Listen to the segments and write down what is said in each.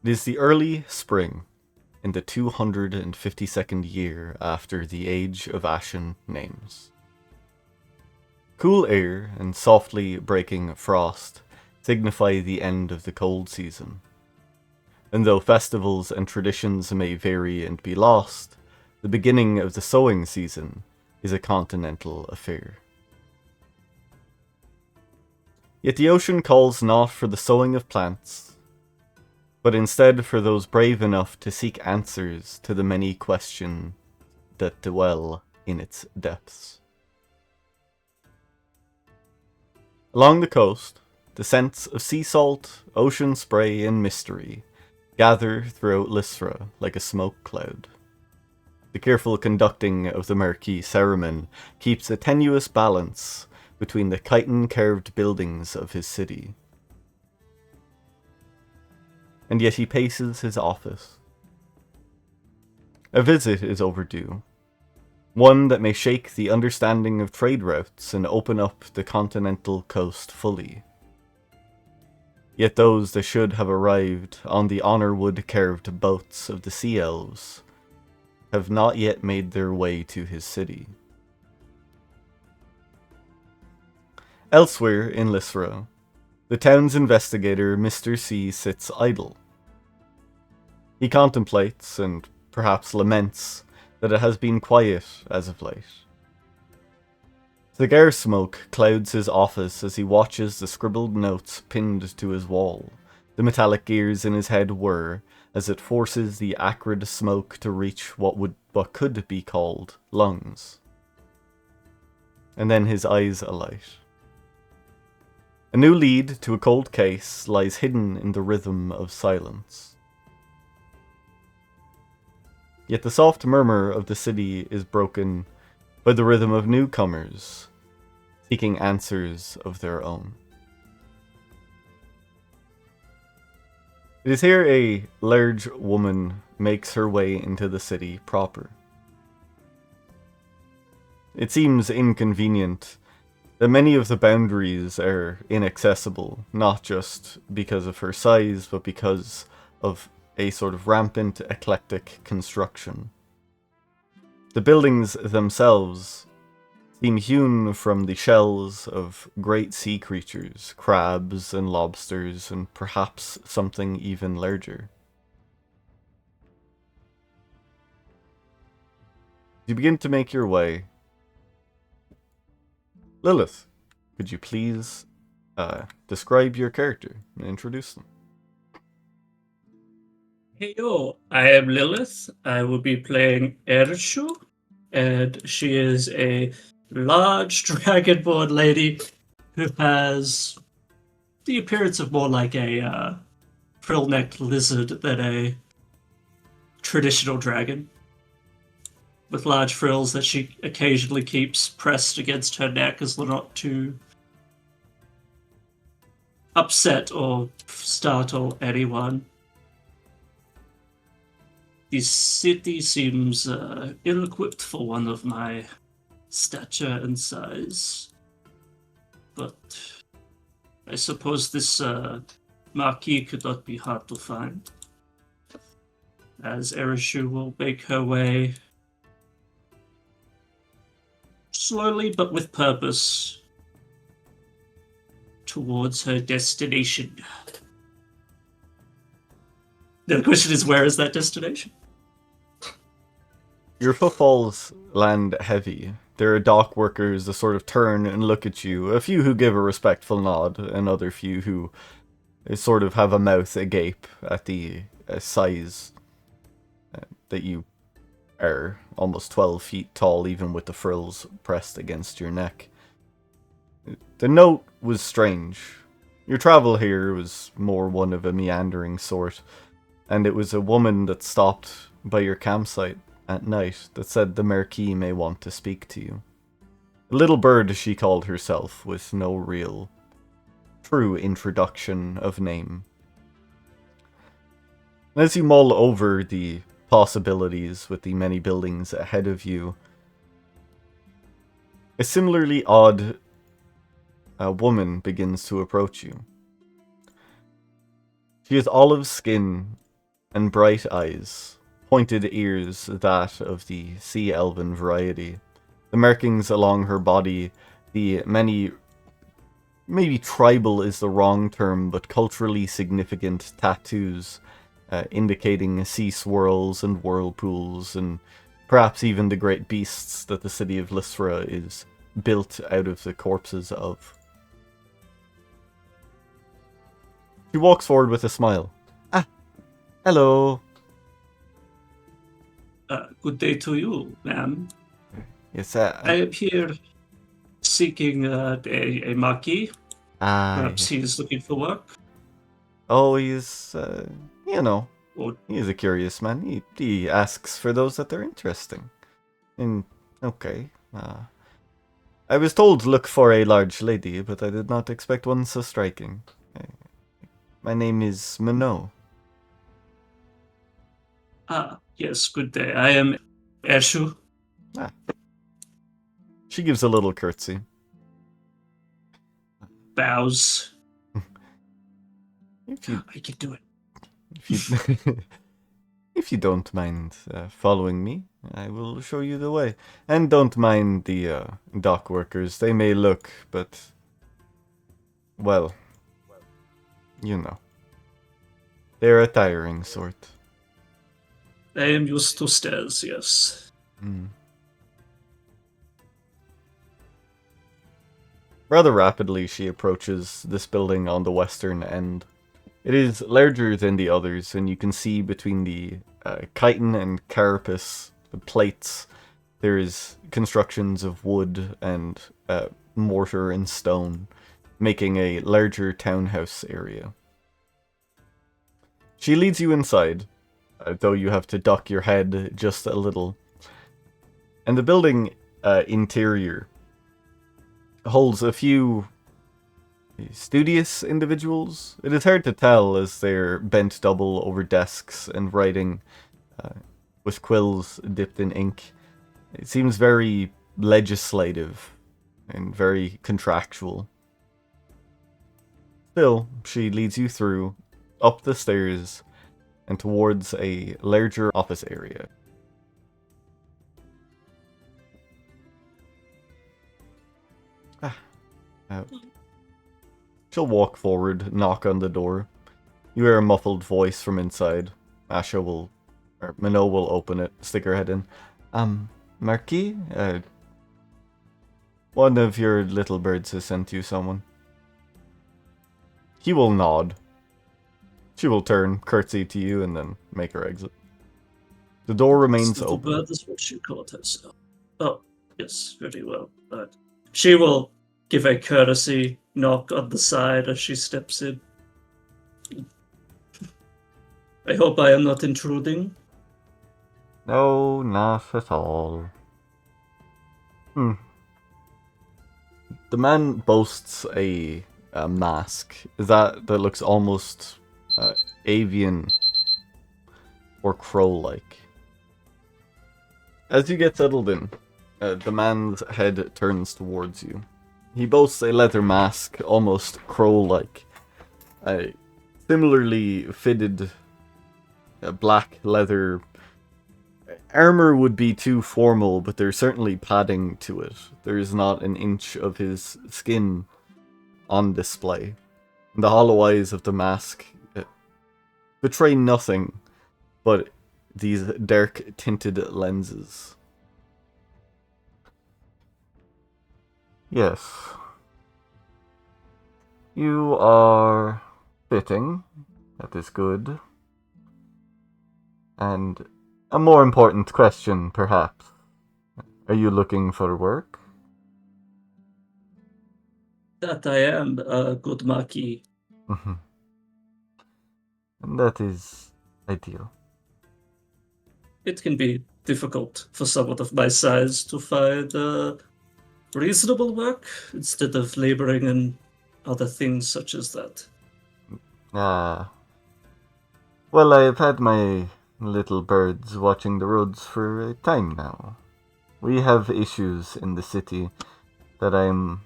It is the early spring, in the 252nd year after the Age of Ashen names. Cool air and softly breaking frost signify the end of the cold season. And though festivals and traditions may vary and be lost, the beginning of the sowing season is a continental affair. Yet the ocean calls not for the sowing of plants, but instead for those brave enough to seek answers to the many questions that dwell in its depths. Along the coast, the scents of sea salt, ocean spray, and mystery gather throughout Lissrah like a smoke cloud. The careful conducting of the Marquis Saruman keeps a tenuous balance between the chitin-carved buildings of his city. And yet he paces his office. A visit is overdue. One that may shake the understanding of trade routes and open up the continental coast fully. Yet those that should have arrived on the honor-wood-carved boats of the sea elves have not yet made their way to his city. Elsewhere in Lissrah, the town's investigator, Mr. C, sits idle. He contemplates, and perhaps laments, that it has been quiet as of late. Cigar smoke clouds his office as he watches the scribbled notes pinned to his wall. The metallic gears in his head whir as it forces the acrid smoke to reach what could be called lungs. And then his eyes alight. A new lead to a cold case lies hidden in the rhythm of silence. Yet the soft murmur of the city is broken by the rhythm of newcomers, seeking answers of their own. It is here a large woman makes her way into the city proper. It seems inconvenient that many of the boundaries are inaccessible, not just because of her size, but because of a sort of rampant eclectic construction. The buildings themselves seem hewn from the shells of great sea creatures, crabs and lobsters, and perhaps something even larger. You begin to make your way. Lilith, could you please describe your character and introduce them? Heyo, I am Lilith. I will be playing Ershu, and she is a large dragonborn lady who has the appearance of more like a frill-necked lizard than a traditional dragon, with large frills that she occasionally keeps pressed against her neck as not to upset or startle anyone. The city seems ill-equipped for one of my stature and size, but I suppose this marquee could not be hard to find, as Erishu will make her way slowly but with purpose towards her destination. The question is, where is that destination? Your footfalls land heavy. There are dock workers that sort of turn and look at you, a few who give a respectful nod, and other few who sort of have a mouth agape at the size that you are, almost 12 feet tall, even with the frills pressed against your neck. The note was strange. Your travel here was more one of a meandering sort, and it was a woman that stopped by your campsite at night that said the Marquis may want to speak to you. A little bird, she called herself, with no real, true introduction of name. As you mull over the possibilities with the many buildings ahead of you, a similarly odd woman begins to approach you. She has olive skin and bright eyes, pointed ears that of the sea elven variety. The markings along her body, the many, maybe tribal is the wrong term, but culturally significant tattoos indicating sea swirls and whirlpools and perhaps even the great beasts that the city of Lissrah is built out of the corpses of. She walks forward with a smile. Ah, hello. Good day to you, ma'am. Yes, I am here seeking a Maki. Perhaps yes. he is looking for work. Oh, he's, Or he's a curious man. He asks for those that are interesting. And, okay, I was told to look for a large lady, but I did not expect one so striking. My name is Minot. yes, good day. I am Ershu. She gives a little curtsy. Bows. If you, I can do it. if you, if you don't mind following me, I will show you the way. And don't mind the dock workers. They may look, but, well, you know. They're a tiring sort. I am used to stairs, yes. Rather rapidly, she approaches this building on the western end. It is larger than the others, and you can see between the chitin and carapace plates, there is constructions of wood and mortar and stone, making a larger townhouse area. She leads you inside, though you have to duck your head just a little. And the building interior holds a few studious individuals. It is hard to tell as they're bent double over desks and writing with quills dipped in ink. It seems very legislative and very contractual. Still, she leads you through, up the stairs, and towards a larger office area. She'll walk forward, knock on the door. You hear a muffled voice from inside. Minot will open it, stick her head in. Marquis? One of your little birds has sent you someone. He will nod. She will turn, curtsy to you, and then make her exit. The door remains Little open. bird is what she called herself. Oh, yes, very well. But she will give a courtesy knock on the side as she steps in. I hope I am not intruding. No, not at all. The man boasts a mask that looks almost avian or crow-like. As you get settled in, the man's head turns towards you. He boasts a leather mask, almost crow-like. Similarly fitted black leather. Armor would be too formal, but there's certainly padding to it. There is not an inch of his skin on display. The hollow eyes of the mask betray nothing but these dark tinted lenses. Yes. You are fitting. That is good. And a more important question, perhaps. Are you looking for work? That I am a good Maki. And that is ideal. It can be difficult for someone of my size to find reasonable work instead of laboring in other things such as that. Well, I have had my little birds watching the roads for a time now. We have issues in the city that I'm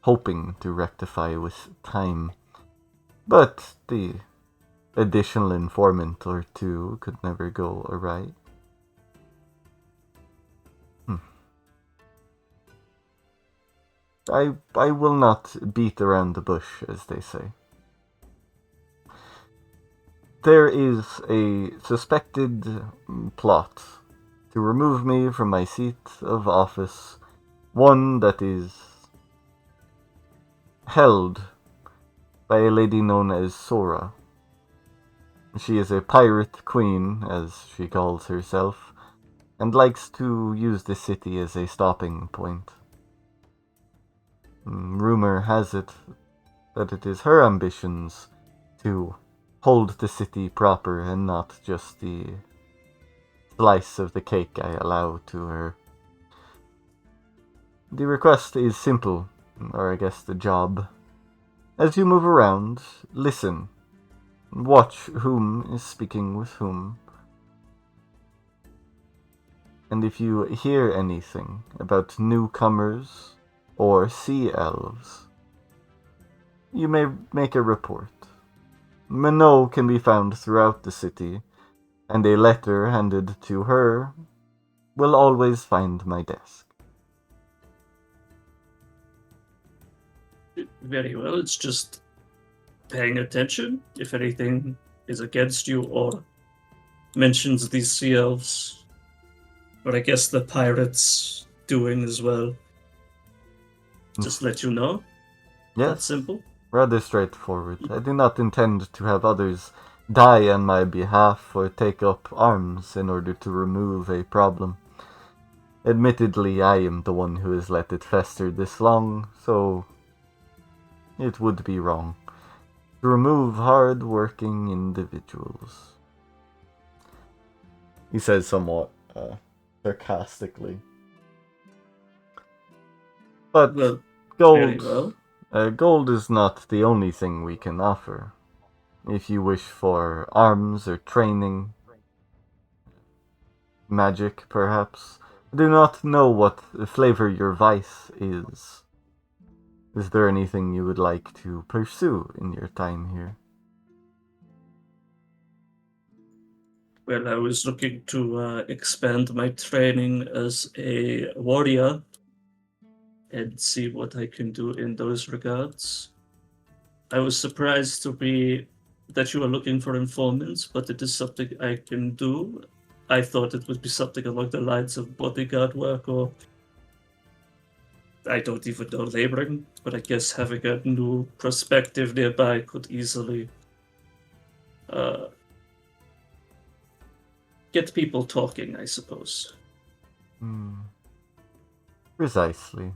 hoping to rectify with time. But the additional informant or two could never go awry. I will not beat around the bush, as they say. There is a suspected plot to remove me from my seat of office, one that is held by a lady known as Sora. She is a pirate queen, as she calls herself, and likes to use the city as a stopping point. Rumor has it that it is her ambitions to hold the city proper and not just the slice of the cake I allow to her. The request is simple, or I guess the job. As you move around, listen. Watch whom is speaking with whom. And if you hear anything about newcomers or sea elves, you may make a report. Minot can be found throughout the city, and a letter handed to her will always find my desk. Very well, it's just paying attention if anything is against you or mentions these sea elves. But I guess the pirates doing as well. Just let you know. Yes, that's simple. Rather straightforward. I do not intend to have others die on my behalf or take up arms in order to remove a problem. Admittedly, I am the one who has let it fester this long, so it would be wrong to remove hard-working individuals. He says somewhat sarcastically. But Well, gold, very well. Gold is not the only thing we can offer. If you wish for arms or training, magic perhaps, I do not know what flavor your vice is. Is there anything you would like to pursue in your time here? Well, I was looking to expand my training as a warrior and see what I can do in those regards. I was surprised to be that you were looking for informants, but it is something I can do. I thought it would be something along the lines of bodyguard work, or I don't even know, laboring, but I guess having a new perspective nearby could easily get people talking, I suppose. Precisely.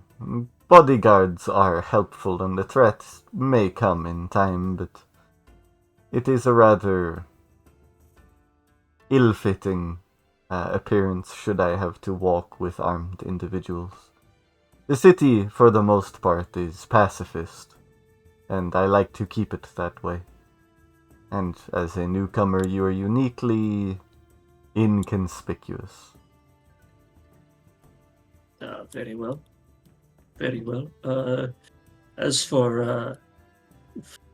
Bodyguards are helpful and the threats may come in time, but it is a rather ill-fitting appearance should I have to walk with armed individuals. The city, for the most part, is pacifist, and I like to keep it that way. And as a newcomer, you are uniquely inconspicuous. Very well. Very well. As for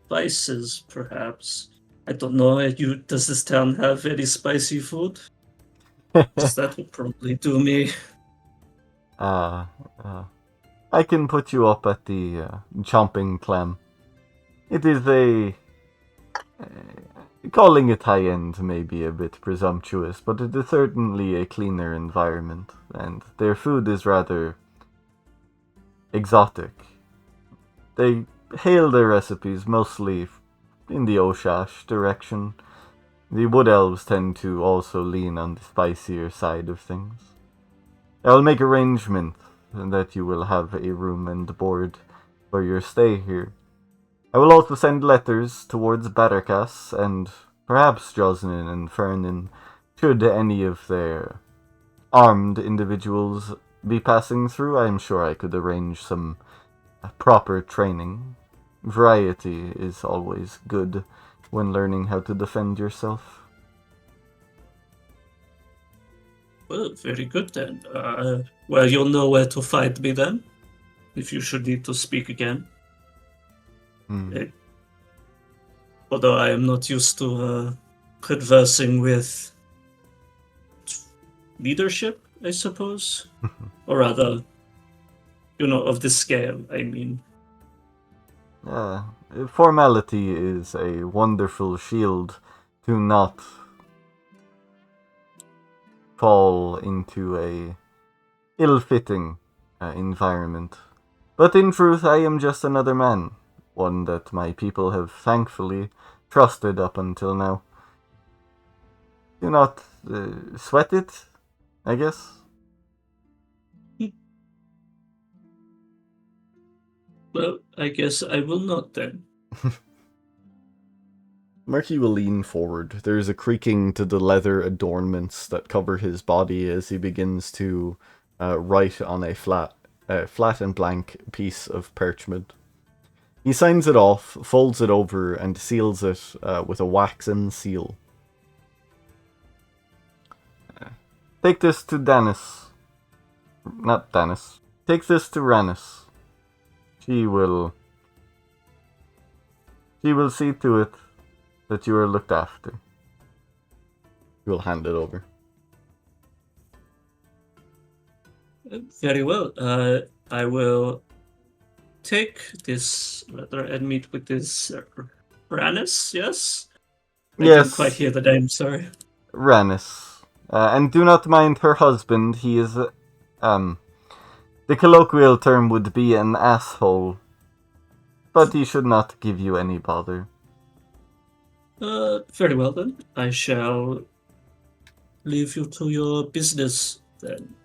vices, perhaps, I don't know. Does this town have any spicy food? Because that would probably do me. I can put you up at the chomping clam. It is calling it high-end may be a bit presumptuous, but it is certainly a cleaner environment, and their food is rather exotic. They hail their recipes mostly in the Oshash direction. The Wood Elves tend to also lean on the spicier side of things. I'll make arrangements that you will have a room and board for your stay here. I will also send letters towards Battercas and perhaps Josnin and Fernin, should any of their armed individuals be passing through. I am sure I could arrange some proper training. Variety is always good when learning how to defend yourself. Well, very good then. Well, you'll know where to find me then, if you should need to speak again. although I am not used to conversing with leadership, I suppose, or rather, of this scale. I mean, Formality is a wonderful shield to not fall into a ill-fitting environment. But in truth, I am just another man, one that my people have thankfully trusted up until now. Do not sweat it, I guess. well, I guess I will not then. Murky will lean forward. There is a creaking to the leather adornments that cover his body as he begins to write on a flat and blank piece of parchment. He signs it off, folds it over, and seals it with a waxen seal. Take this to Danis. Not Danis. Take this to Ranis. She will see to it that you are looked after. He will hand it over. Very well. I will take this letter and meet with this Ranis, yes? I Yes. didn't quite hear the name, sorry. Ranis. And do not mind her husband. He is, the colloquial term would be an asshole. But he should not give you any bother. Very well then. I shall leave you to your business then.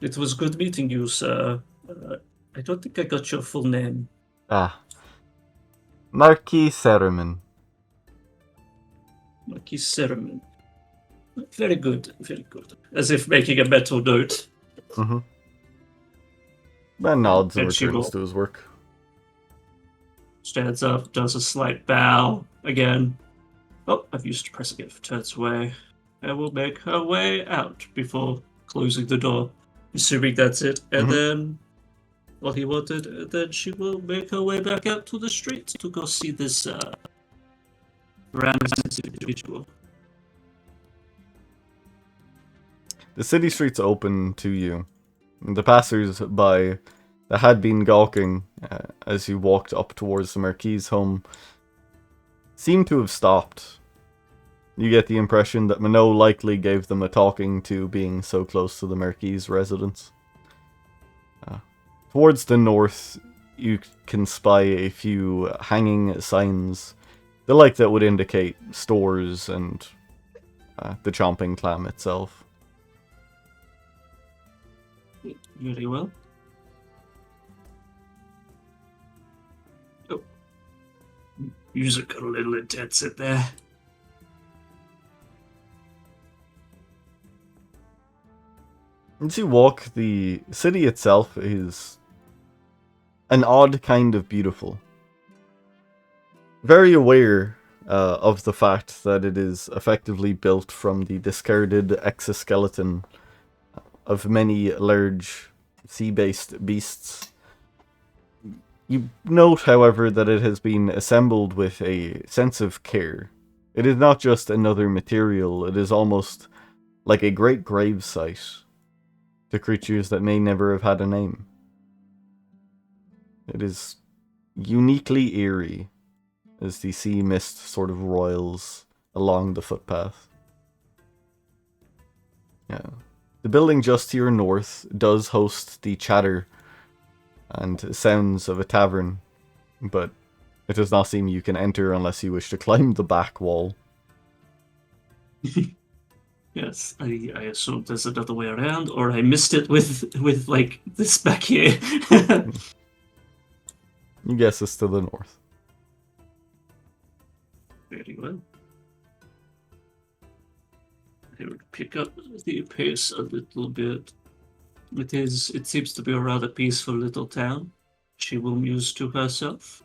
It was good meeting you, sir. I don't think I got your full name. Marquis Sermon. Marquis Sermon. Very good, very good. As if making a mental note. Mm-hmm. Man nods and she returns will- to his work. Stands up, does a slight bow again. Oh, I've used press again. Turns away. And will make her way out before closing the door. Assuming that's it. And then what he wanted, and then she will make her way back out to the streets to go see this random individual. The city streets open to you. The passers-by that had been gawking as you walked up towards the Marquis' home seem to have stopped. You get the impression that Minot likely gave them a talking to being so close to the Marquis' residence. Towards the north, you can spy a few hanging signs, the like that would indicate stores and the chomping clam itself. Very well. Oh. Music got a little intense in there. As you walk, the city itself is an odd kind of beautiful. Very aware of the fact that it is effectively built from the discarded exoskeleton of many large sea-based beasts. You note, however, that it has been assembled with a sense of care. It is not just another material, it is almost like a great grave site to creatures that may never have had a name. It is uniquely eerie as the sea mist sort of roils along the footpath. Yeah. The building just to your north does host the chatter and sounds of a tavern, but it does not seem you can enter unless you wish to climb the back wall. Yes, I assumed there's another way around, or I missed it with like this back here. You guess it's to the north. Very well. I would pick up the pace a little bit. It seems to be a rather peaceful little town. She will muse to herself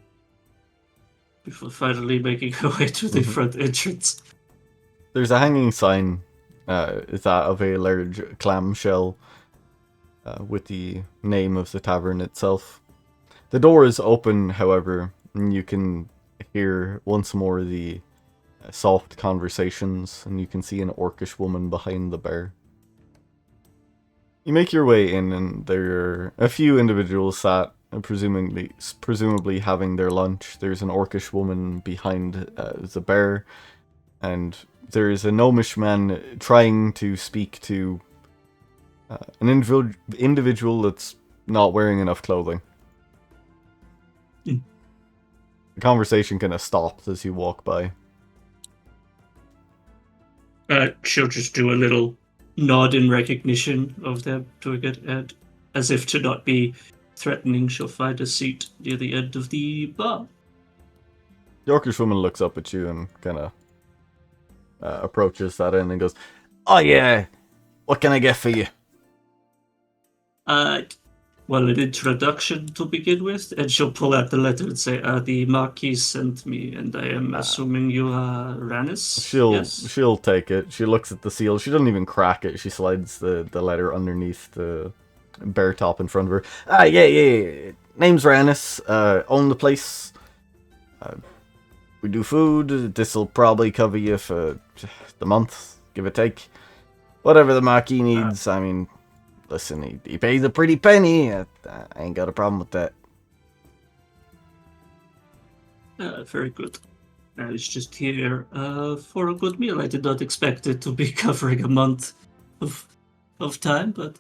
before finally making her way to the front entrance. There's a hanging sign, is that of a large clamshell with the name of the tavern itself. The door is open, however, and you can hear once more the soft conversations, and you can see an orcish woman behind the bar. You make your way in, and there are a few individuals sat, presumably having their lunch. There's an orcish woman behind the bar, and there is a gnomish man trying to speak to an individual that's not wearing enough clothing. Hmm. The conversation kind of stops as you walk by. She'll just do a little nod in recognition of them doing it, and as if to not be threatening, she'll find a seat near the end of the bar. The orcish woman looks up at you and kind of approaches that end and goes, "Oh yeah, what can I get for you?" Well, an introduction to begin with, and she'll pull out the letter and say, the Marquis sent me, and I am assuming you are Rannis? She'll take it. She looks at the seal. She doesn't even crack it. She slides the letter underneath the bear top in front of her. Yeah. Name's Rannis. Own the place. We do food. This'll probably cover you for the month, give or take. Whatever the Marquis needs. I mean, listen, he pays a pretty penny. I ain't got a problem with that. Very good. I was just here for a good meal. I did not expect it to be covering a month of time, but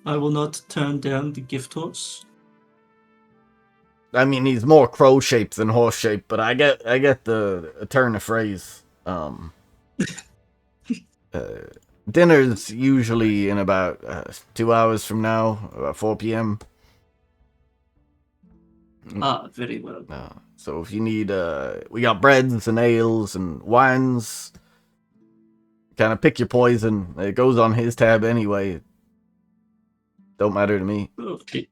I will not turn down the gift horse. I mean, he's more crow-shaped than horse-shaped, but I get the turn of phrase. Dinner's usually in about 2 hours from now, about 4 p.m. Very well. So if you need, we got breads and ales and wines. Kind of pick your poison. It goes on his tab anyway. Don't matter to me. Okay.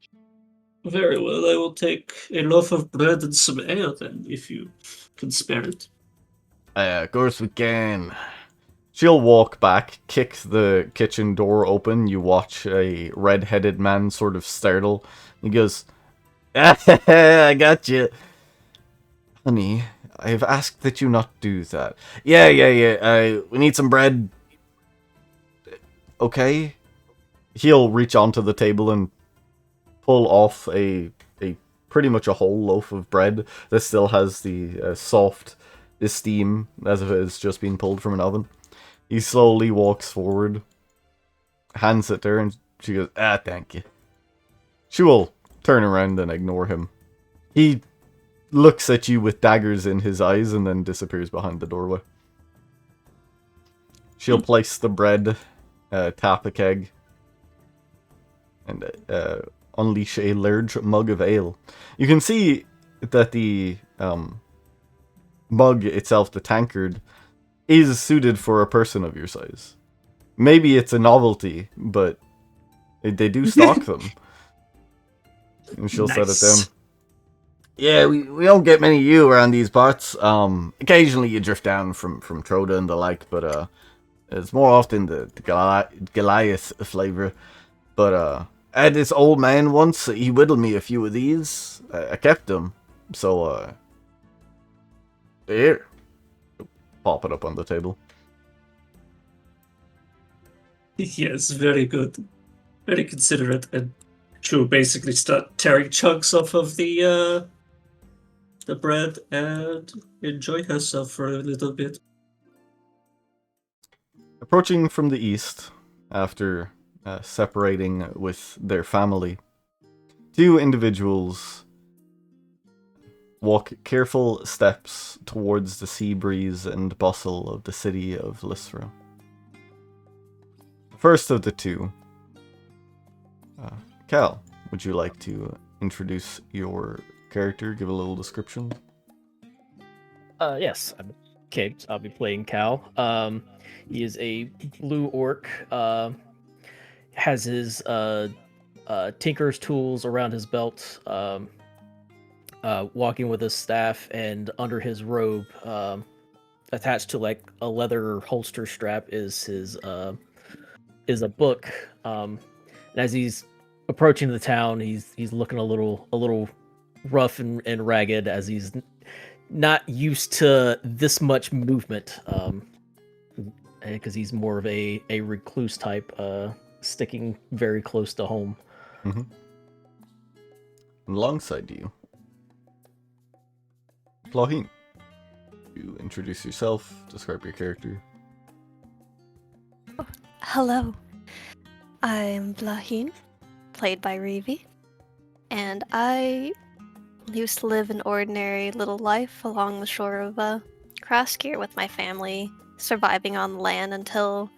Very well. I will take a loaf of bread and some ale then, if you can spare it. Of course we can. She'll walk back, kick the kitchen door open. You watch a red-headed man sort of startle. He goes, I got you. Honey, I have asked that you not do that. Yeah. We need some bread. Okay. He'll reach onto the table and pull off a pretty much a whole loaf of bread that still has the soft steam as if it's just been pulled from an oven. He slowly walks forward, hands it to her, and she goes, thank you. She will turn around and ignore him. He looks at you with daggers in his eyes and then disappears behind the doorway. She'll place the bread, tap a keg, and unleash a large mug of ale. You can see that the mug itself, the tankard, is suited for a person of your size. Maybe it's a novelty, but they do stock them. And she'll set it down. Yeah, we don't get many of you around these parts. Occasionally you drift down from Troda and the like, but it's more often the Goliath flavor. But I had this old man once, he whittled me a few of these. I kept them. So, here. Pop it up on the table. Yes, very good. Very considerate. And she'll basically start tearing chunks off of the bread and enjoy herself for a little bit. Approaching from the east, after separating with their family, two individuals walk careful steps towards the sea breeze and bustle of the city of Lissrah. First of the two, Cal, would you like to introduce your character, give a little description? Yes, I'm Kiggs. I'll be playing Cal. He is a blue orc, has his tinker's tools around his belt, walking with his staff, and under his robe, attached to like a leather holster strap, is a book. And as he's approaching the town, he's looking a little rough and ragged as he's not used to this much movement, because he's more of a recluse type, sticking very close to home. Mm-hmm. Alongside you, Flahin. You introduce yourself, describe your character. Hello, I'm Blahin, played by Revi, and I used to live an ordinary little life along the shore of Kraskir with my family, surviving on land until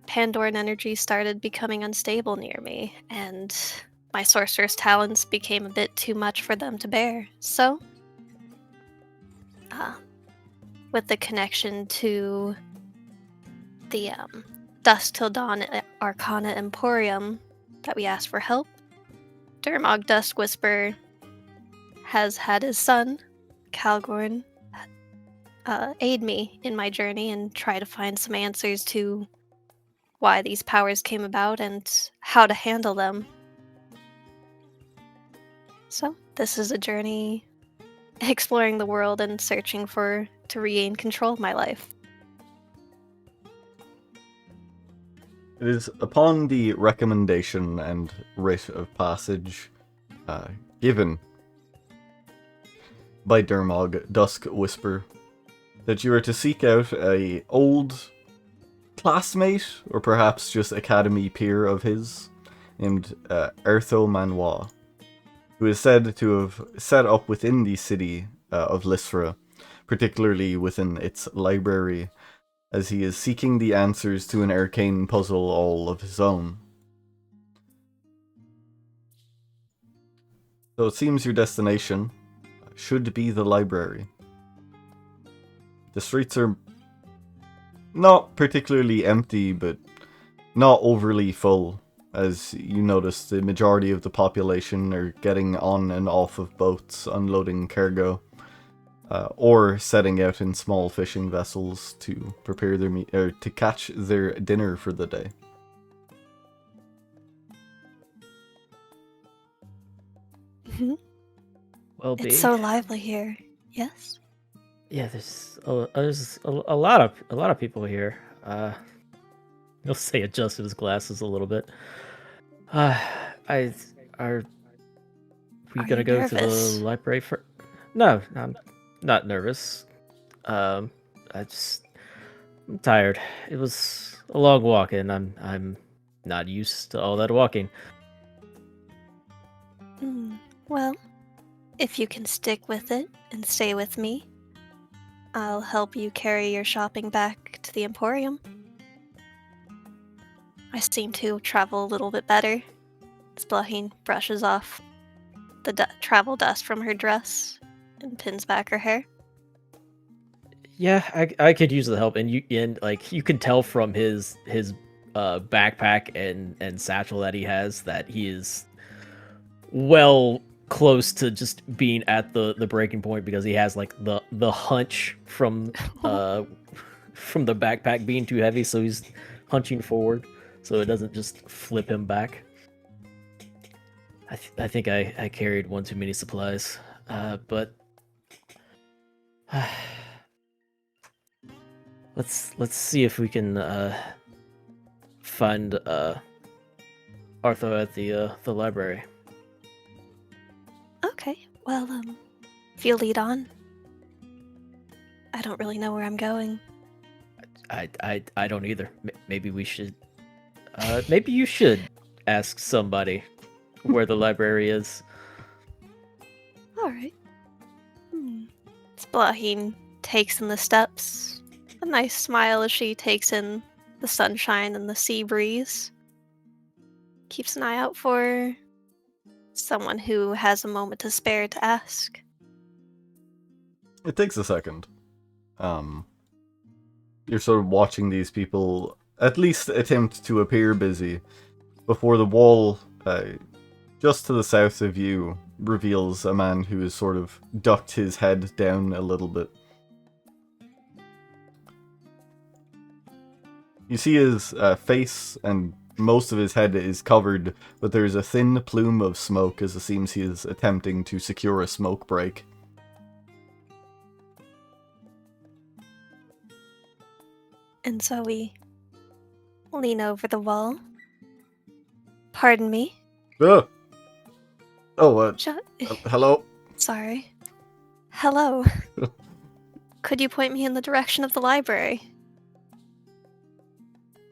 Pandoran energy started becoming unstable near me, and my sorcerer's talents became a bit too much for them to bear. So, with the connection to the Dusk Till Dawn Arcana Emporium that we asked for help, Dermog Dusk Whisper has had his son, Calgorn, aid me in my journey and try to find some answers to why these powers came about and how to handle them. So, this is a journey exploring the world and searching to regain control of my life. It is upon the recommendation and writ of passage given by Dermog Dusk Whisper that you are to seek out a old classmate, or perhaps just academy peer of his, named Ertho Manoir, who is said to have set up within the city of Lissrah, particularly within its library, as he is seeking the answers to an arcane puzzle all of his own. So it seems your destination should be the library. The streets are not particularly empty, but not overly full, as you notice the majority of the population are getting on and off of boats, unloading cargo, or setting out in small fishing vessels to prepare their to catch their dinner for the day. Well, It's so lively here. Yes? yeah, there's a lot of people here. He'll say adjusted his glasses a little bit. Are we Are gonna you go to the nervous? library for? No, I'm not nervous. I'm tired. It was a long walk, and I'm not used to all that walking. Well, if you can stick with it and stay with me, I'll help you carry your shopping back to the Emporium. I seem to travel a little bit better. Splaheen brushes off the travel dust from her dress and pins back her hair. Yeah, I could use the help, and you can tell from his backpack and satchel that he has that he is well close to just being at the breaking point, because he has like the hunch from the backpack being too heavy, so he's hunching forward so it doesn't just flip him back. I think I carried one too many supplies, but let's see if we can find Arthur at the library. Okay, well, if you lead on. I don't really know where I'm going. I don't either. Maybe we should. Maybe you should ask somebody where the library is. All right. Splaheen takes in the steps. A nice smile as she takes in the sunshine and the sea breeze. Keeps an eye out for someone who has a moment to spare to ask. It takes a second. You're sort of watching these people at least attempt to appear busy before the wall just to the south of you reveals a man who has sort of ducked his head down a little bit. You see his face, and most of his head is covered, but there's a thin plume of smoke as it seems he is attempting to secure a smoke break. And so we lean over the wall. Pardon me. Oh, hello? Sorry. Hello. Could you point me in the direction of the library?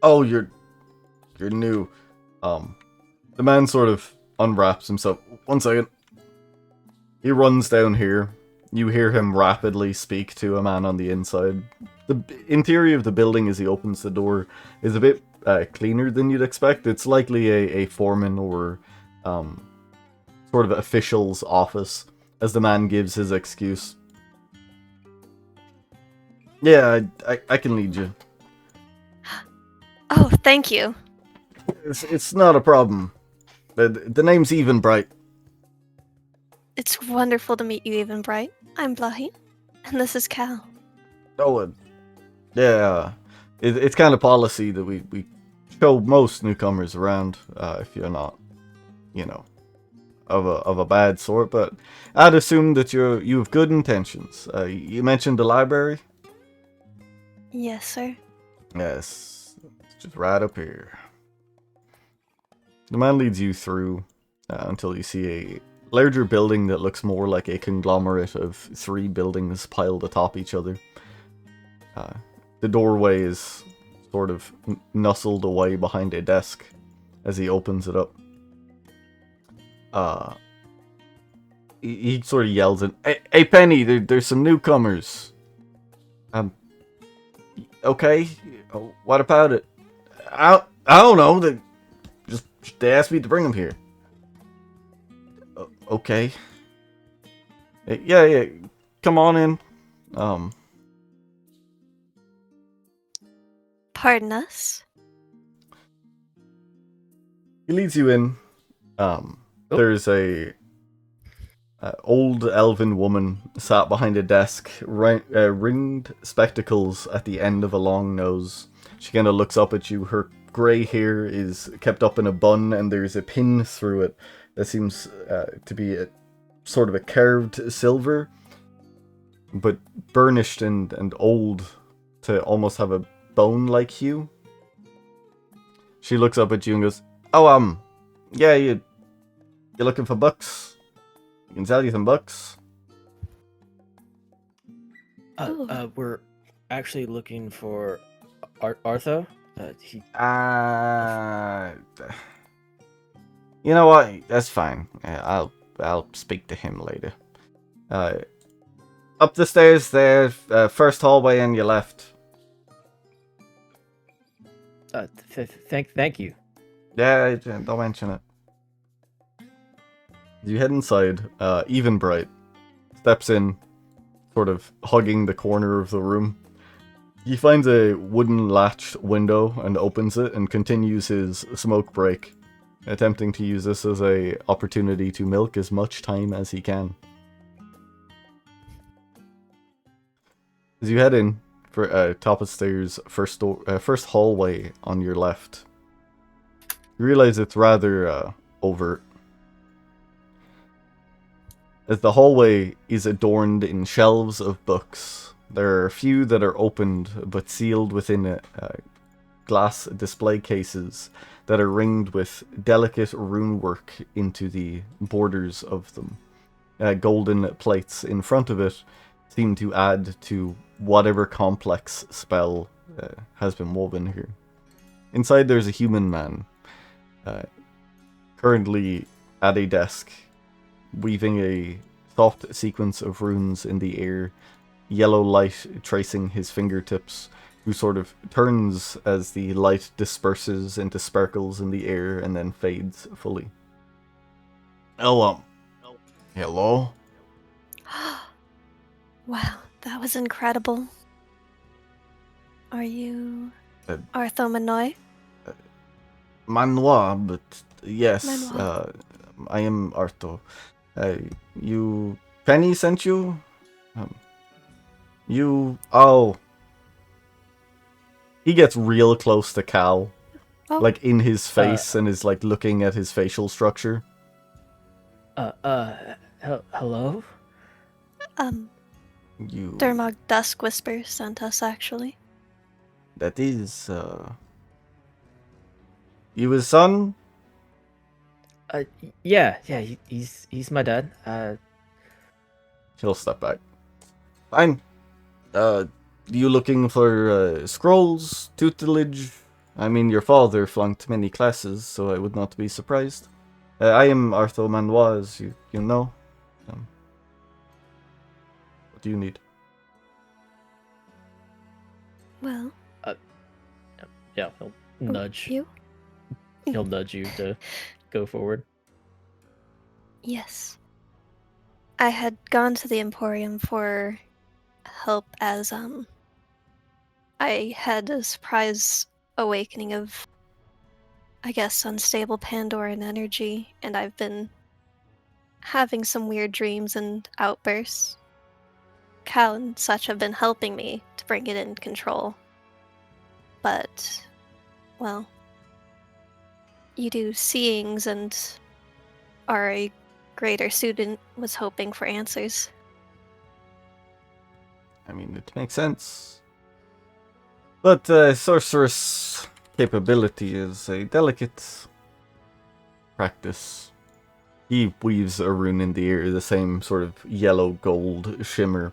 Oh, you're new. The man sort of unwraps himself. 1 second. He runs down here. You hear him rapidly speak to a man on the inside. The interior of the building, as he opens the door, is a bit cleaner than you'd expect. It's likely a foreman or sort of official's office, as the man gives his excuse. Yeah, I can lead you. Oh, thank you. It's not a problem. The name's Even Bright. It's wonderful to meet you, Even Bright. I'm Blahi, and this is Cal. Oh, yeah. It's kind of policy that we show most newcomers around, if you're not, of a bad sort. But I'd assume that you have good intentions. You mentioned the library? Yes, sir. Yes. It's just right up here. The man leads you through until you see a larger building that looks more like a conglomerate of 3 buildings piled atop each other. The doorway is sort of nuzzled away behind a desk as he opens it up. He sort of yells at, Hey Penny, there's some newcomers. Okay, what about it? I don't know, they asked me to bring them here. Okay. Yeah, come on in. Pardon us? He leads you in. There's a old elven woman sat behind a desk, ringed spectacles at the end of a long nose. She kind of looks up at you. Her grey hair is kept up in a bun, and there's a pin through it that seems to be a sort of a carved silver, but burnished and old to almost have a bone-like hue. She looks up at you and goes, "Oh, yeah, you looking for books? You can sell you some books." We're actually looking for Artho. You know what? That's fine. I'll speak to him later. Up the stairs there, first hallway in your left. Thank you. Yeah, don't mention it. You head inside. Even Bright steps in, sort of hugging the corner of the room. He finds a wooden latched window and opens it and continues his smoke break, attempting to use this as a opportunity to milk as much time as he can. As you head in for top of stairs, first hallway on your left, you realize it's rather overt. As the hallway is adorned in shelves of books, there are a few that are opened but sealed within glass display cases that are ringed with delicate rune work into the borders of them. Golden plates in front of it seem to add to whatever complex spell has been woven here. Inside there's a human man, currently at a desk, weaving a soft sequence of runes in the air, yellow light tracing his fingertips, who sort of turns as the light disperses into sparkles in the air and then fades fully. Hello. Wow, that was incredible. Are you Artho Manoy? Manoir, but yes, Manoir. I am Arto. Penny sent you? He gets real close to Cal, like in his face, and is like looking at his facial structure. Hello? You... Dermog Dusk Whisper sent us, actually. That is, you his son? Yeah, he's my dad. He'll step back. Fine. You looking for scrolls, tutelage? I mean, your father flunked many classes, so I would not be surprised. I am Arthur Manois, as you know. What do you need? Well, Yeah, he'll nudge. you? He'll nudge you to go forward. Yes. I had gone to the Emporium for help as I had a surprise awakening of, I guess, unstable Pandoran energy, and I've been having some weird dreams and outbursts. Cal and such have been helping me to bring it in control. But, well, you do seeings and are a greater student, was hoping for answers. I mean, it makes sense. But sorceress capability is a delicate practice. He weaves a rune in the ear, the same sort of yellow gold shimmer,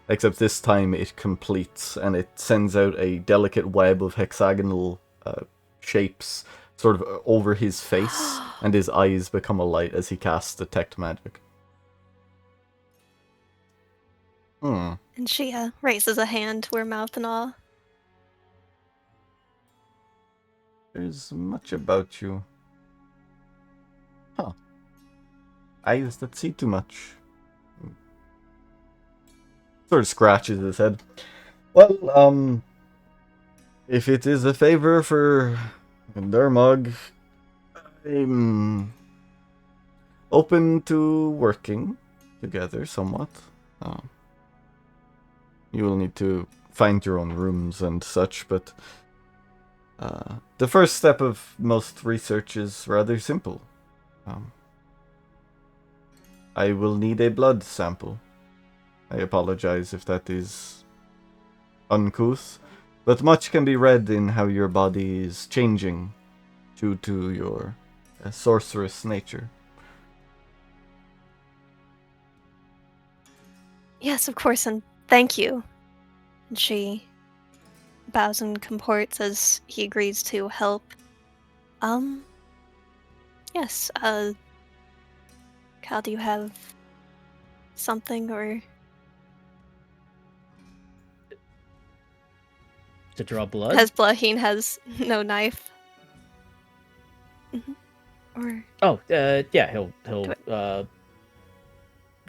except this time it completes and it sends out a delicate web of hexagonal shapes sort of over his face, and his eyes become alight as he casts Detect Magic. And she raises a hand to her mouth and all. There's much about you. Huh. Eyes that see too much. Sort of scratches his head. Well, if it is a favor for Dermog, I'm open to working together somewhat. You will need to find your own rooms and such, but the first step of most research is rather simple. I will need a blood sample. I apologize if that is uncouth, but much can be read in how your body is changing due to your sorceress nature. Yes, of course, and thank you. And she bows and comports as he agrees to help. Yes, Cal, do you have something or... To draw blood? As Blaheen has no knife. Or... Oh, yeah, he'll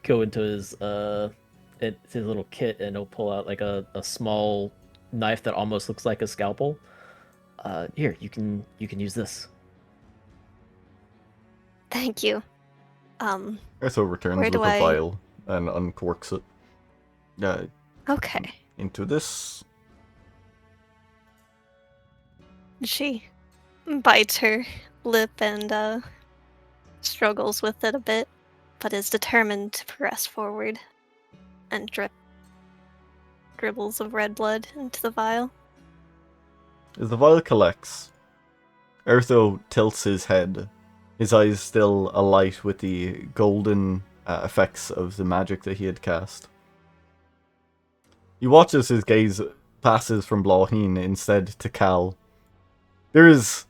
go into his little kit and he'll pull out like a small knife that almost looks like a scalpel. Here, you can use this. Thank you. Ertho returns Where with do a I- vial and uncorks it. Okay. Into this. She bites her lip and struggles with it a bit, but is determined to progress forward and dribbles of red blood into the vial. As the vial collects, Ertho tilts his head, his eyes still alight with the golden effects of the magic that he had cast. He watches his gaze passes from Blaheen instead to Cal. There is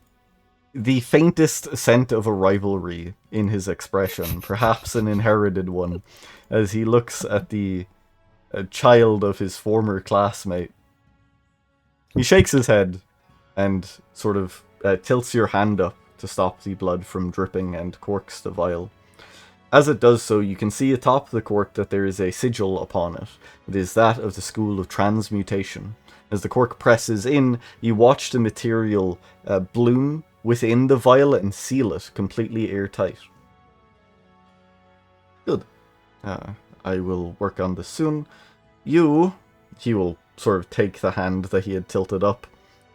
the faintest scent of a rivalry in his expression, perhaps an inherited one, as he looks at the child of his former classmate. He shakes his head and sort of tilts your hand up to stop the blood from dripping and corks the vial. As it does so, you can see atop the cork that there is a sigil upon it. It is that of the School of Transmutation. As the cork presses in, you watch the material bloom within the vial and seal it completely airtight. Good. I will work on this soon. He will sort of take the hand that he had tilted up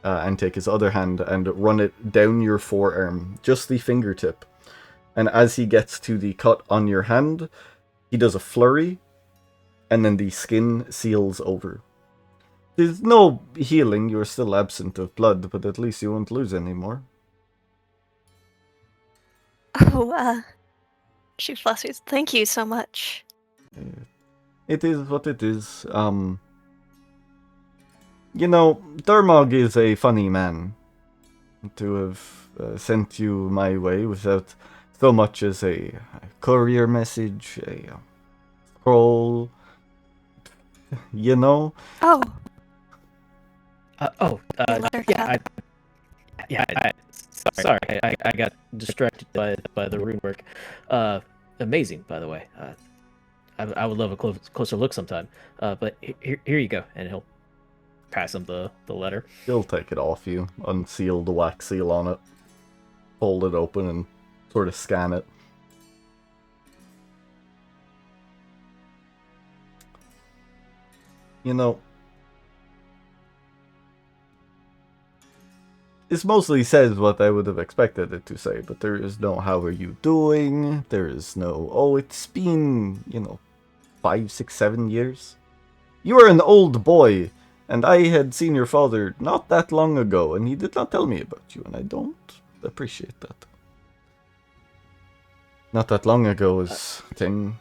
and take his other hand and run it down your forearm, just the fingertip. And as he gets to the cut on your hand, he does a flurry, and then the skin seals over. There's no healing, you're still absent of blood, but at least you won't lose any more. Oh, she flutters. Thank you so much. It is what it is. You know, Dermog is a funny man. To have sent you my way without so much as a courier message, a scroll, you know? Oh, Yeah, sorry, I got distracted by the rune work. Amazing, by the way. I would love a closer look sometime. But here you go, and he'll pass him the letter. He'll take it off you, unseal the wax seal on it, fold it open, and sort of scan it. You know, this mostly says what I would have expected it to say, but there is no how are you doing, there is no, oh, it's been, 5, 6, 7 years. You are an old boy, and I had seen your father not that long ago, and he did not tell me about you, and I don't appreciate that. Not that long ago is thing.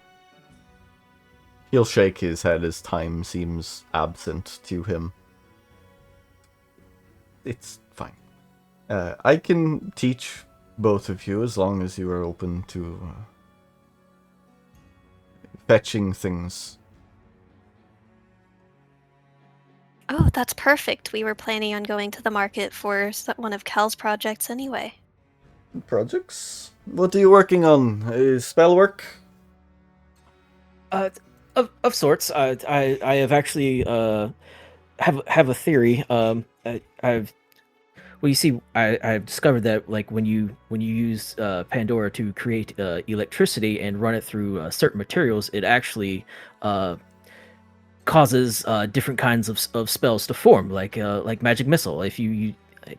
He'll shake his head as time seems absent to him. It's fine. I can teach both of you as long as you are open to fetching things. oh, that's perfect. We were planning on going to the market for one of Cal's projects anyway. Projects? What are you working on? Spell work? Of sorts. I have actually have a theory. Well, you see, I've discovered that like when you use Pandora to create electricity and run it through certain materials, it actually causes different kinds of spells to form, like magic missile. If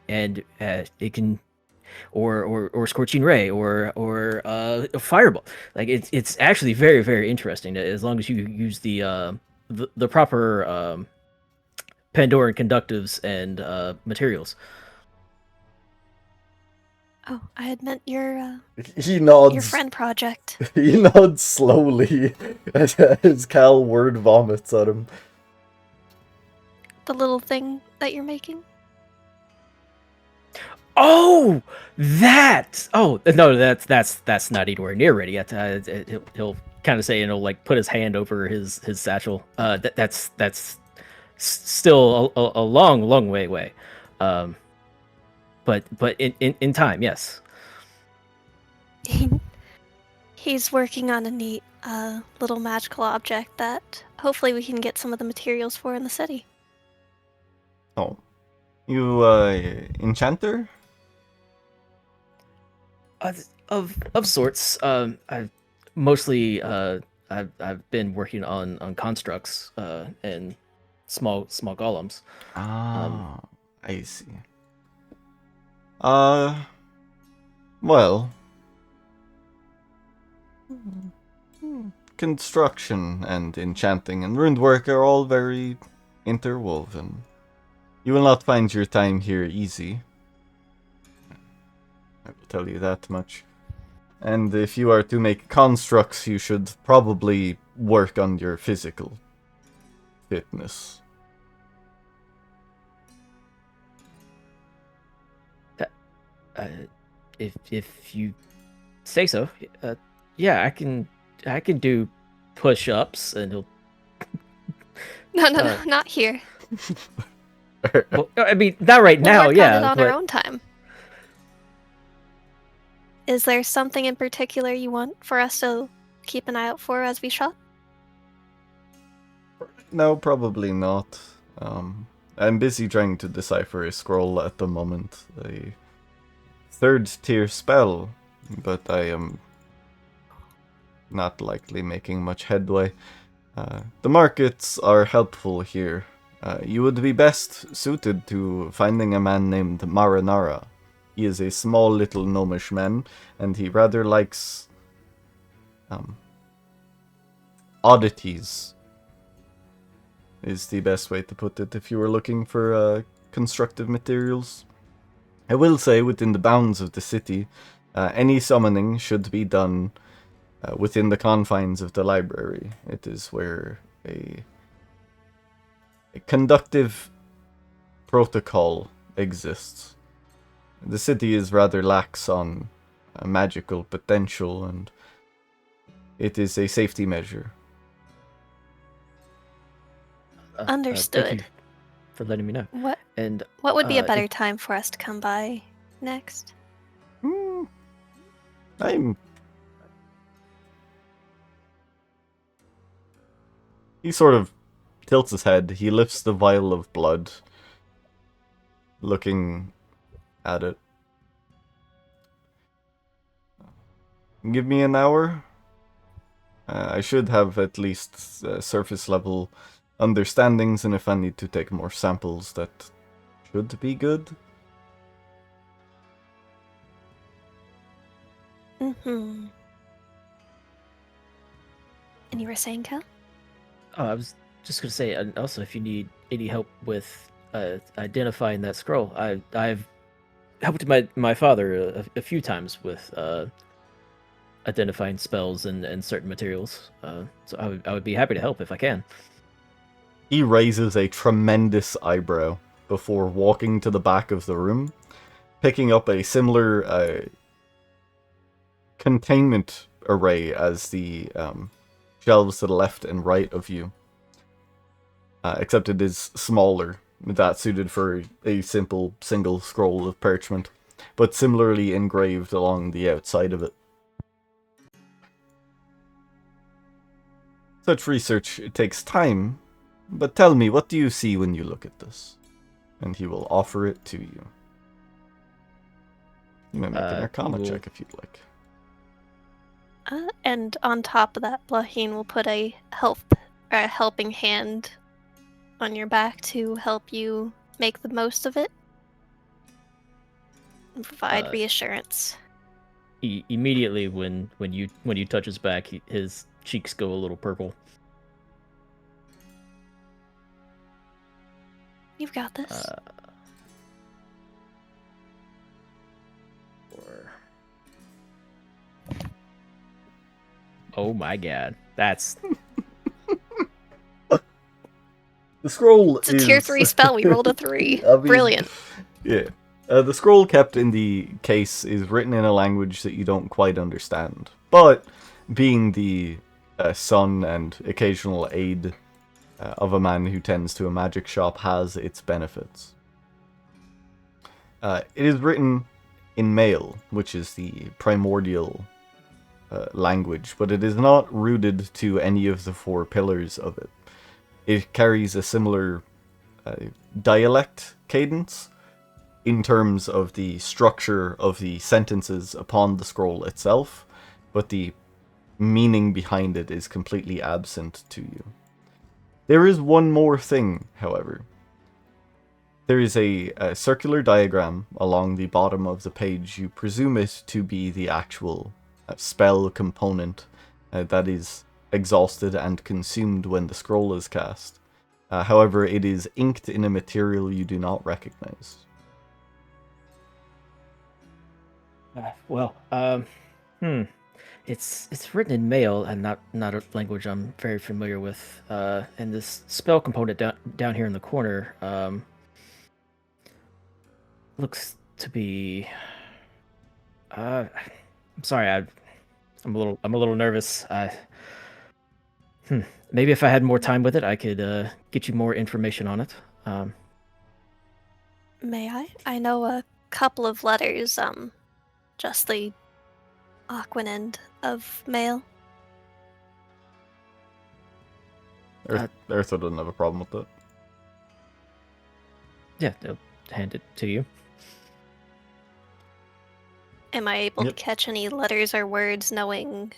and it can, or scorching ray, or a fireball. Like it's actually very, very interesting as long as you use the proper Pandoran conductives and materials. Oh, I had meant your He nods. your friend project. He nods slowly as Cal word vomits at him. The little thing that you're making. Oh, that! Oh no, that's not anywhere near ready yet. He'll kind of say, like put his hand over his satchel. That's still a long way away. But in time, yes. He's working on a neat little magical object that hopefully we can get some of the materials for in the city. Oh. You, enchanter? Of sorts. I've mostly I've been working on constructs and small golems. Ah, I see. Well, construction and enchanting and ruined work are all very interwoven. You will not find your time here easy. I will tell you that much. And if you are to make constructs, you should probably work on your physical fitness. If you say so, yeah, I can do push-ups, and he'll. No, not here. Well, I mean, not right We'll now, work yeah. on it on but our own time. Is there something in particular you want for us to keep an eye out for as we shop? No, probably not. I'm busy trying to decipher a scroll at the moment. A third tier spell, but I am not likely making much headway. The markets are helpful here. You would be best suited to finding a man named Marinara. He is a small little gnomish man, and he rather likes oddities. is the best way to put it if you were looking for constructive materials. I will say, within the bounds of the city, any summoning should be done within the confines of the library. It is where a conductive protocol exists. The city is rather lax on magical potential, and it is a safety measure. Understood. Thank you for letting me know. What And would be a if- better time for us to come by next? He sort of tilts his head. He lifts the vial of blood, looking at it. Give me an hour. I should have at least surface level understandings, and if I need to take more samples, that should be good. Mm-hmm. And you were saying, Cal? I was just gonna say, and also if you need any help with identifying that scroll, I've helped my father a few times with identifying spells and certain materials. So I would be happy to help if I can. He raises a tremendous eyebrow before walking to the back of the room, picking up a similar containment array as the shelves to the left and right of you. Except it is smaller, that suited for a simple single scroll of parchment, but similarly engraved along the outside of it. Such research takes time, but tell me, what do you see when you look at this? And he will offer it to you. You may make an Arcana check if you'd like. And on top of that, Blaheen will put a helping hand on your back to help you make the most of it and provide reassurance. Immediately when you touch his back, his cheeks go a little purple. You've got this. Oh my god, that's The scroll It's a tier 3 spell. We rolled a 3. I mean, Brilliant. Yeah. The scroll kept in the case is written in a language that you don't quite understand. But being the son and occasional aid of a man who tends to a magic shop has its benefits. It is written in Male, which is the primordial language, but it is not rooted to any of the 4 pillars of it. It carries a similar dialect cadence in terms of the structure of the sentences upon the scroll itself, but the meaning behind it is completely absent to you. There is one more thing, however. There is a circular diagram along the bottom of the page. You presume it to be the actual spell component that is exhausted and consumed when the scroll is cast. However, it is inked in a material you do not recognize. It's written in Male and not a language I'm very familiar with. And this spell component down here in the corner looks to be. I'm sorry, I'm a little nervous. Maybe if I had more time with it, I could get you more information on it. May I? I know a couple of letters, just the Aquan end of Male. Eartha doesn't have a problem with that. Yeah, they'll hand it to you. Am I able to catch any letters or words knowing?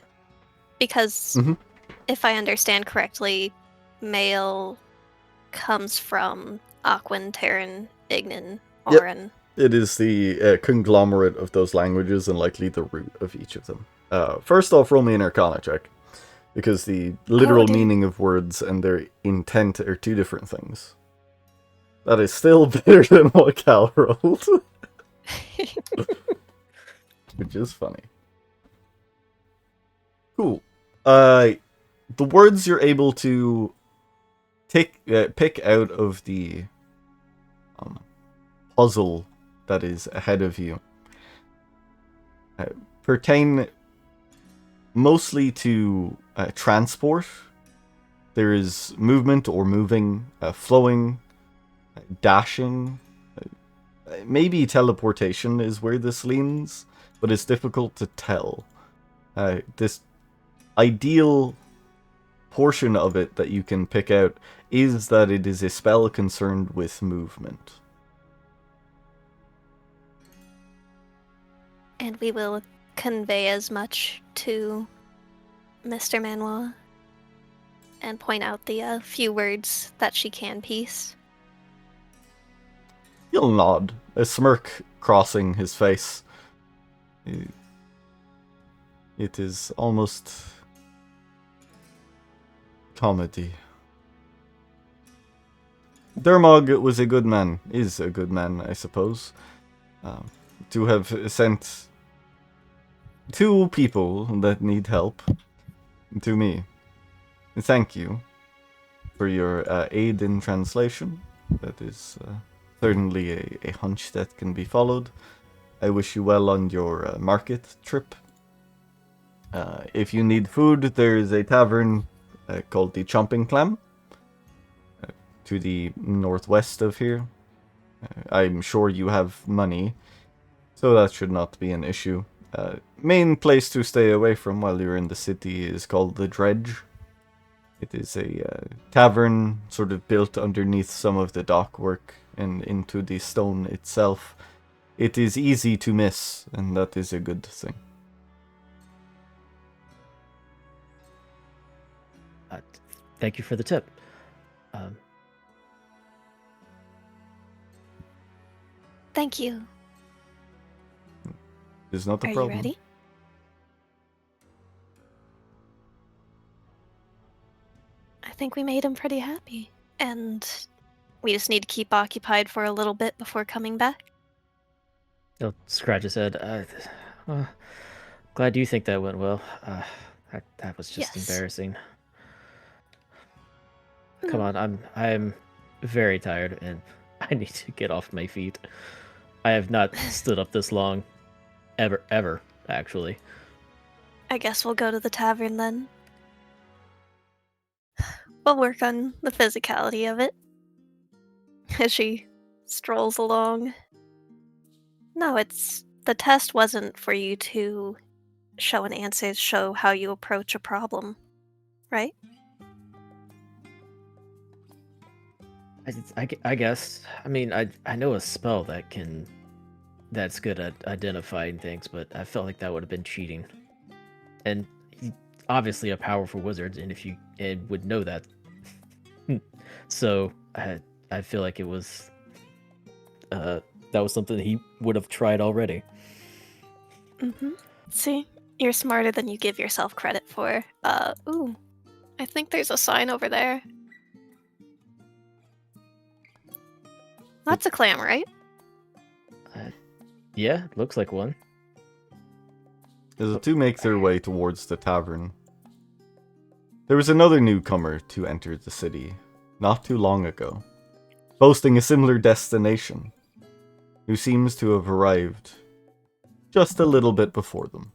Because if I understand correctly, Male comes from Aquan, Terran, Ignan, Orin. It is the conglomerate of those languages and likely the root of each of them. First off, roll me an Arcana check. because the literal dear. meaning of words and their intent are two different things. That is still better than what Cal rolled. Which is funny. Cool. The words you're able to pick out of the puzzle that is ahead of you pertain mostly to transport. There is movement or moving, flowing, dashing. Maybe teleportation is where this leans, but it's difficult to tell. This ideal portion of it that you can pick out is that it is a spell concerned with movement. And we will convey as much to Mr. Manoir and point out the few words that she can piece. He'll nod, a smirk crossing his face. It is almost comedy. Dermog was a good man, is a good man, I suppose. To have sent two people that need help to me. Thank you for your aid in translation. That is certainly a hunch that can be followed. I wish you well on your market trip. If you need food, there is a tavern called the Chomping Clam to the northwest of here. I'm sure you have money, so that should not be an issue. Main place to stay away from while you're in the city is called the Dredge. It is a tavern sort of built underneath some of the dock work and into the stone itself. It is easy to miss, and that is a good thing. Thank you for the tip. Thank you. It's not a Are problem. you ready? I think we made him pretty happy. And we just need to keep occupied for a little bit before coming back. He'll scratch his head. Well, glad you think that went well. That was just Yes. embarrassing. Come on, I'm very tired and I need to get off my feet. I have not stood up this long, ever, actually. I guess we'll go to the tavern then. We'll work on the physicality of it. As she strolls along. No, the test wasn't for you to show an answer, show how you approach a problem, right? I guess. I mean, I know a spell that's good at identifying things, but I felt like that would have been cheating. And he's obviously a powerful wizard, and if you would know that. So I feel like it was that was something he would have tried already. Mm-hmm. See, you're smarter than you give yourself credit for. Ooh, I think there's a sign over there. That's a clam, right? Yeah, looks like one. As the two make their way towards the tavern, there was another newcomer to enter the city not too long ago, boasting a similar destination, who seems to have arrived just a little bit before them.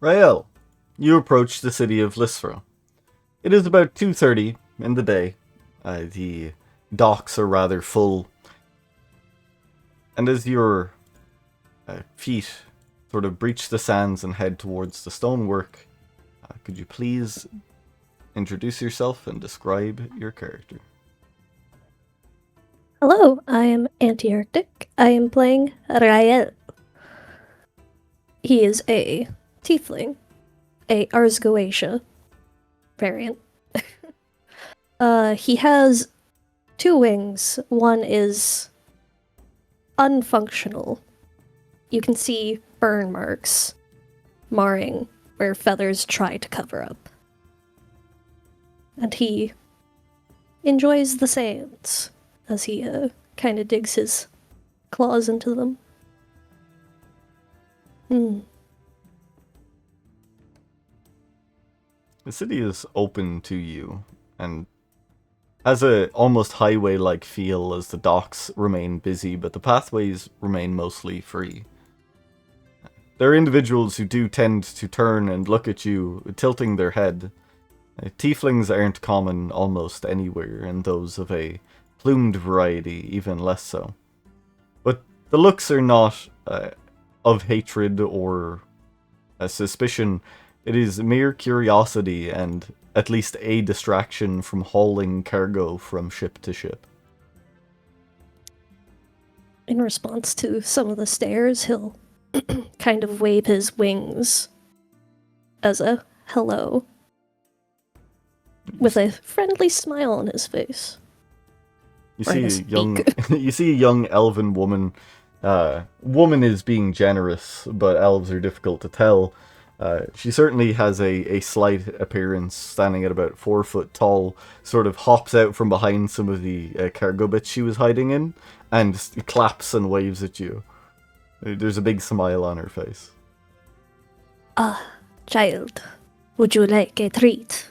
Rael, you approach the city of Lissrah. It is about 2:30 in the day. The docks are rather full. And as your feet sort of breach the sands and head towards the stonework, could you please introduce yourself and describe your character? Hello, I am Anti-Arctic. I am playing Rael. He is a tiefling, a Arsgoatia variant. He has 2 wings. One is unfunctional. You can see burn marks marring where feathers try to cover up. And he enjoys the sands as he kind of digs his claws into them. The city is open to you, and has a almost highway-like feel as the docks remain busy, but the pathways remain mostly free. There are individuals who do tend to turn and look at you, tilting their head. Tieflings aren't common almost anywhere, and those of a plumed variety even less so. But the looks are not of hatred or suspicion. It is mere curiosity and at least a distraction from hauling cargo from ship to ship. In response to some of the stares, he'll kind of wave his wings as a hello, with a friendly smile on his face. You Or see his a young, beak. you see a young elven woman. Woman is being generous, but elves are difficult to tell. She certainly has a slight appearance, standing at about 4 foot tall, sort of hops out from behind some of the cargo bits she was hiding in, and claps and waves at you. There's a big smile on her face. Child, would you like a treat?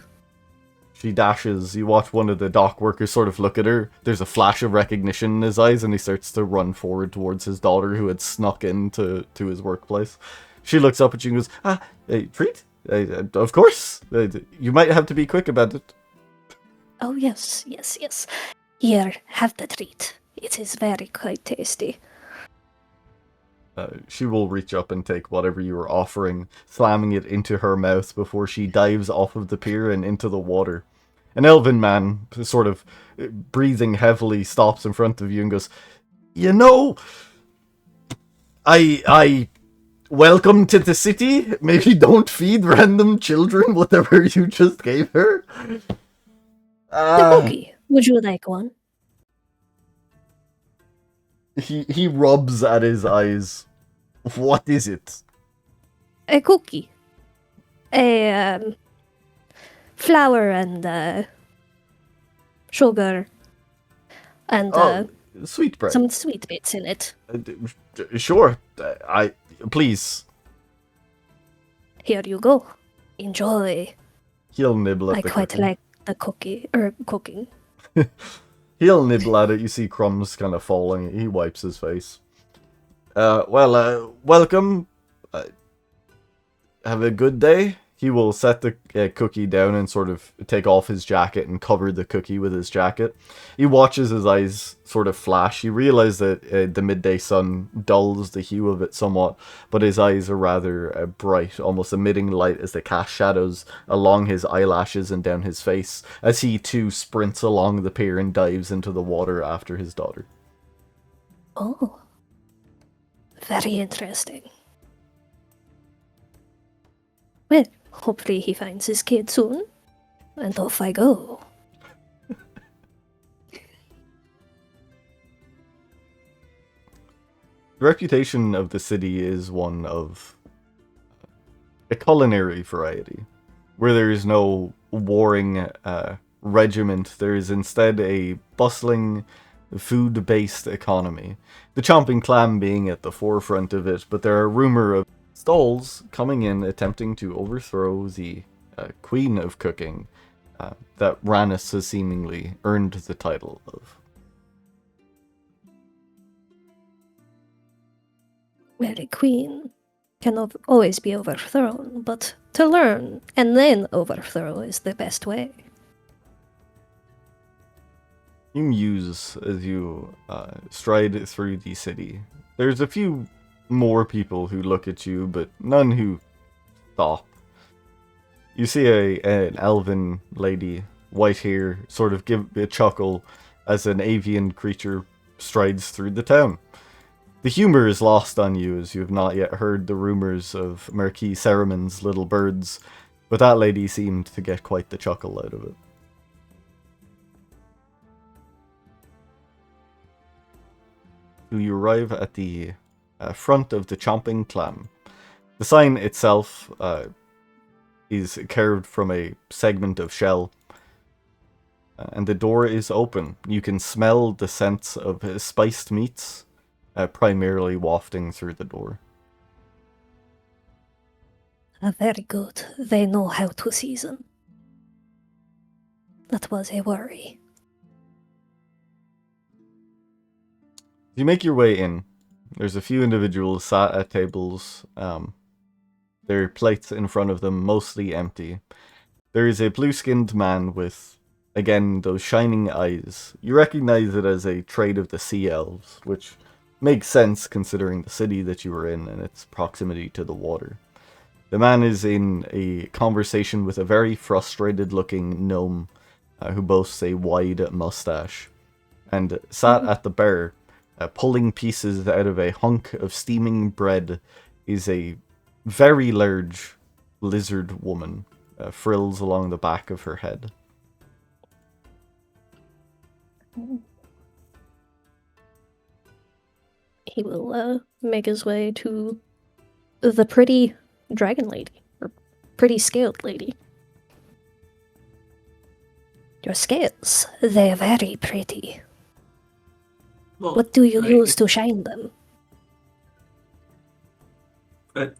She dashes. You watch one of the dock workers sort of look at her. There's a flash of recognition in his eyes, and he starts to run forward towards his daughter, who had snuck into his workplace. She looks up at you and goes, a treat? Of course. You might have to be quick about it. Oh, yes. Here, have the treat. It is very quite tasty. She will reach up and take whatever you are offering, slamming it into her mouth before she dives off of the pier and into the water. An elven man, sort of breathing heavily, stops in front of you and goes, You know, I welcome to the city. Maybe don't feed random children whatever you just gave her. The cookie. Would you like one? He rubs at his eyes. What is it? A cookie. A flour and sugar and Sweet bread. some sweet bits in it. Sure. Please. Here you go. Enjoy. He'll nibble at I the quite cookie. like the cooking. He'll nibble at it. You see crumbs kind of falling. He wipes his face. Welcome. Have a good day. He will set the cookie down and sort of take off his jacket and cover the cookie with his jacket. He watches his eyes sort of flash. You realize that the midday sun dulls the hue of it somewhat, but his eyes are rather bright, almost emitting light as they cast shadows along his eyelashes and down his face, as he too sprints along the pier and dives into the water after his daughter. Oh. Very interesting. Well, hopefully he finds his kid soon. And off I go. The reputation of the city is one of a culinary variety, where there is no warring regiment. There is instead a bustling, food-based economy. The chomping clam being at the forefront of it, but there are rumor of stalls coming in attempting to overthrow the queen of cooking that Rannis has seemingly earned the title of. Well, a queen can always be overthrown, but to learn and then overthrow is the best way. You muse as you stride through the city. There's a few more people who look at you, but none who stop. You see an elven lady, white hair, sort of give a chuckle as an avian creature strides through the town. The humor is lost on you as you have not yet heard the rumors of Marquis Ceremon's little birds, but that lady seemed to get quite the chuckle out of it. You arrive at the front of the Chomping Clam. The sign itself is carved from a segment of shell. And the door is open. You can smell the scents of spiced meats, primarily wafting through the door. Very good. They know how to season. That was a worry. You make your way in. There's a few individuals sat at tables. There are plates in front of them, mostly empty. There is a blue-skinned man with, again, those shining eyes. You recognize it as a trait of the Sea Elves, which makes sense considering the city that you were in and its proximity to the water. The man is in a conversation with a very frustrated-looking gnome who boasts a wide mustache, and sat at the bar, pulling pieces out of a hunk of steaming bread, is a very large lizard woman, frills along the back of her head. He will make his way to the pretty dragon lady, or pretty scaled lady. Your scales, they're very pretty. Well, What do you use to shine them?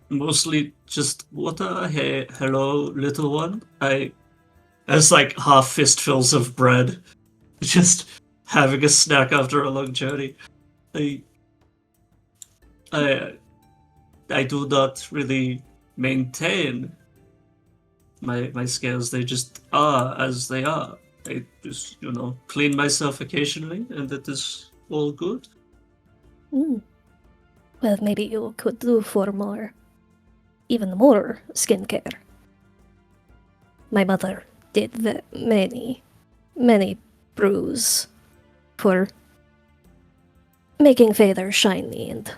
Mostly just water. Hey, hello, little one. It's like half fistfuls of bread. Just having a snack after a long journey. I do not really maintain my scales. They just are as they are. I just, clean myself occasionally, and that is all good. Well, maybe you could do for more, even more skincare. My mother did many brews for making feathers shiny, and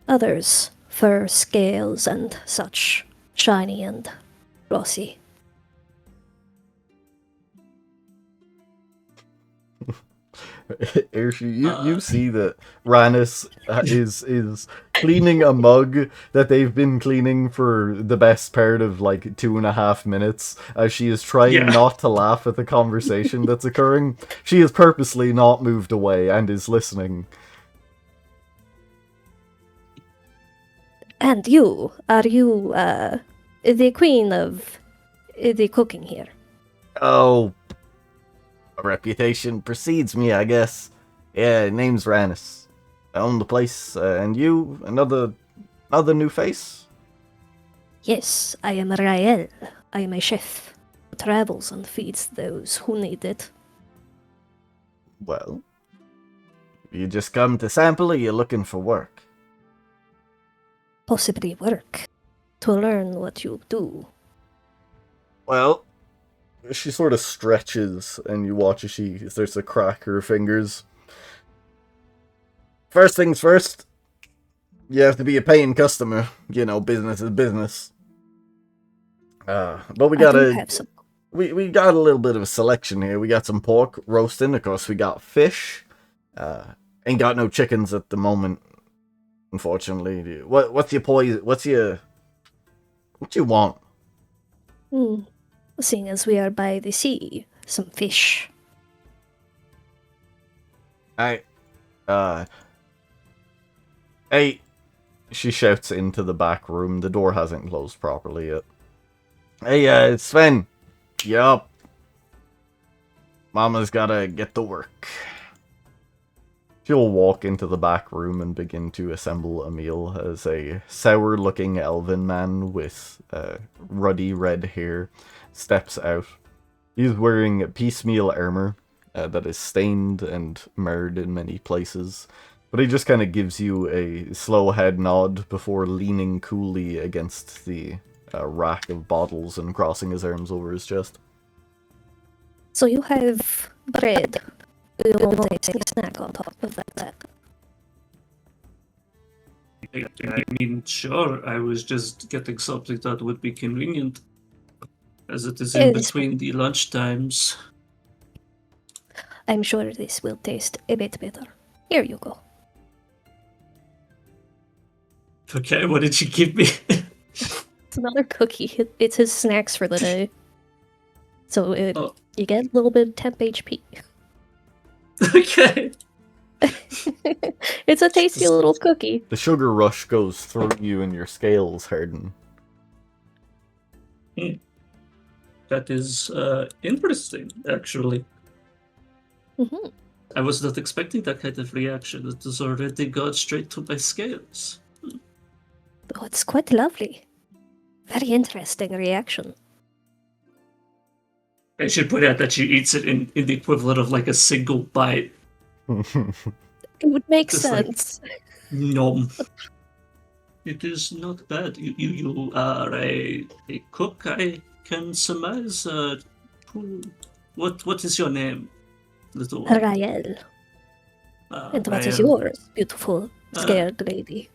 others for scales and such shiny and glossy. Airshoo, you see that Rannis is cleaning a mug that they've been cleaning for the best part of like 2.5 minutes, as she is trying not to laugh at the conversation that's occurring. She is purposely not moved away and is listening. And you, are you the queen of the cooking here? Oh, a reputation precedes me, I guess. Yeah, name's Rannis. I own the place, and you, another new face? Yes, I am Rael. I am a chef who travels and feeds those who need it. Well, you just come to sample, or you looking for work? Possibly work to learn what you do. Well, she sort of stretches, and you watch as she starts to crack her fingers. First things first, you have to be a paying customer. Business is business. But we got we got a little bit of a selection here. We got some pork roasting. Of course, we got fish. Ain't got no chickens at the moment, unfortunately. What you want? Seeing as we are by the sea, some fish. Hey, she shouts into the back room. The door hasn't closed properly yet. Hey, it's Sven. Yup. Mama's gotta get to work. She'll walk into the back room and begin to assemble a meal as a sour-looking elven man with ruddy red hair steps out. He's wearing piecemeal armor that is stained and marred in many places, but he just kind of gives you a slow head nod before leaning coolly against the rack of bottles and crossing his arms over his chest. So you have bread. You want a snack on top of that. I mean, sure, I was just getting something that would be convenient, as it is in between the lunch times. I'm sure this will taste a bit better. Here you go. Okay, what did she give me? It's another cookie. It's his snacks for the day. So Oh. you get a little bit of temp HP. Okay. It's a tasty little cookie. The sugar rush goes through you and your scales harden. That is interesting, actually. Hmm. I was not expecting that kind of reaction. It has already gone straight to my scales. Oh, it's quite lovely. Very interesting reaction. I should point out that she eats it in the equivalent of like a single bite. It would make Just like- sense. Nom. It is not bad. You are a cook, I can surmise. What is your name, little one? Rael. And what is Rael. yours, beautiful, scared lady?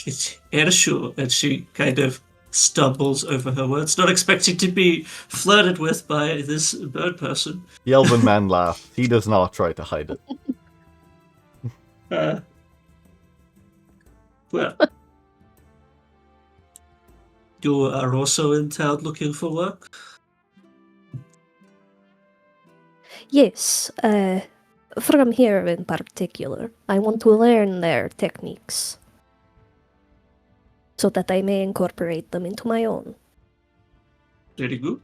It's Ershu, and she kind of stumbles over her words, not expecting to be flirted with by this bird person. The elven man laughs. He does not try to hide it. Well, you are also in town looking for work? Yes, from here in particular. I want to learn their techniques. So that I may incorporate them into my own. Very good.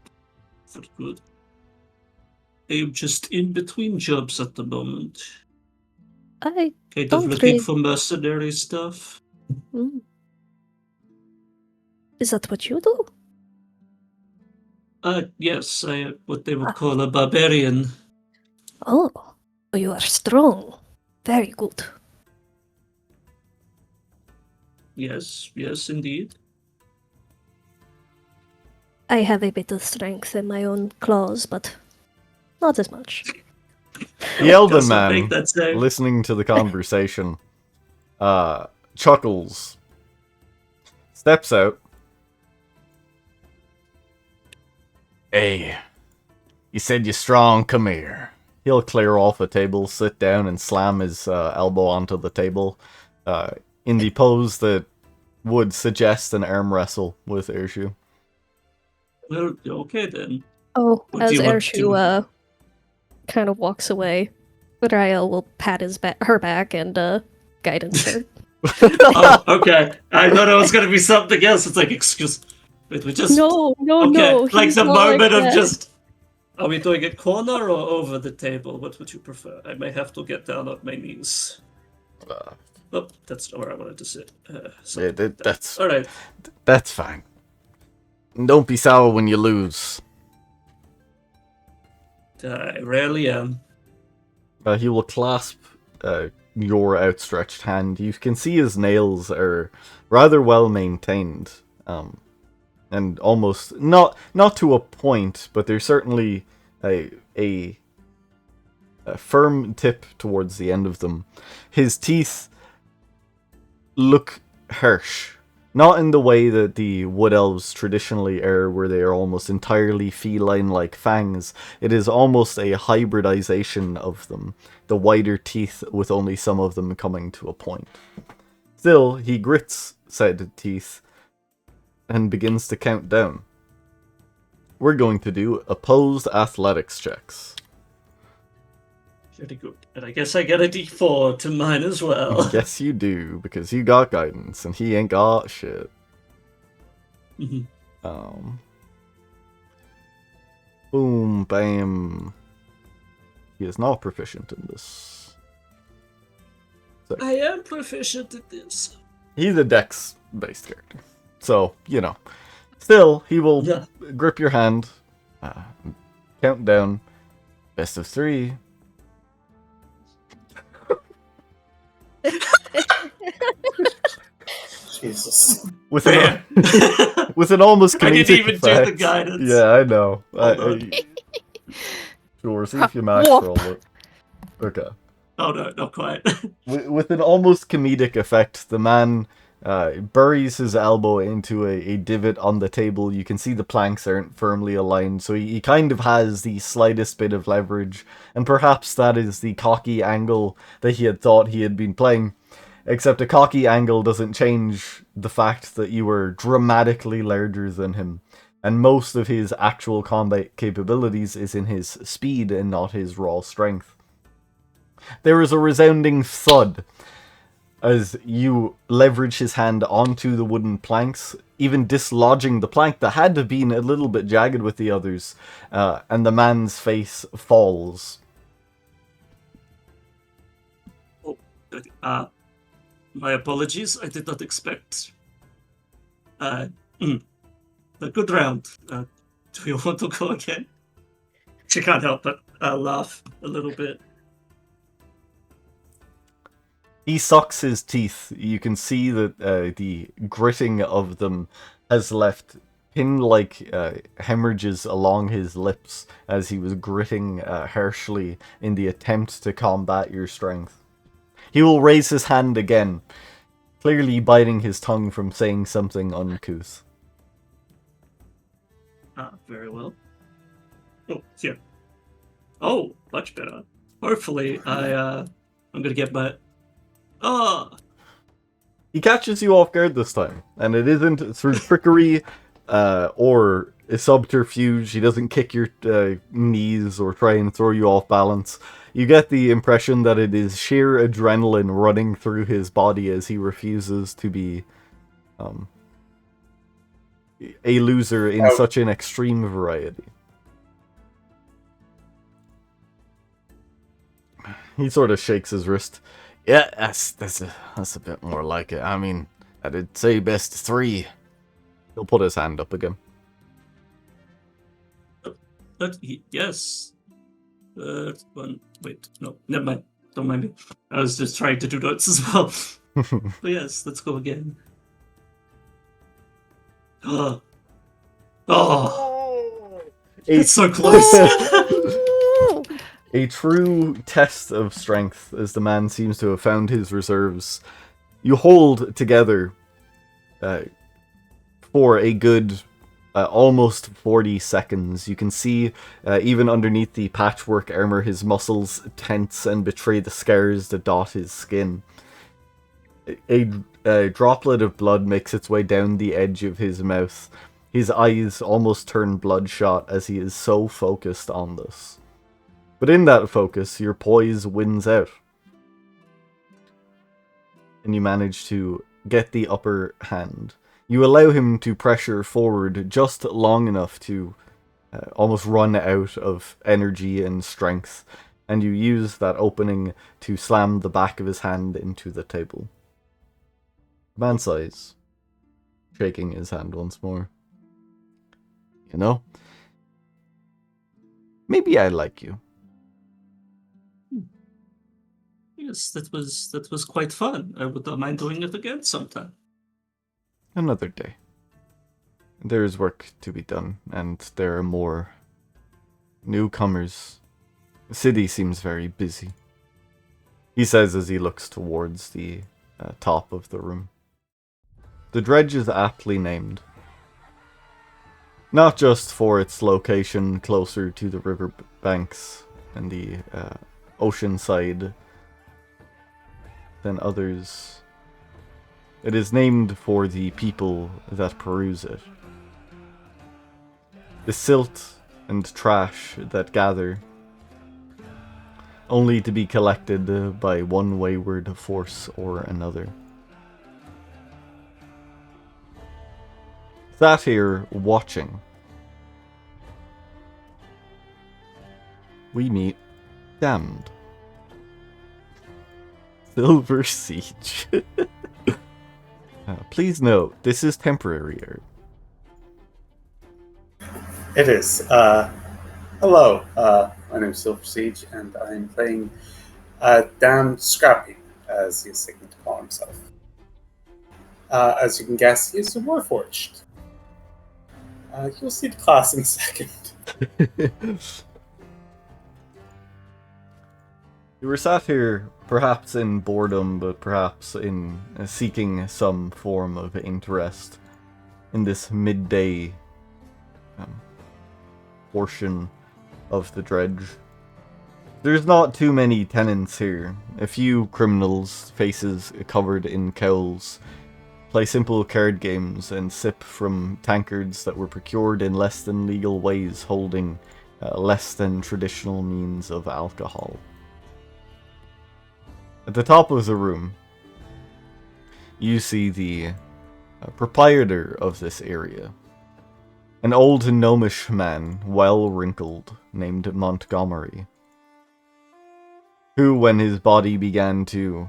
Very good. I am just in between jobs at the moment. I Kind of Don't looking really- for mercenary stuff. Mm. Is that what you do? Yes, I am what they would call a barbarian. Oh, you are strong. Very good. Yes, indeed. I have a bit of strength in my own claws, but not as much. The elven Doesn't make man, that same. listening to the conversation, chuckles, steps out. Hey, you said you're strong, come here. He'll clear off a table, sit down, and slam his elbow onto the table in the pose that would suggest an arm wrestle with Ershu. Well, okay then. Oh, What do as you want Ershu kind of walks away, Rael will pat her back and guidance her. Oh, okay. I thought it was gonna be something else. It's like, excuse. Wait, we just No, okay. Like he's the not like moment of that. just. Are we doing it corner or over the table? What would you prefer? I may have to get down on my knees. Oh, that's not where I wanted to sit. So Yeah, that's all right. that's fine. Don't be sour when you lose. I rarely am. He will clasp your outstretched hand. You can see his nails are rather well maintained, and almost not to a point, but there's certainly a firm tip towards the end of them. His teeth look harsh. Not in the way that the wood elves traditionally are, where they are almost entirely feline-like fangs. It is almost a hybridization of them, the wider teeth with only some of them coming to a point. Still, he grits said teeth and begins to count down. We're going to do opposed athletics checks. Very good. And I guess I get a D4 to mine as well. Yes, you do, because you got guidance, and he ain't got shit. Mhm. Boom, bam. He is not proficient in this. I am proficient at this. He's a dex-based character. So, you know. Still, he will Yeah. grip your hand, count down, best of 3. Jesus. With Fair. an almost comedic I didn't even do the effect. guidance. Yeah, I know. Hold on. Sure, see if you max Whoop. roll it. Okay. Oh no, not quite. With an almost comedic effect, the man buries his elbow into a divot on the table. You can see the planks aren't firmly aligned, so he kind of has the slightest bit of leverage, and perhaps that is the cocky angle that he had thought he had been playing. Except a cocky angle doesn't change the fact that you are dramatically larger than him, and most of his actual combat capabilities is in his speed and not his raw strength. There is a resounding thud as you leverage his hand onto the wooden planks, even dislodging the plank that had been a little bit jagged with the others, and the man's face falls. Oh, my apologies. I did not expect. A good round. Do you want to go again? She can't help but laugh a little bit. He sucks his teeth. You can see that the gritting of them has left pin-like hemorrhages along his lips as he was gritting harshly in the attempt to combat your strength. He will raise his hand again, clearly biting his tongue from saying something uncouth. Very well. Oh, here. Oh, much better. Hopefully, I'm gonna get my... He catches you off guard this time, and it isn't through trickery or a subterfuge. He doesn't kick your knees or try and throw you off balance. You get the impression that it is sheer adrenaline running through his body as he refuses to be a loser in such an extreme variety. He sort of shakes his wrist. Yeah, that's a bit more like it. I mean, I did say best 3. He'll put his hand up again. Yes. One. Wait, no, never mind. Don't mind me. I was just trying to do notes as well. But yes, let's go again. Oh, it's so close. A true test of strength, as the man seems to have found his reserves. You hold together for a good almost 40 seconds. You can see, even underneath the patchwork armor, his muscles tense and betray the scars that dot his skin. A droplet of blood makes its way down the edge of his mouth. His eyes almost turn bloodshot as he is so focused on this. But in that focus, your poise wins out. And you manage to get the upper hand. You allow him to pressure forward just long enough to almost run out of energy and strength. And you use that opening to slam the back of his hand into the table. The man sighs, shaking his hand once more. You know, maybe I like you. Yes, that was quite fun. I would not mind doing it again sometime. Another day. There is work to be done, and there are more newcomers. The city seems very busy, he says as he looks towards the top of the room. The dredge is aptly named. Not just for its location closer to the river banks and the ocean side than others. It is named for the people that peruse it. The silt and trash that gather, only to be collected by one wayward force or another. Sat here watching, we meet Damned. Silver Siege. Please note, this is temporary art. It is. Hello, my name is Silver Siege, and I'm playing Damned Scrappy, as he's seeking to call himself. As you can guess, he's a Warforged. You'll see the class in a second. You were sat here, perhaps in boredom, but perhaps in seeking some form of interest in this midday portion of the dredge. There's not too many tenants here. A few criminals, faces covered in cowls, play simple card games and sip from tankards that were procured in less than legal ways, holding less than traditional means of alcohol. At the top of the room, you see the proprietor of this area. An old gnomish man, well wrinkled, named Montgomery, who, when his body began to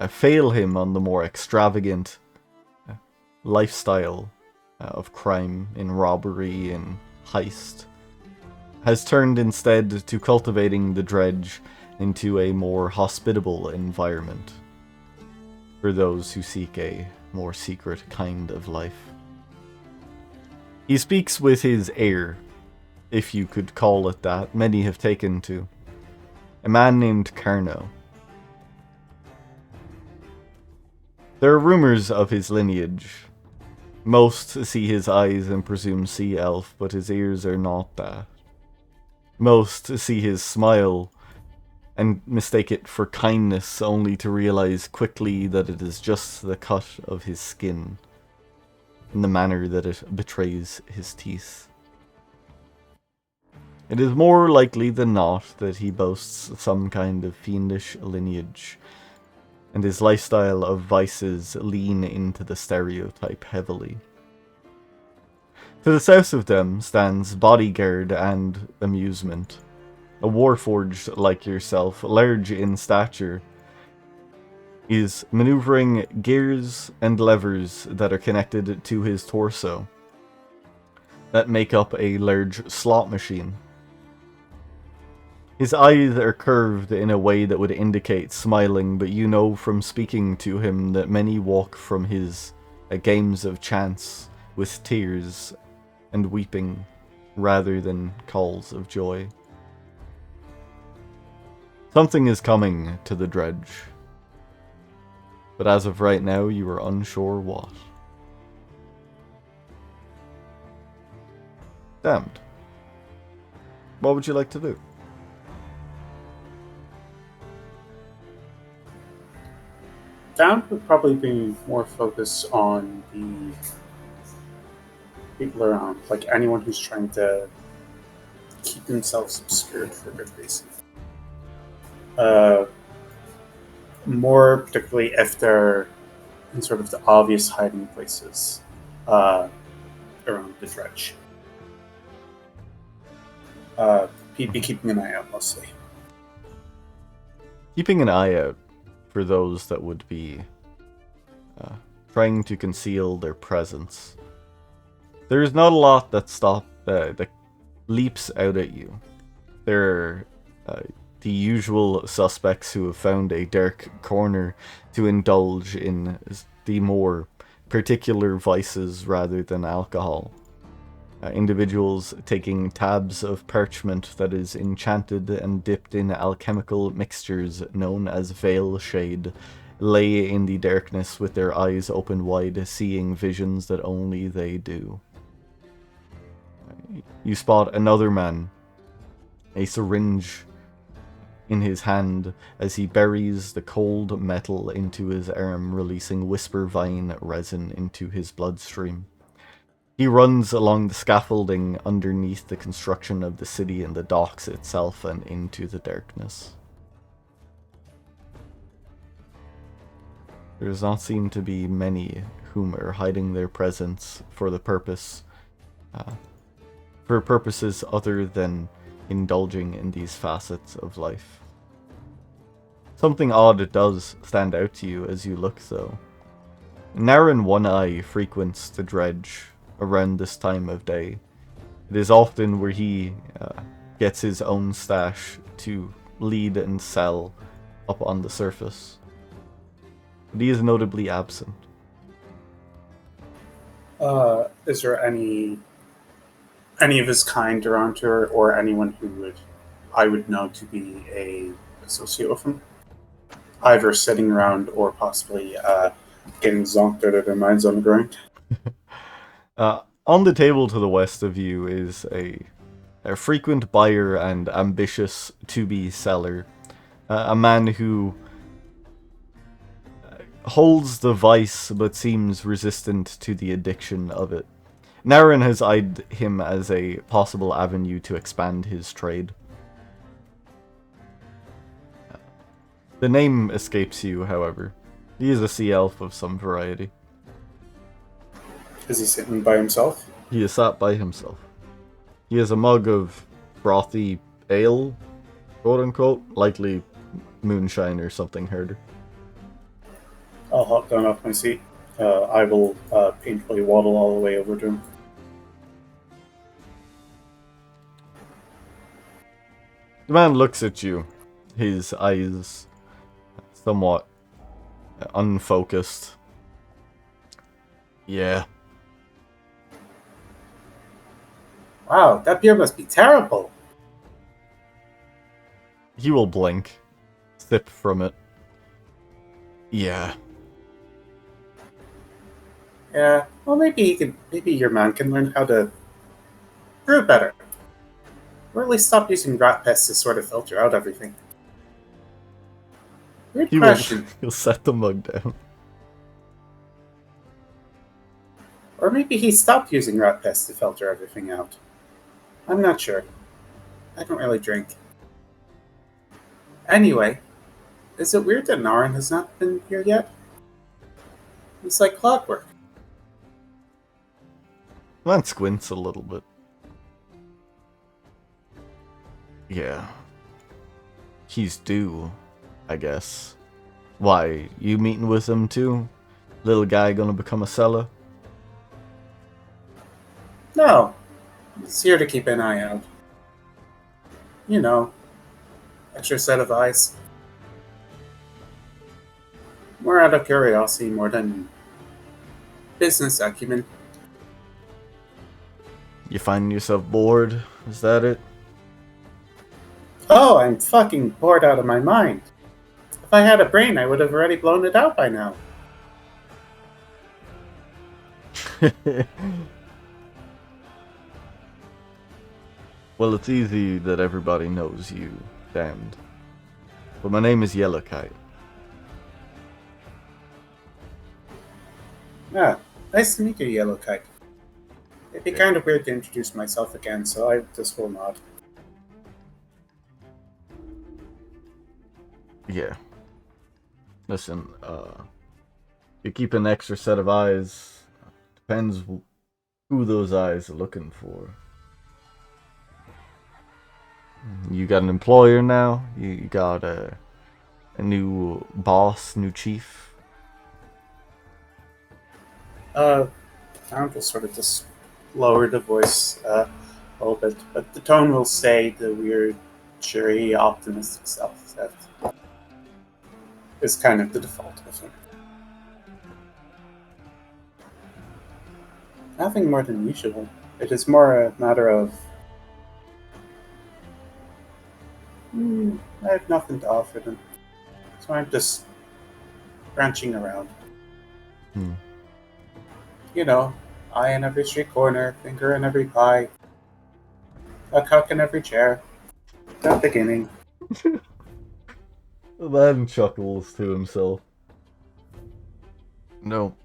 fail him on the more extravagant lifestyle of crime in robbery and heist, has turned instead to cultivating the dredge into a more hospitable environment for those who seek a more secret kind of life. He speaks with his air, if you could call it that, many have taken to. A man named Carno. There are rumors of his lineage. Most see his eyes and presume sea elf, but his ears are not that. Most see his smile and mistake it for kindness, only to realize quickly that it is just the cut of his skin, in the manner that it betrays his teeth. It is more likely than not that he boasts some kind of fiendish lineage, and his lifestyle of vices lean into the stereotype heavily. To the south of them stands Bodyguard and Amusement, a warforged like yourself, large in stature. He is maneuvering gears and levers that are connected to his torso, that make up a large slot machine. His eyes are curved in a way that would indicate smiling, but you know from speaking to him that many walk from his games of chance with tears and weeping rather than calls of joy. Something is coming to the dredge, but as of right now you are unsure what. Damned. What would you like to do? Down would probably be more focused on the people around, like anyone who's trying to keep themselves obscured for good reason. More particularly if they're in sort of the obvious hiding places around the dredge. Be keeping an eye out mostly. Keeping an eye out for those that would be trying to conceal their presence. There's not a lot that leaps out at you. There are the usual suspects who have found a dark corner to indulge in the more particular vices rather than alcohol. Individuals taking tabs of parchment that is enchanted and dipped in alchemical mixtures known as veil shade, lay in the darkness with their eyes open wide, seeing visions that only they do. You spot another man, a syringe in his hand as he buries the cold metal into his arm, releasing whisper vine resin into his bloodstream. He runs along the scaffolding underneath the construction of the city and the docks itself and into the darkness. There does not seem to be many whom are hiding their presence for purposes other than indulging in these facets of life. Something odd does stand out to you as you look, though. Naren One Eye frequents the dredge around this time of day. It is often where he gets his own stash to lead and sell up on the surface. But he is notably absent. Is there any of his kind around here, or anyone who I would know to be a associate with him? Either sitting around or possibly getting zonked out of their minds on the ground. On the table to the west of you is a a frequent buyer and ambitious to-be seller. A man who holds the vice but seems resistant to the addiction of it. Naren has eyed him as a possible avenue to expand his trade. The name escapes you, however. He is a sea elf of some variety. Is he sitting by himself? He is sat by himself. He has a mug of frothy ale, quote unquote, likely moonshine or something harder. I'll hop down off my seat. I will painfully waddle all the way over to him. The man looks at you, his eyes somewhat unfocused. Yeah. Wow, that beer must be terrible. He will blink, sip from it. Yeah. Yeah, well, maybe your man can learn how to brew better. Or at least stop using rat pests to sort of filter out everything. Weird question. He'll set the mug down. Or maybe he stopped using rat pests to filter everything out. I'm not sure. I don't really drink. Anyway, is it weird that Naren has not been here yet? He's like clockwork. The man squints a little bit. Yeah. He's due, I guess. Why, you meeting with him too? Little guy gonna become a seller? No. He's here to keep an eye out. You know, extra set of eyes. More out of curiosity more than business acumen. You find yourself bored? Is that it? Oh, I'm fucking bored out of my mind. If I had a brain, I would have already blown it out by now. Well, it's easy that everybody knows you, damned. But my name is Yellowkite. Ah, nice to meet you, Yellowkite. It'd be kind of weird to introduce myself again, so I just will nod. Yeah. Listen, you keep an extra set of eyes. Depends who those eyes are looking for. You got an employer now? You got a new boss, new chief? I'll just sort of just lower the voice a little bit, but the tone will stay the weird, cheery, optimistic self that is kind of the default of him. Nothing more than usual. It is more a matter of I have nothing to offer them, so I'm just branching around. You know, eye in every street corner, finger in every pie, a cuck in every chair. That beginning. The man chuckles to himself. No.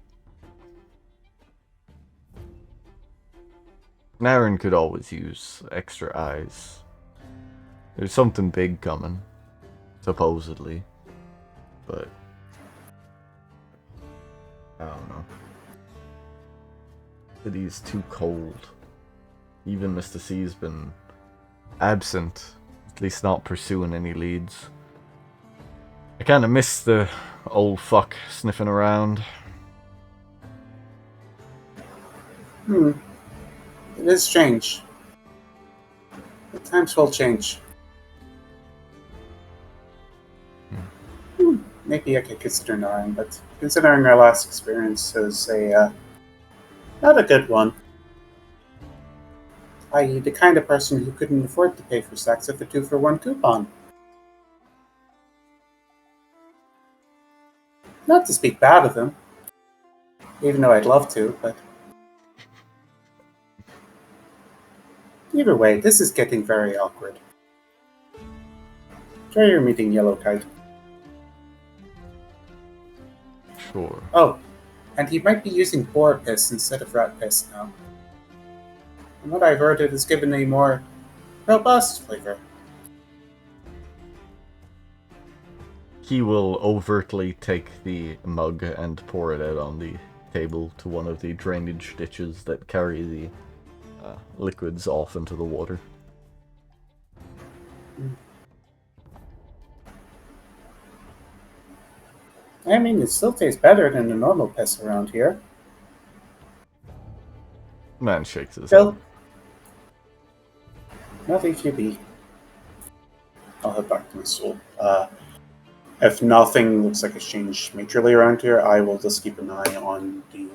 Naren could always use extra eyes. There's something big coming, supposedly. But I don't know. City's too cold. Even Mr. C's been absent, at least not pursuing any leads. I kinda miss the old fuck sniffing around. It is strange. The times will change. Maybe I could consider Naren, but considering our last experience as not a good one. I.e., the kind of person who couldn't afford to pay for sex with a 2-for-1 coupon. Not to speak bad of him, even though I'd love to, but Either way, this is getting very awkward. Try your meeting, Yellow Kite. Sure. Oh, and he might be using boar piss instead of rat piss now. From what I've heard, it has given a more robust flavor. He will overtly take the mug and pour it out on the table to one of the drainage ditches that carry the liquids off into the water. I mean, it still tastes better than the normal piss around here. Man shakes his Still, head. nothing to be. I'll head back to my stool. If nothing looks like it's changed majorly around here, I will just keep an eye on the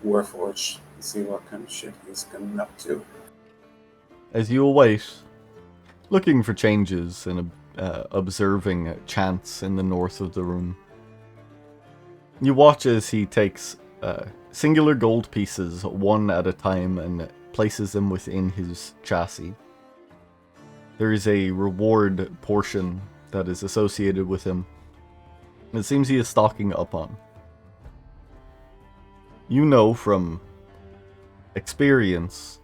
Warforged and see what kind of shit he's getting up to. As you await, looking for changes and observing chants in the north of the room, you watch as he takes singular gold pieces one at a time and places them within his chassis. There is a reward portion that is associated with him. It seems he is stocking up on. You know from experience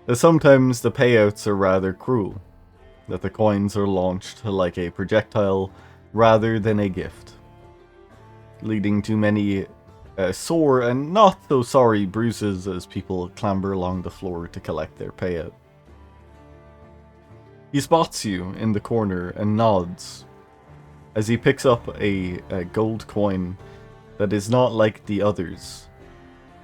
that sometimes the payouts are rather cruel, that the coins are launched like a projectile rather than a gift, leading to many sore and not so sorry bruises as people clamber along the floor to collect their payout. He spots you in the corner and nods as he picks up a gold coin that is not like the others.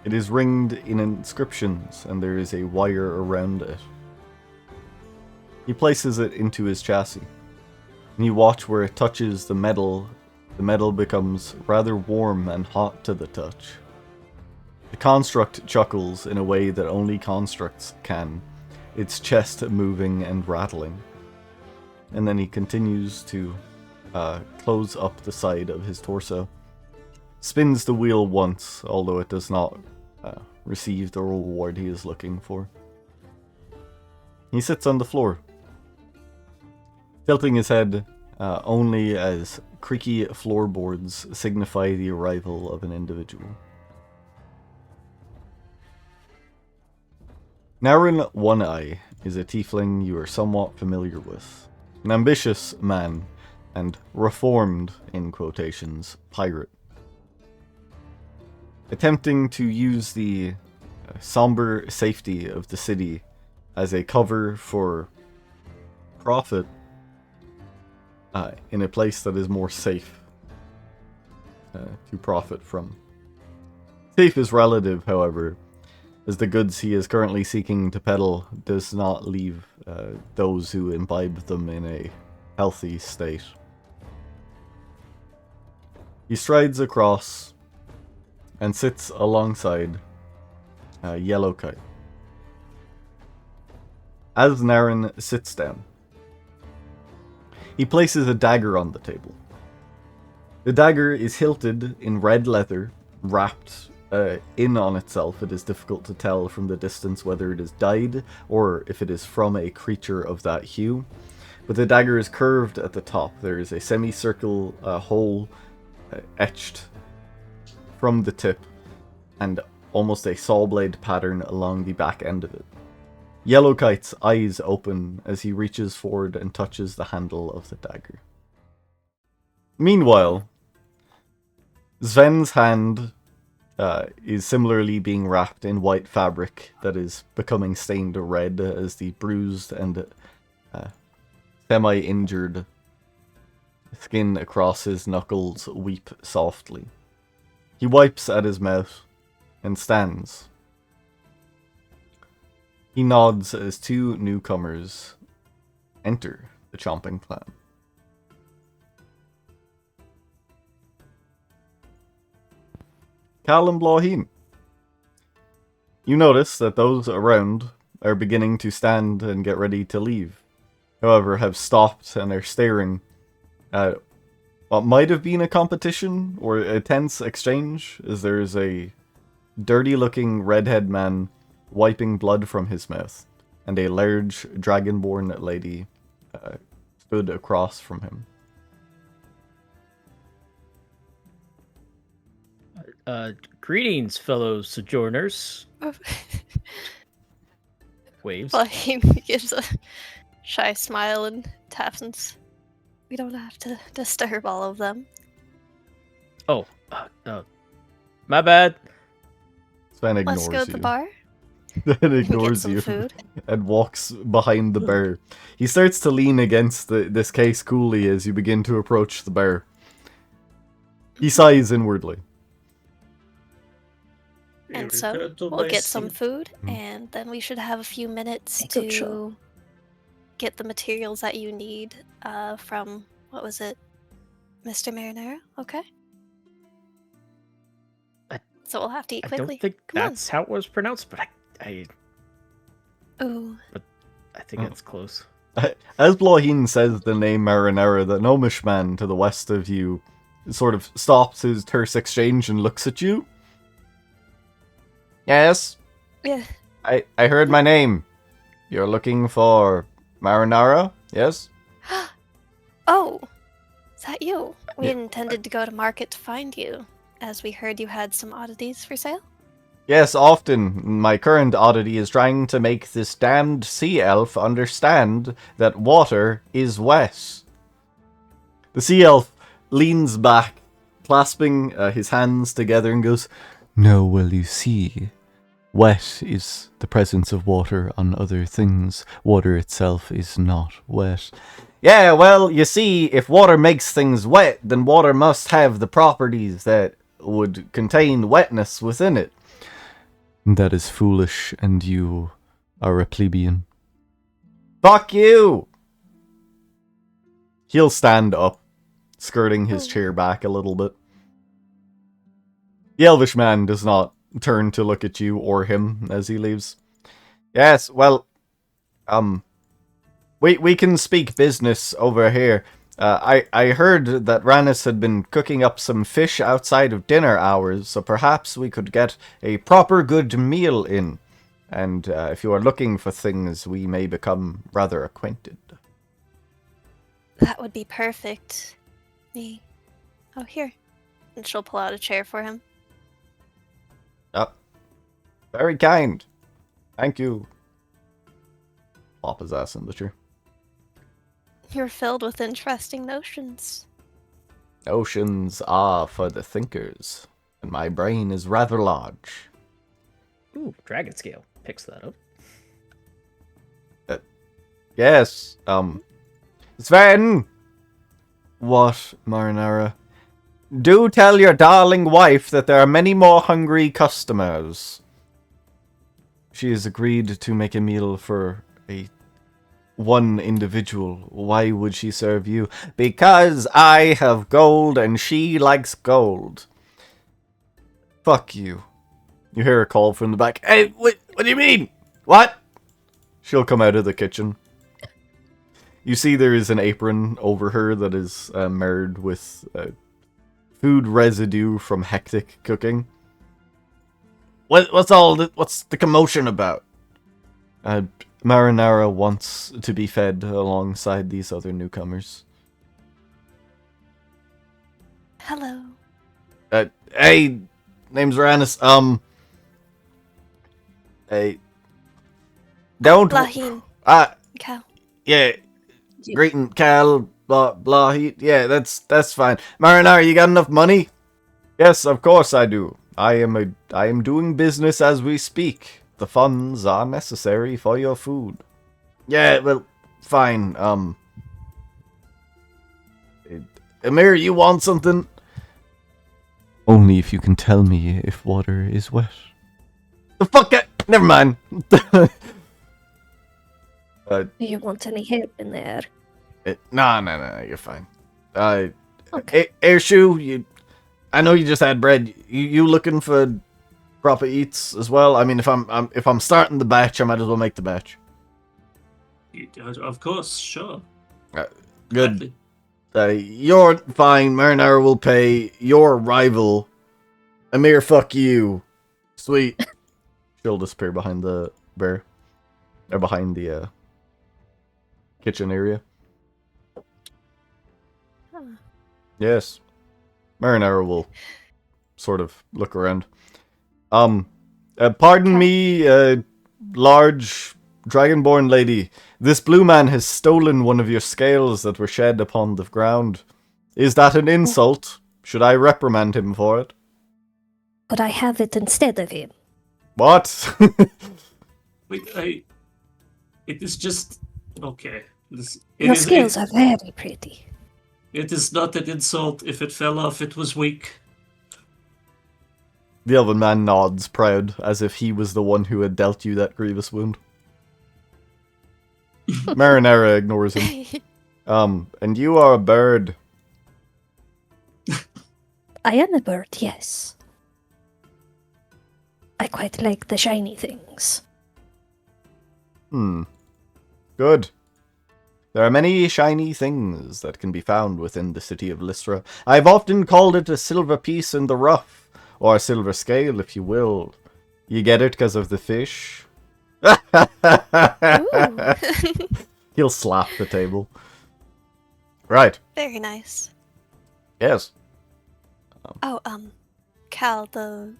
It is ringed in inscriptions and there is a wire around it. He places it into his chassis, and you watch where it touches the metal. The metal becomes rather warm and hot to the touch. The construct chuckles in a way that only constructs can, its chest moving and rattling. And then he continues to close up the side of his torso. Spins the wheel once, although it does not receive the reward he is looking for. He sits on the floor, tilting his head only as creaky floorboards signify the arrival of an individual. Naren One Eye is a tiefling you are somewhat familiar with. An ambitious man and reformed, in quotations, pirate. Attempting to use the somber safety of the city as a cover for profit in a place that is more safe to profit from. Safe is relative, however, as the goods he is currently seeking to peddle does not leave those who imbibe them in a healthy state. He strides across and sits alongside Yellow Kite. As Naren sits down, he places a dagger on the table. The dagger is hilted in red leather, wrapped in on itself. It is difficult to tell from the distance whether it is dyed or if it is from a creature of that hue. But the dagger is curved at the top. There is a semicircle hole etched from the tip and almost a saw blade pattern along the back end of it. Yellow Kite's eyes open as he reaches forward and touches the handle of the dagger. Meanwhile, Sven's hand is similarly being wrapped in white fabric that is becoming stained red as the bruised and semi-injured skin across his knuckles weep softly. He wipes at his mouth and stands. He nods as two newcomers enter the Chomping Clan. Cal and Blaheen. You notice that those around are beginning to stand and get ready to leave. However, have stopped and are staring at what might have been a competition or a tense exchange, as there is a dirty-looking redhead man wiping blood from his mouth, and a large dragonborn lady stood across from him. Greetings, fellow sojourners. Waves. Well, he gives a shy smile and taps and we don't have to disturb all of them. Oh, my bad. Sven ignores Let's go to the you. bar. Then Get ignores some you food. and walks behind the bar. He starts to lean against this case coolly as you begin to approach the bar. He sighs inwardly. And Here so we go to we'll my get some seat. food, and then we should have a few minutes Good shot. to get the materials that you need from, what was it, Mr. Marinero? Okay. So we'll have to eat I quickly. don't think Come on. that's how it was pronounced, but I Ooh. think it's close. As Blahin says the name Marinara, the gnomish man to the west of you sort of stops his terse exchange and looks at you. Yes, Yeah. I heard my name. You're looking for Marinara, yes? Oh, is that you? We Yeah. intended to go to market to find you, as we heard you had some oddities for sale. Yes, often. My current oddity is trying to make this damned sea elf understand that water is wet. The sea elf leans back, clasping his hands together and goes, "No, well, you see, wet is the presence of water on other things. Water itself is not wet." Yeah, well, you see, if water makes things wet, then water must have the properties that would contain wetness within it. That is foolish, and you are a plebeian. Fuck you! He'll stand up, skirting his chair back a little bit. The elvish man does not turn to look at you or him as he leaves. Yes, well, we can speak business over here. I heard that Rannis had been cooking up some fish outside of dinner hours, so perhaps we could get a proper good meal in. And if you are looking for things, we may become rather acquainted. That would be perfect. Oh, here. And she'll pull out a chair for him. Very kind. Thank you. Plop his ass in the chair. You're filled with interesting notions. Oceans are for the thinkers, and my brain is rather large. Ooh, dragon scale. Picks that up. Yes, Sven! What, Marinara? Do tell your darling wife that there are many more hungry customers. She has agreed to make a meal for one individual. Why would she serve you? Because I have gold and she likes gold. Fuck you. You hear a call from the back. Hey, what do you mean? What? She'll come out of the kitchen. You see there is an apron over her that is marred with food residue from hectic cooking. What's the commotion about? Marinara wants to be fed alongside these other newcomers. Hello. Hey, name's Rannis. Hey, don't. Blahin. Cal. Yeah. Greeting, Cal. Blah. Yeah, that's fine. Marinara, you got enough money? Yes, of course I do. I am doing business as we speak. The funds are necessary for your food. Yeah, well, fine. Amir, you want something? Only if you can tell me if water is wet. The fuck? Never mind. Do you want any help in there? No, you're fine. Okay. Airshoe, I know you just had bread. You looking for proper eats as well? I mean, if I'm starting the batch, I might as well make the batch. Of course, sure. Good. You're fine. Marinara will pay. Your rival, Amir, fuck you. Sweet. She'll disappear behind the bear. Or behind the kitchen area. Huh. Yes. Marinara will sort of look around. Pardon me, large dragonborn lady. This blue man has stolen one of your scales that were shed upon the ground. Is that an insult? Should I reprimand him for it? Could I have it instead of him? What? Wait, it is just okay. Your scales are very pretty. It is not an insult. If it fell off, it was weak. The elven man nods, proud, as if he was the one who had dealt you that grievous wound. Marinara ignores him. And you are a bird. I am a bird, yes. I quite like the shiny things. Good. There are many shiny things that can be found within the city of Lissrah. I've often called it a silver piece in the rough, or a silver scale, if you will. You get it because of the fish? He'll slap the table. Right. Very nice. Yes. Oh, Cal, the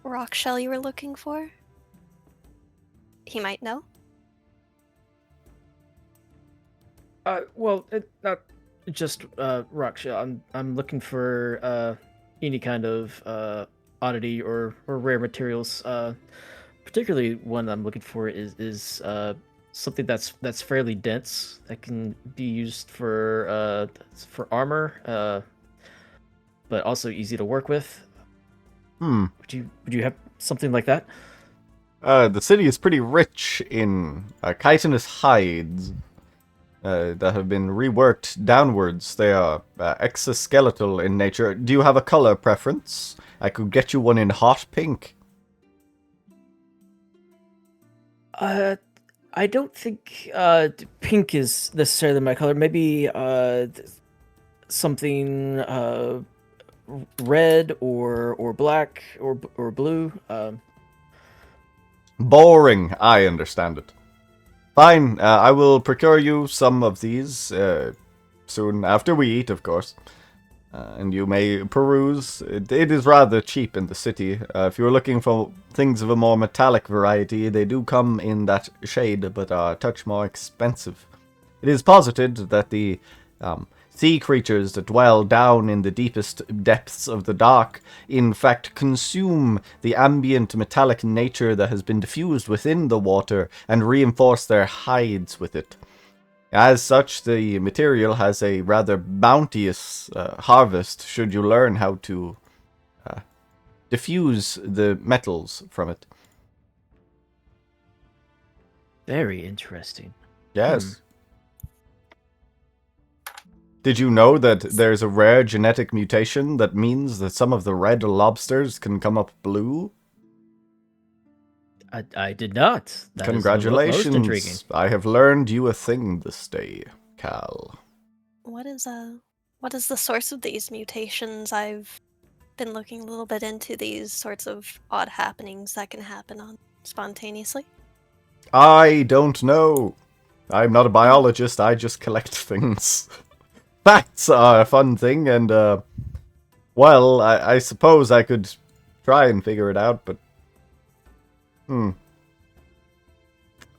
rock shell you were looking for? He might know? Well, not just rock shell. I'm looking for any kind of oddity or rare materials. Particularly one I'm looking for is something that's fairly dense that can be used for armor, but also easy to work with. Would you have something like that? The city is pretty rich in chitinous hides that have been reworked downwards. They are exoskeletal in nature. Do you have a color preference? I could get you one in hot pink. I don't think pink is necessarily my color. Maybe something red or black or blue. Boring. I understand it. Fine. I will procure you some of these soon after we eat, of course. And you may peruse. It is rather cheap in the city. If you're looking for things of a more metallic variety, they do come in that shade, but are a touch more expensive. It is posited that the sea creatures that dwell down in the deepest depths of the dark, in fact, consume the ambient metallic nature that has been diffused within the water and reinforce their hides with it. As such, the material has a rather bounteous harvest should you learn how to diffuse the metals from it. Very interesting. Yes. Did you know that there's a rare genetic mutation that means that some of the red lobsters can come up blue? I did not. That Congratulations. Is most intriguing. I have learned you a thing this day, Cal. What is the source of these mutations? I've been looking a little bit into these sorts of odd happenings that can happen spontaneously. I don't know. I'm not a biologist, I just collect things. Facts are a fun thing, and, well, I suppose I could try and figure it out, but...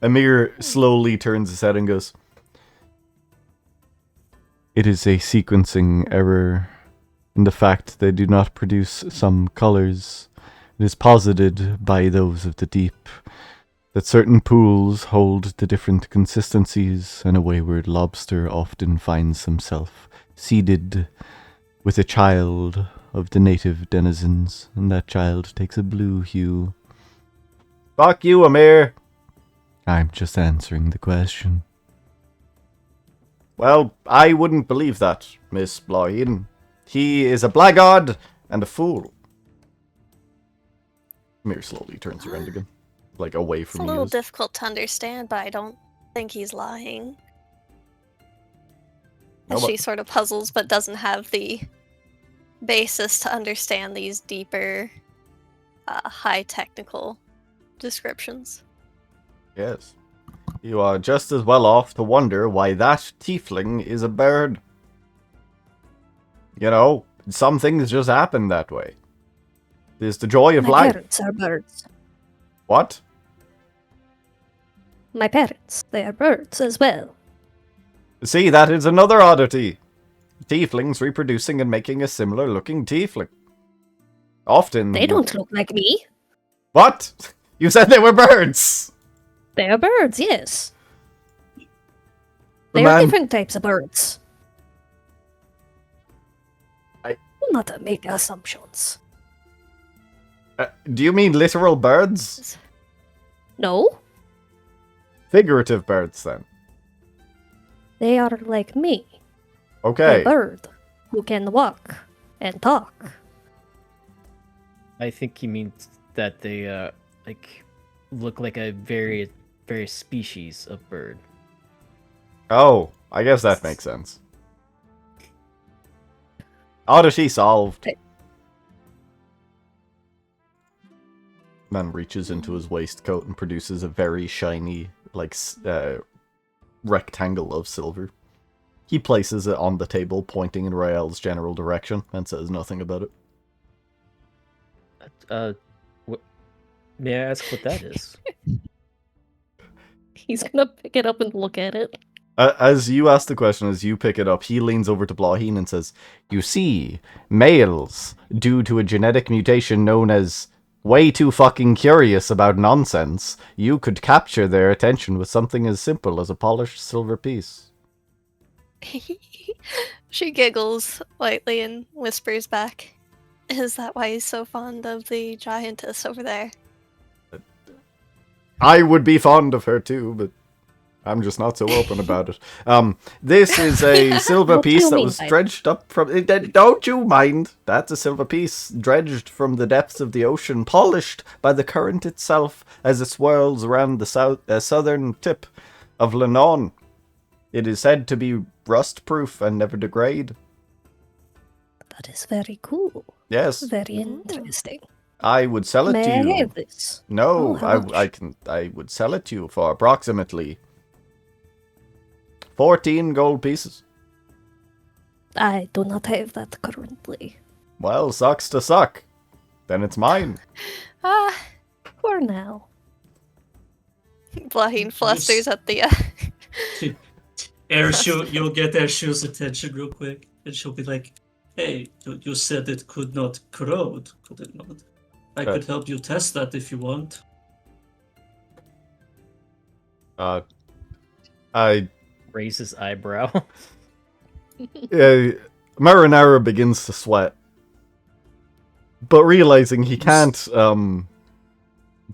Amir slowly turns his head and goes, "It is a sequencing error in the fact they do not produce some colors. It is posited by those of the deep that certain pools hold the different consistencies, and a wayward lobster often finds himself seeded with a child of the native denizens, and that child takes a blue hue." Fuck you, Amir. I'm just answering the question. Well, I wouldn't believe that, Miss Bloyen. He is a blackguard and a fool. Amir slowly turns around again, like away It's from a you. little difficult to understand, but I don't think he's lying. No, As but- she sort of puzzles, but doesn't have the basis to understand these deeper, high technical descriptions. Yes. You are just as well off to wonder why that tiefling is a bird. You know, some things just happen that way. It's the joy of My life. parents are birds. What? My parents, they are birds as well. See, that is another oddity. Tieflings reproducing and making a similar looking tiefling. Often... They don't look like me. What? You said they were birds! They are birds, yes. The They are man- different types of birds. I- Not to make assumptions. Do you mean literal birds? No, Figurative birds, then. they are like me. Okay. A bird who can walk and talk. I think he means that they like look like a various species of bird. Oh, I guess that makes sense. Oddity solved. Okay. Man reaches into his waistcoat and produces a very shiny, like, rectangle of silver. He places it on the table, pointing in Rael's general direction, and says nothing about it. May I ask what that is? He's gonna pick it up and look at it. As you ask the question, as you pick it up, he leans over to Blaheen and says, "You see, males, due to a genetic mutation known as way too fucking curious about nonsense, you could capture their attention with something as simple as a polished silver piece." She giggles lightly and whispers back, "Is that why he's so fond of the giantess over there?" I would be fond of her too, but I'm just not so open about it. This is a silver What do piece you that mean was by- dredged up from... Don't you mind. That's a silver piece dredged from the depths of the ocean, polished by the current itself as it swirls around the southern tip of Lenon. It is said to be rust-proof and never degrade. That is very cool. Yes, Very interesting. I would sell it May to I you. have this? No, Oh, how much? I would sell it to you for approximately 14 gold pieces. I do not have that currently. Well, sucks to suck. Then it's mine. Ah, For now. Blaheen flusters at the Airshoe, you'll get Airshoe's attention real quick, and she'll be like, "Hey, you said it could not corrode, could it not? I could help you test that if you want." I Raise his eyebrow. Marinara begins to sweat, but realizing he can't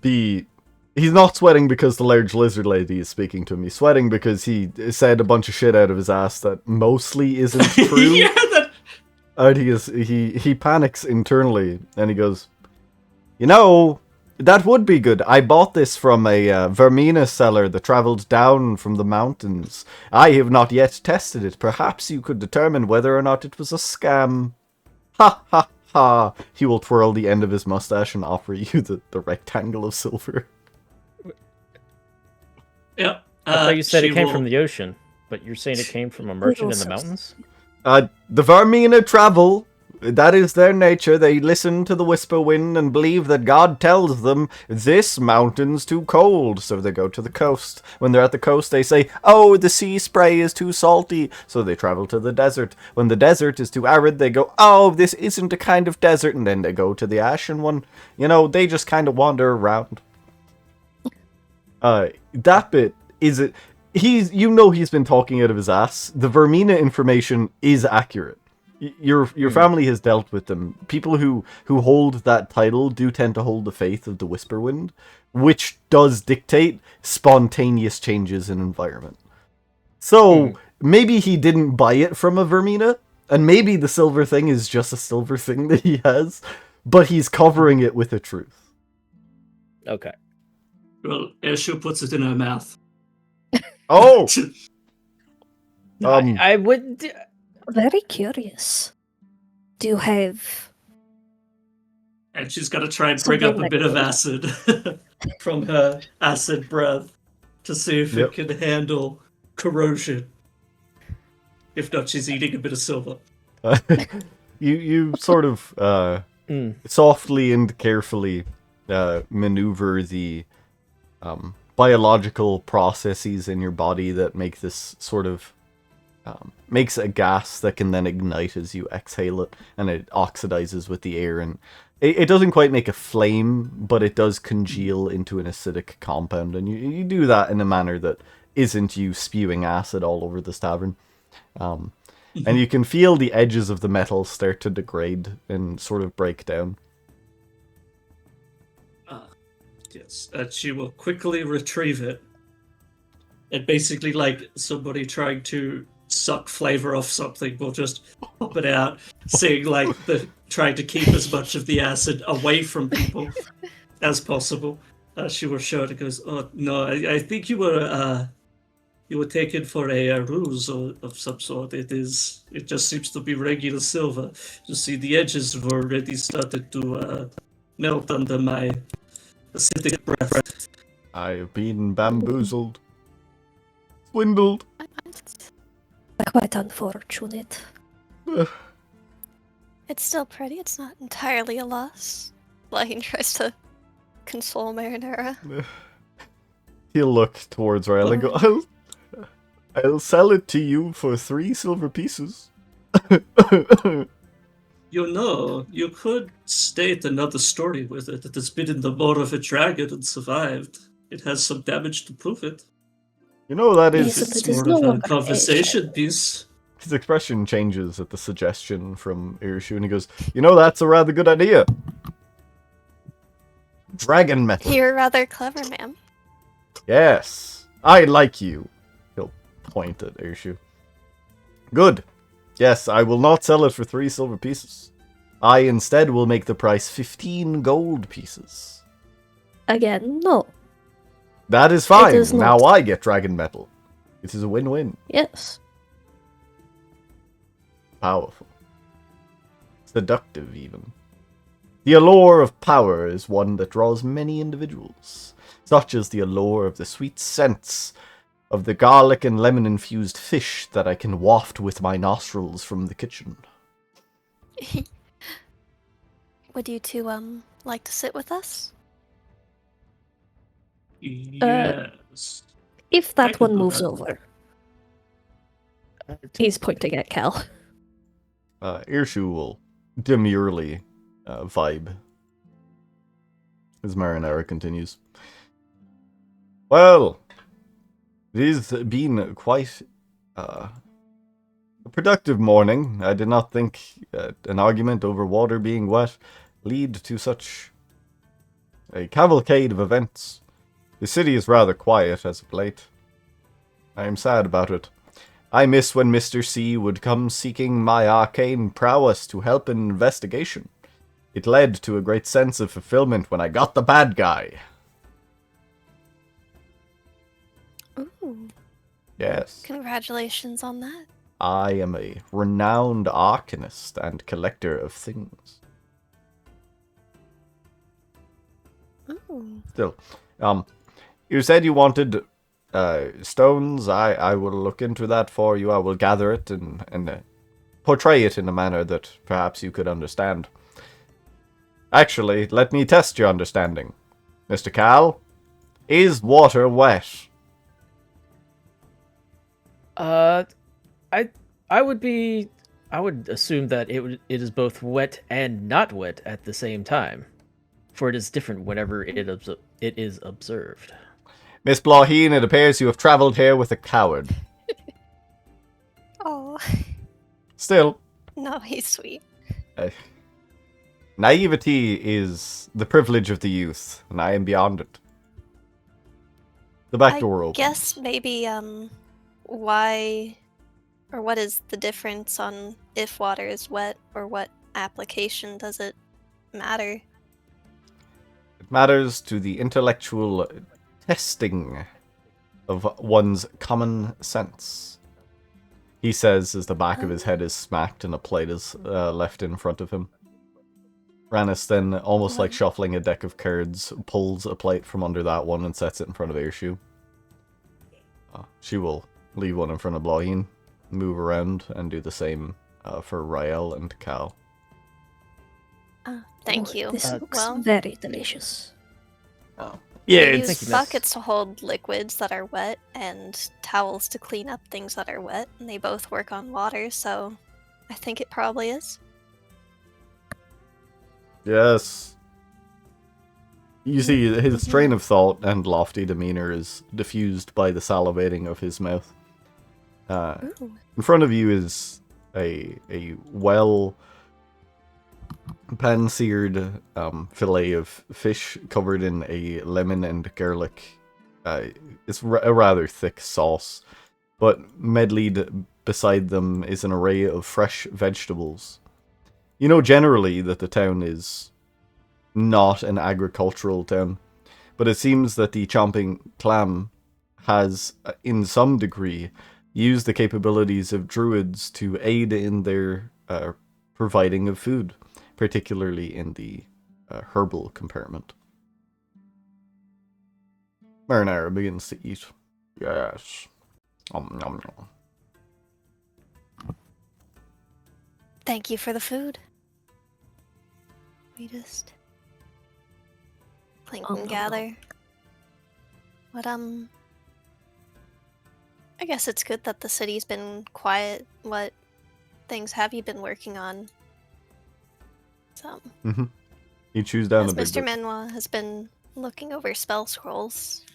be. He's not sweating because the large lizard lady is speaking to him. He's sweating because he said a bunch of shit out of his ass that mostly isn't true. Yeah, that... And he panics internally and he goes, "You know, that would be good. I bought this from a Vermina seller that travelled down from the mountains. I have not yet tested it. Perhaps you could determine whether or not it was a scam." Ha ha ha. He will twirl the end of his mustache and offer you the rectangle of silver. Yeah. I thought you said she it came will- from the ocean, but you're saying it came from a merchant in the mountains? The Vermina travel. That is their nature. They listen to the whisper wind and believe that God tells them this mountain's too cold, so they go to the coast. When they're at the coast, they say, "Oh, the sea spray is too salty," so they travel to the desert. When the desert is too arid, they go, "Oh, this isn't a kind of desert," and then they go to the ashen one. You know, they just kind of wander around. That bit is it. He's been talking out of his ass. The Vermina information is accurate. Your family has dealt with them. People who hold that title do tend to hold the faith of the Whisperwind, which does dictate spontaneous changes in environment. So maybe he didn't buy it from a Vermina, and maybe the silver thing is just a silver thing that he has, but he's covering it with a truth. Okay. Well, Airshoe puts it in her mouth. Oh, I would. Very curious. Do you have And she's got to try and bring up Something a bit of like acid from her acid breath to see if Yep. it can handle corrosion. If not, she's eating a bit of silver. You sort of softly and carefully maneuver the biological processes in your body that make this sort of makes a gas that can then ignite as you exhale it, and it oxidizes with the air, and it doesn't quite make a flame, but it does congeal into an acidic compound, and you do that in a manner that isn't you spewing acid all over this tavern. And you can feel the edges of the metal start to degrade and sort of break down. Yes, she will quickly retrieve it. And basically, like somebody trying to suck flavor off something, will just pop it out, seeing like trying to keep as much of the acid away from people as possible. She will show it and goes, "Oh no, I think you were taken for a ruse of some sort. It just seems to be regular silver. You see, the edges have already started to melt under my acidic breath." I've been bamboozled. Swindled. Quite unfortunate. It's still pretty. It's not entirely a loss. Lahine tries to console Marinara. He'll look towards Rael and go, I'll sell it to you for 3 silver pieces. You know, you could state another story with it. It has been in the maw of a dragon and survived. It has some damage to prove it. You know, that Yes, is... but It's it is more no of a longer conversation piece. His expression changes at the suggestion from Irishu, and he goes, you know, that's a rather good idea. Dragon metal. You're rather clever, ma'am. Yes, I like you. He'll point at Irishu. Good. Yes, I will not sell it for 3 silver pieces. I instead will make the price 15 gold pieces. Again, no. That is fine. is not. Now I get dragon metal. It is a win-win. Yes. Powerful. Seductive, even. The allure of power is one that draws many individuals, such as the allure of the sweet scents of the garlic and lemon-infused fish that I can waft with my nostrils from the kitchen. Would you two like to sit with us? Yes. If I that could one do moves that. over. He's pointing at Cal. Irshu will demurely vibe as Marinara continues. Well, it has been quite a productive morning. I did not think an argument over water being wet lead to such a cavalcade of events. The city is rather quiet as of late. I am sad about it. I miss when Mr. C would come seeking my arcane prowess to help in investigation. It led to a great sense of fulfillment when I got the bad guy. Ooh, Yes, congratulations on that. I am a renowned arcanist and collector of things. Ooh. Still, you said you wanted stones. I will look into that for you. I will gather it and portray it in a manner that perhaps you could understand. Actually, let me test your understanding. Mr. Cal, is water wet? I would assume that it is both wet and not wet at the same time, for it is different whenever it is observed. Miss Blaheen, it appears you have traveled here with a coward. Oh, Still, no, he's sweet. naivety is the privilege of the youth, and I am beyond it. The back door opens. Guess maybe why or what is the difference on if water is wet or what application does it matter? It matters to the intellectual testing of one's common sense. He says as the back of his head is smacked and a plate is left in front of him. Ranis then, almost like shuffling a deck of cards, pulls a plate from under that one and sets it in front of Airshoe. She will leave one in front of Blahin, move around, and do the same for Rael and Cal. Thank you. This looks Well, very delicious. Yeah, we it's use Thank you, miss. buckets to hold liquids that are wet and towels to clean up things that are wet, and they both work on water, so I think it probably is. yes. You see, his train of thought and lofty demeanor is diffused by the salivating of his mouth. Ooh. In front of you is a well pan-seared fillet of fish covered in a lemon and garlic. It's a rather thick sauce, but medleyed beside them is an array of fresh vegetables. You know generally that the town is not an agricultural town, but it seems that the Chomping Clam has, in some degree, used the capabilities of druids to aid in their providing of food, particularly in the herbal compartment. Marinara begins to eat. Yes. Nom, nom, nom. Thank you for the food. We just clink and gather. But I guess it's good that the city's been quiet. What things have you been working on? So, You choose down as a big Mr. bit. Manoir has been looking over spell scrolls.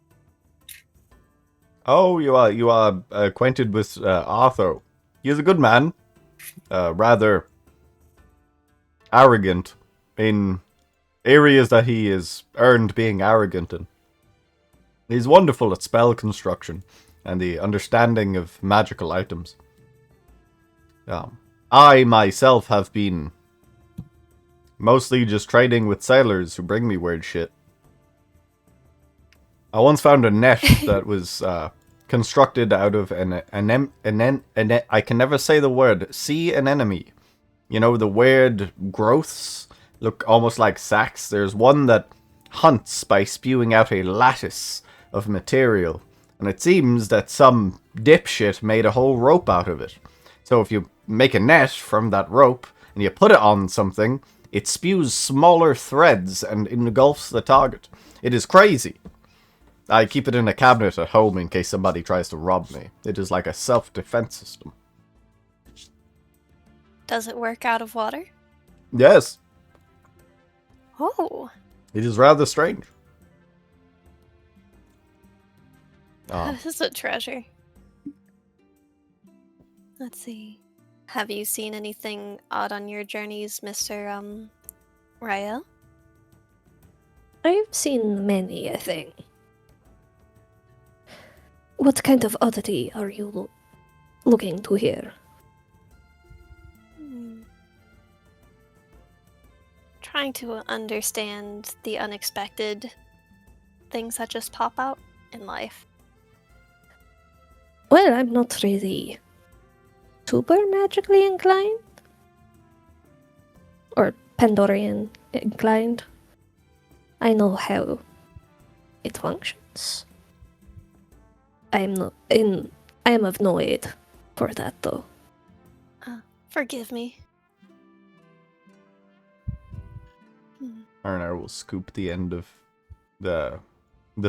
Oh, you are acquainted with Arthur. He is a good man. Rather arrogant in areas that he has earned being arrogant in. He's wonderful at spell construction and the understanding of magical items. I myself have been mostly just trading with sailors who bring me weird shit. I once found a net that was constructed out of I can never say the word, sea anemone. You know, the weird growths look almost like sacks. There's one that hunts by spewing out a lattice of material, and it seems that some dipshit made a whole rope out of it. So if you make a net from that rope and you put it on something, it spews smaller threads and engulfs the target. It is crazy. I keep it in a cabinet at home in case somebody tries to rob me. It is like a self-defense system. Does it work out of water? Yes, Oh, it is rather strange. that is a treasure. Let's see. Have you seen anything odd on your journeys, Mr. Rael? I've seen many, I think. What kind of oddity are you looking to hear? Trying to understand the unexpected things that just pop out in life. Well, I'm not really super magically inclined. Or Pandorian inclined. I know how it functions. I am of no aid for that, though. Forgive me. Arnar will scoop the end of the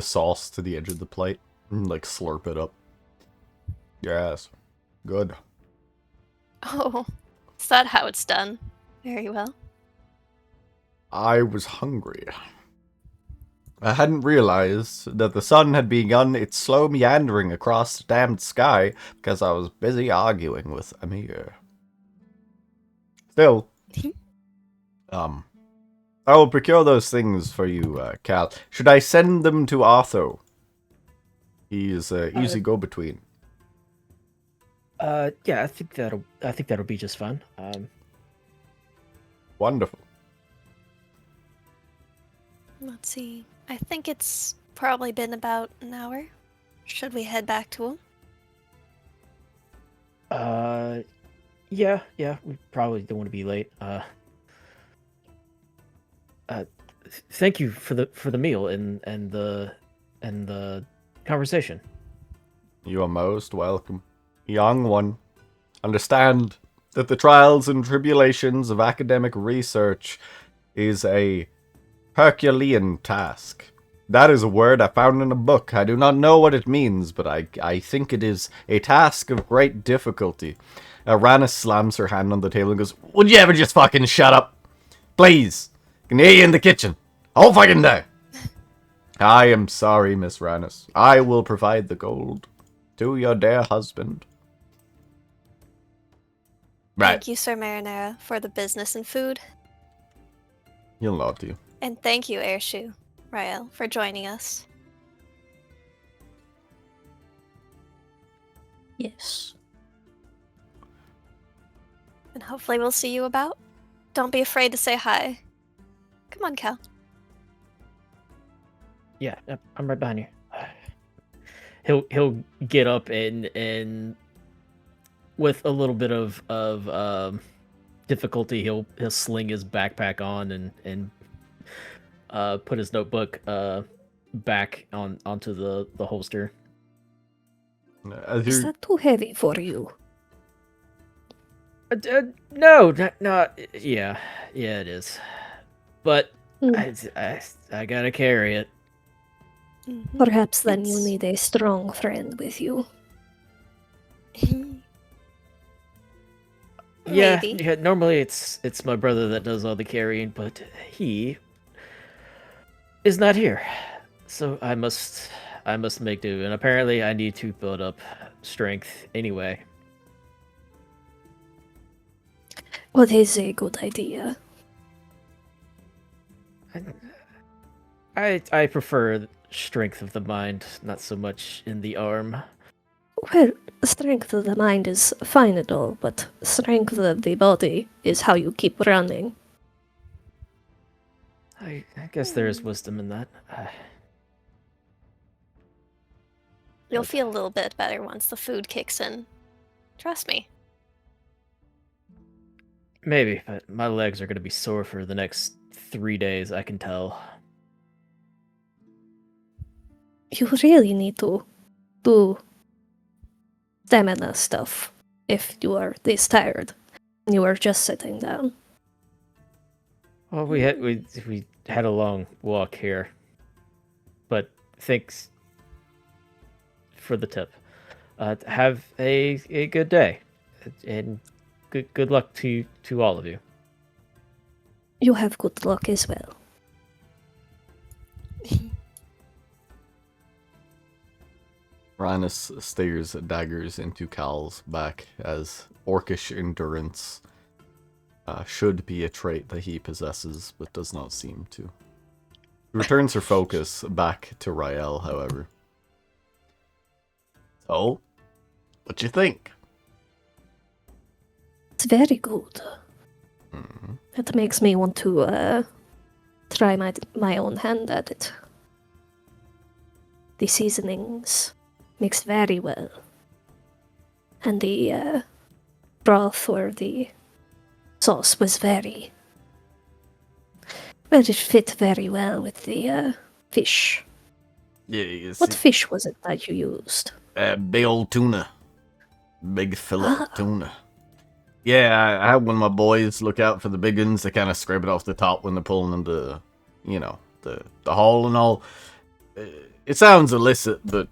sauce to the edge of the plate and like slurp it up. Yes, good. Oh, is that how it's done? Very well. I was hungry. I hadn't realized that the sun had begun its slow meandering across the damned sky because I was busy arguing with Amir. Still, I will procure those things for you, Cal. Should I send them to Arthur? He is easy go-between. Yeah, I think that'll be just fine. Wonderful. Let's see. I think it's probably been about an hour. Should we head back to him? Yeah, we probably don't want to be late. Thank you for the meal and the conversation. You are most welcome. Young one, understand that the trials and tribulations of academic research is a Herculean task. That is a word I found in a book. I do not know what it means, but I think it is a task of great difficulty. Rana slams her hand on the table and goes, "Would you ever just fucking shut up? Please. I can hear you in the kitchen. All fucking day." I am sorry, Miss Rannis. I will provide the gold to your dear husband. Right. Thank you, Sir Marinara, for the business and food. He'll nod to you. And thank you, Airshoe, Rael, for joining us. Yes. And hopefully we'll see you about. Don't be afraid to say hi. Come on, Cal. Yeah, I'm right behind you. He'll get up and with a little bit of difficulty, he'll sling his backpack on and put his notebook back onto the holster. Is that too heavy for you? No, yeah, it is, but Mm. I gotta carry it. Mhm. Perhaps then you It's- need a strong friend with you. Yeah, Maybe. yeah. Normally it's my brother that does all the carrying, but he is not here, so I must make do. And apparently, I need to build up strength anyway. What is a good idea? I prefer strength of the mind, not so much in the arm. Well, strength of the mind is fine and all, but strength of the body is how you keep running. I guess there is wisdom in that. You'll feel a little bit better once the food kicks in. Trust me. Maybe, but my legs are gonna be sore for the next 3 days. I can tell. You really need to do stamina stuff if you are this tired and you are just sitting down. Well, we had a long walk here, but thanks for the tip. Have a good day, and good luck to all of you. You have good luck as well. Rannis stares daggers into Cal's back as orcish endurance should be a trait that he possesses, but does not seem to. He returns her focus back to Rael, however. So, what you think? It's very good. Mhm. It makes me want to try my own hand at it. The seasonings mixed very well. And the broth or the sauce was very... Well, it fit very well with the fish. Yeah, you What see, fish was it that you used? big old tuna. Big fillet tuna. Yeah, I had one of my boys look out for the big ones. They kind of scrape it off the top when they're pulling into, the haul and all. It sounds illicit, but,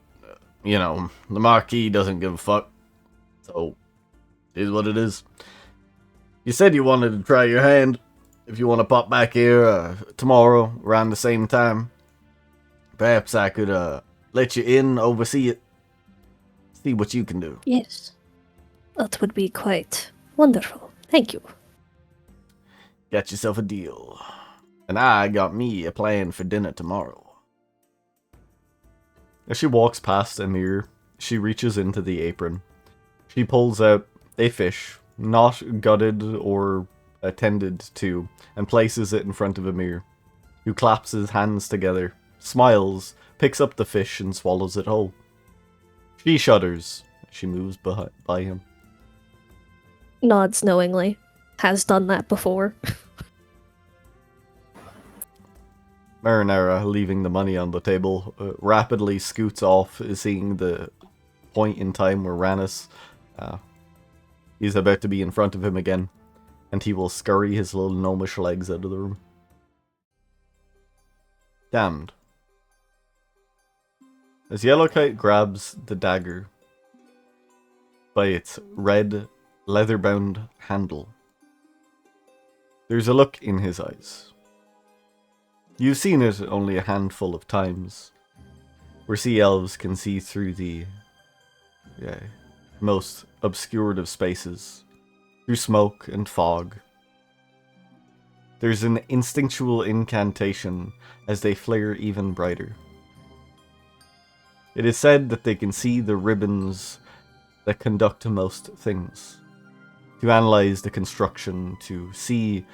the Marquis doesn't give a fuck. So, it is what it is. You said you wanted to try your hand. If you want to pop back here tomorrow around the same time, perhaps I could let you in, oversee it, see what you can do. Yes. That would be quite wonderful. Thank you. Got yourself a deal. And I got me a plan for dinner tomorrow. As she walks past Amir, she reaches into the apron. She pulls out a fish, not gutted or attended to, and places it in front of Amir, who claps his hands together, smiles, picks up the fish, and swallows it whole. She shudders as she moves by him. Nods knowingly. Has done that before. Marinara, leaving the money on the table, rapidly scoots off, seeing the point in time where Rannis is about to be in front of him again, and he will scurry his little gnomish legs out of the room. Damned. As Yellowkite grabs the dagger by its red, leather-bound handle, there's a look in his eyes. You've seen it only a handful of times, where sea elves can see through the most obscured of spaces, through smoke and fog. There's an instinctual incantation as they flare even brighter. It is said that they can see the ribbons that conduct most things, to analyze the construction, to see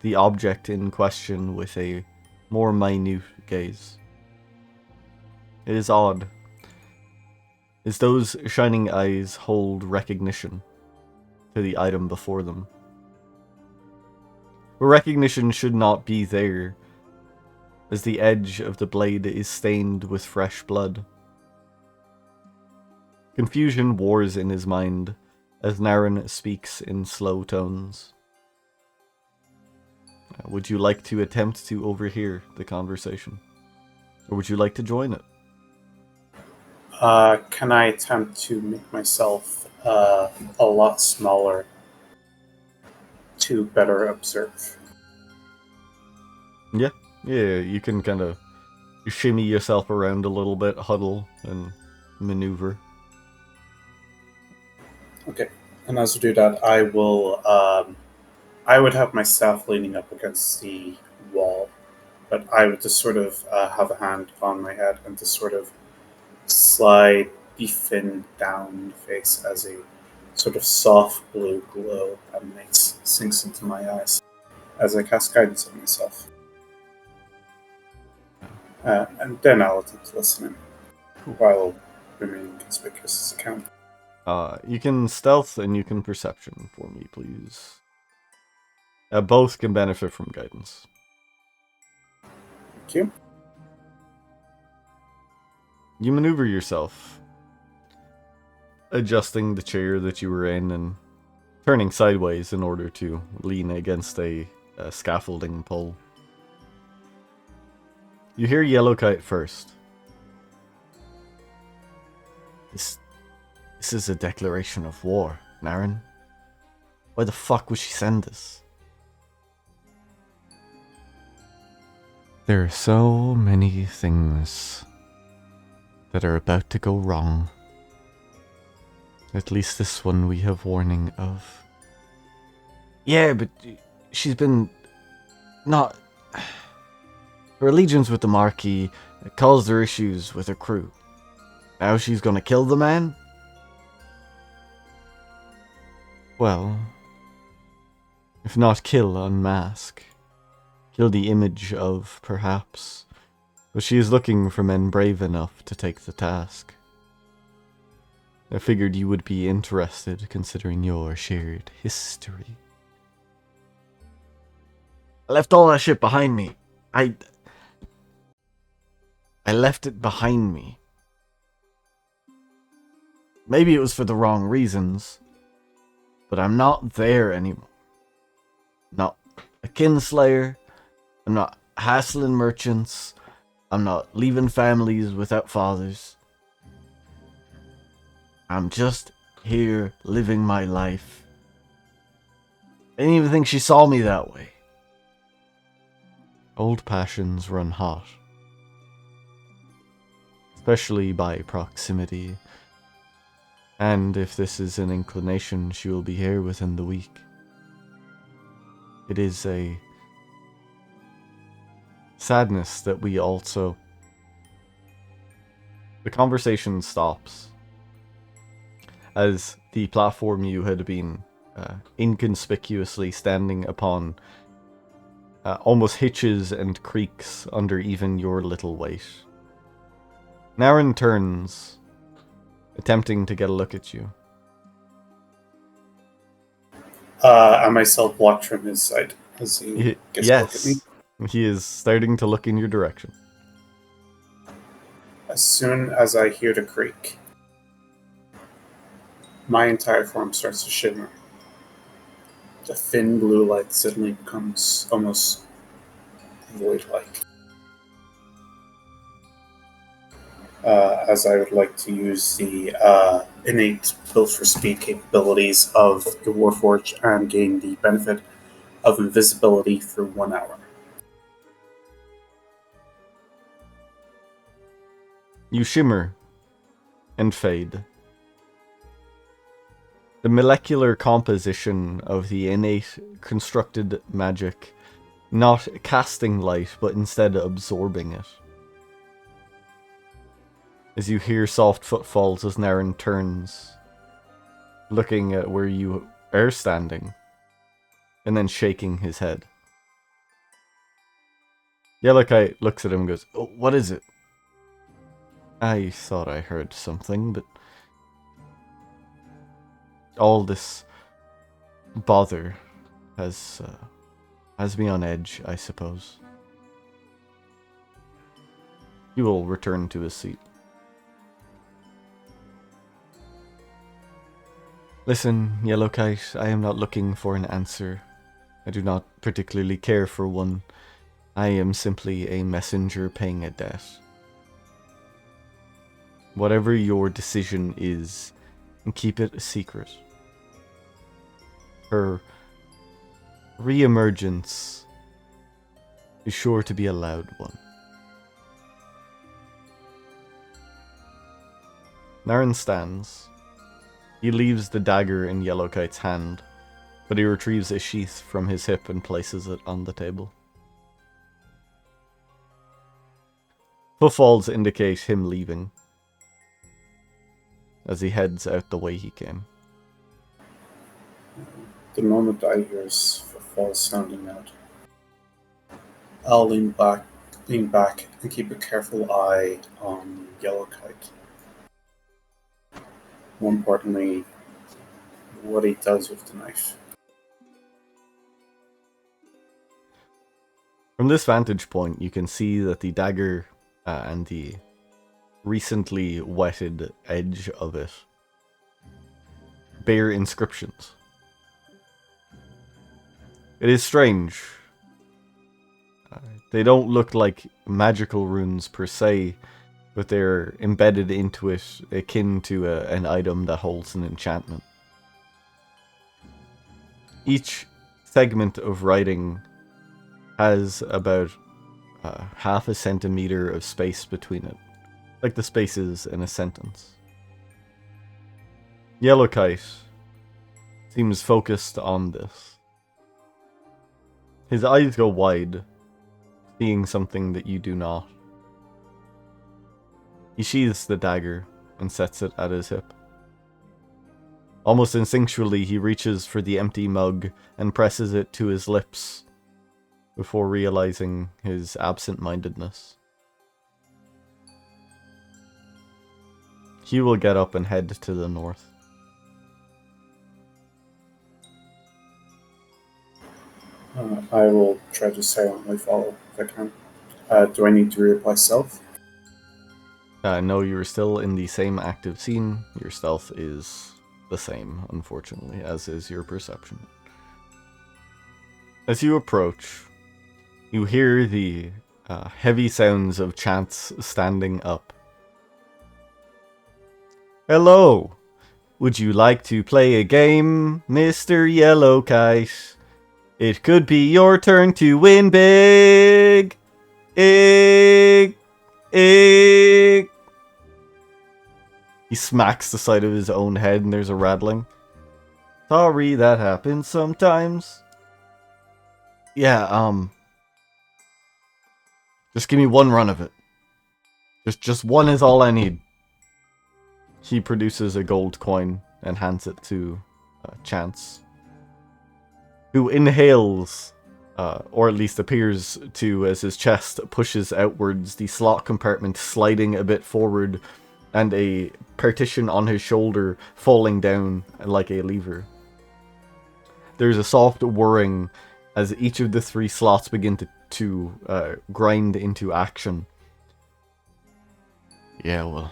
the object in question with a more minute gaze. It is odd, as those shining eyes hold recognition to the item before them. But recognition should not be there, as the edge of the blade is stained with fresh blood. Confusion wars in his mind as Naren speaks in slow tones. Would you like to attempt to overhear the conversation? Or would you like to join it? Can I attempt to make myself a lot smaller to better observe? Yeah, you can kind of shimmy yourself around a little bit, huddle, and maneuver. Okay, and as I do that, I will. I would have my staff leaning up against the wall, but I would just sort of have a hand on my head and just sort of slide the fin down the face as a sort of soft blue glow emanates, sinks into my eyes as I cast guidance on myself. And then I'll attempt to listen in while remaining conspicuous as I can. You can stealth and you can perception for me, please. Both can benefit from guidance. Thank you. You maneuver yourself, adjusting the chair that you were in and turning sideways in order to lean against a scaffolding pole. You hear Yellowkite first. This is a declaration of war, Naren. Why the fuck would she send this? There are so many things that are about to go wrong. At least this one we have warning of. Yeah, but she's been not... Her allegiance with the Marquis caused her issues with her crew. Now she's gonna kill the man? Well, if not kill, unmask. Kill the image of, perhaps. But she is looking for men brave enough to take the task. I figured you would be interested, considering your shared history. I left all that shit behind me. I left it behind me. Maybe it was for the wrong reasons, but I'm not there anymore. Not a kinslayer. I'm not hassling merchants. I'm not leaving families without fathers. I'm just here living my life. I didn't even think she saw me that way. Old passions run hot. Especially by proximity. And if this is an inclination, she will be here within the week. It is a sadness that we also... The conversation stops as the platform you had been inconspicuously standing upon almost hitches and creaks under even your little weight. Naren turns, attempting to get a look at you. I myself blocked from his side as he gets a look at me. He is starting to look in your direction. As soon as I hear the creak, my entire form starts to shimmer. The thin blue light suddenly becomes almost void-like. As I would like to use the innate built for speed capabilities of the Warforged and gain the benefit of invisibility for 1 hour. You shimmer and fade. The molecular composition of the innate constructed magic, not casting light, but instead absorbing it. As you hear soft footfalls as Naren turns, looking at where you are standing, and then shaking his head. Yellowkite looks at him and goes, "Oh, what is it?" "I thought I heard something, but all this bother has me on edge, I suppose." He will return to his seat. "Listen, Yellowkite, I am not looking for an answer. I do not particularly care for one. I am simply a messenger paying a debt. Whatever your decision is, keep it a secret. Her re-emergence is sure to be a loud one." Naren stands. He leaves the dagger in Yellowkite's hand, but he retrieves a sheath from his hip and places it on the table. Footfalls indicate him leaving, as he heads out the way he came. The moment I hear his footfalls sounding out, I'll lean back and keep a careful eye on Yellowkite. More importantly, what he does with the knife. From this vantage point, you can see that the dagger and the recently wetted edge of it bear inscriptions. It is strange. They don't look like magical runes per se, but they're embedded into it, akin to an item that holds an enchantment. Each segment of writing has about half a centimeter of space between it, like the spaces in a sentence. Yellowkite seems focused on this. His eyes go wide, seeing something that you do not. He sheathes the dagger and sets it at his hip. Almost instinctually, he reaches for the empty mug and presses it to his lips before realizing his absent-mindedness. He will get up and head to the north. I will try to silently follow if I can. Do I need to reapply stealth? No, you're still in the same active scene. Your stealth is the same, unfortunately, as is your perception. As you approach, you hear the heavy sounds of chants standing up. "Hello! Would you like to play a game, Mr. Yellowkite? It could be your turn to win big! Ig! Ig!" He smacks the side of his own head and there's a rattling. "Sorry, that happens sometimes. Yeah, just give me one run of it. Just one is all I need." He produces a gold coin and hands it to Chance, who inhales, or at least appears to, as his chest pushes outwards, the slot compartment sliding a bit forward and a partition on his shoulder falling down like a lever. There's a soft whirring as each of the three slots begin to to grind into action. Yeah, well,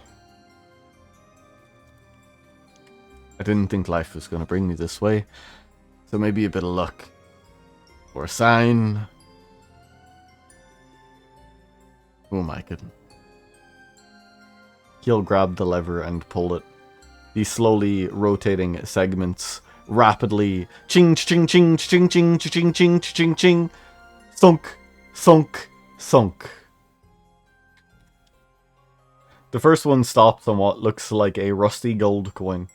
I didn't think life was going to bring me this way, so maybe a bit of luck. Or a sign. Who am I kidding? He'll grab the lever and pull it. These slowly rotating segments rapidly ching ching ching ching ching ching ching ching ching sunk sunk sunk. The first one stops on what looks like a rusty gold coin.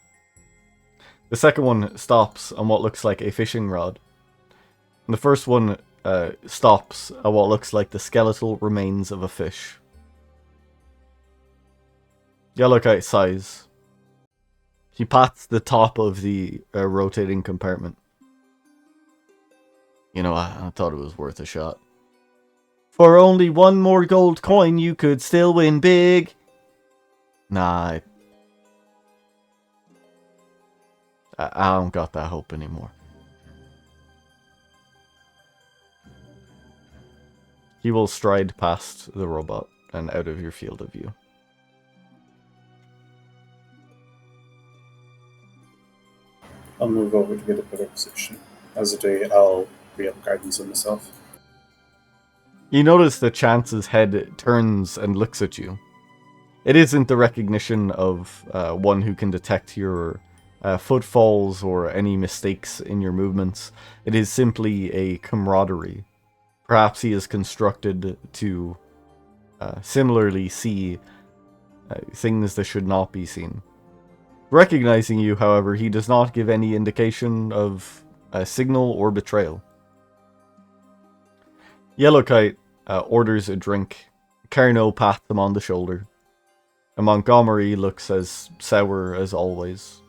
The second one stops on what looks like a fishing rod. And the first one stops at what looks like the skeletal remains of a fish. Yellowkite sighs. He pats the top of the rotating compartment. You know, I thought it was worth a shot. For only one more gold coin, you could still win big. Nah, I don't got that hope anymore. He will stride past the robot and out of your field of view. I'll move over to get a better position. As a day, I'll re-up guidance on myself. You notice that Chance's head turns and looks at you. It isn't the recognition of one who can detect your footfalls or any mistakes in your movements. It is simply a camaraderie. Perhaps he is constructed to similarly see things that should not be seen. Recognizing you, however, he does not give any indication of a signal or betrayal. Yellowkite orders a drink. Carno pats him on the shoulder. And Montgomery looks as sour as always.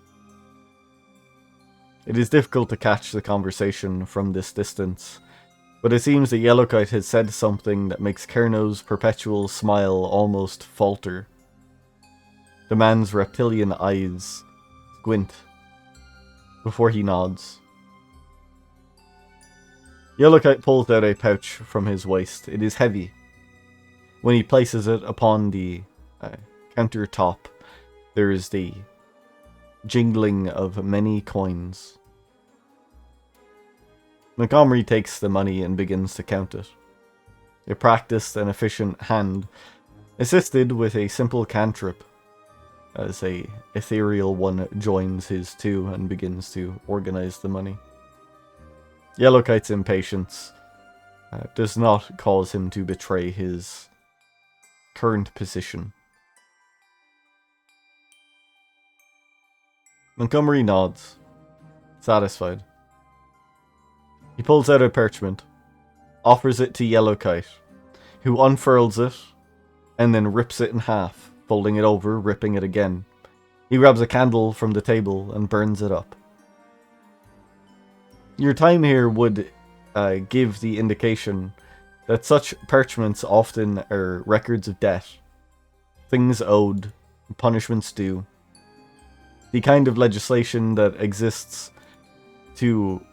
It is difficult to catch the conversation from this distance, but it seems that Yellowkite has said something that makes Carno's perpetual smile almost falter. The man's reptilian eyes squint before he nods. Yellowkite pulls out a pouch from his waist. It is heavy. When he places it upon the countertop, there is the jingling of many coins. Montgomery takes the money and begins to count it. A practiced and efficient hand, assisted with a simple cantrip, as a ethereal one joins his two and begins to organize the money. Yellowkite's impatience does not cause him to betray his current position. Montgomery nods, satisfied. He pulls out a parchment, offers it to Yellowkite, who unfurls it and then rips it in half, folding it over, ripping it again. He grabs a candle from the table and burns it up. Your time here would give the indication that such parchments often are records of debt, things owed, punishments due, the kind of legislation that exists to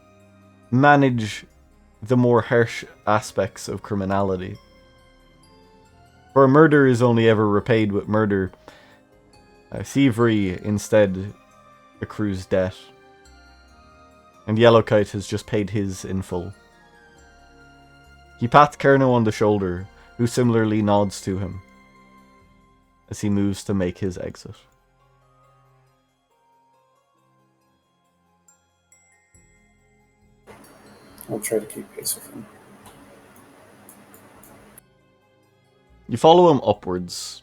manage the more harsh aspects of criminality. For murder is only ever repaid with murder, thievery instead accrues debt. And Yellowkite has just paid his in full. He pats Carno on the shoulder, who similarly nods to him as he moves to make his exit. I'll try to keep pace with him. You follow him upwards,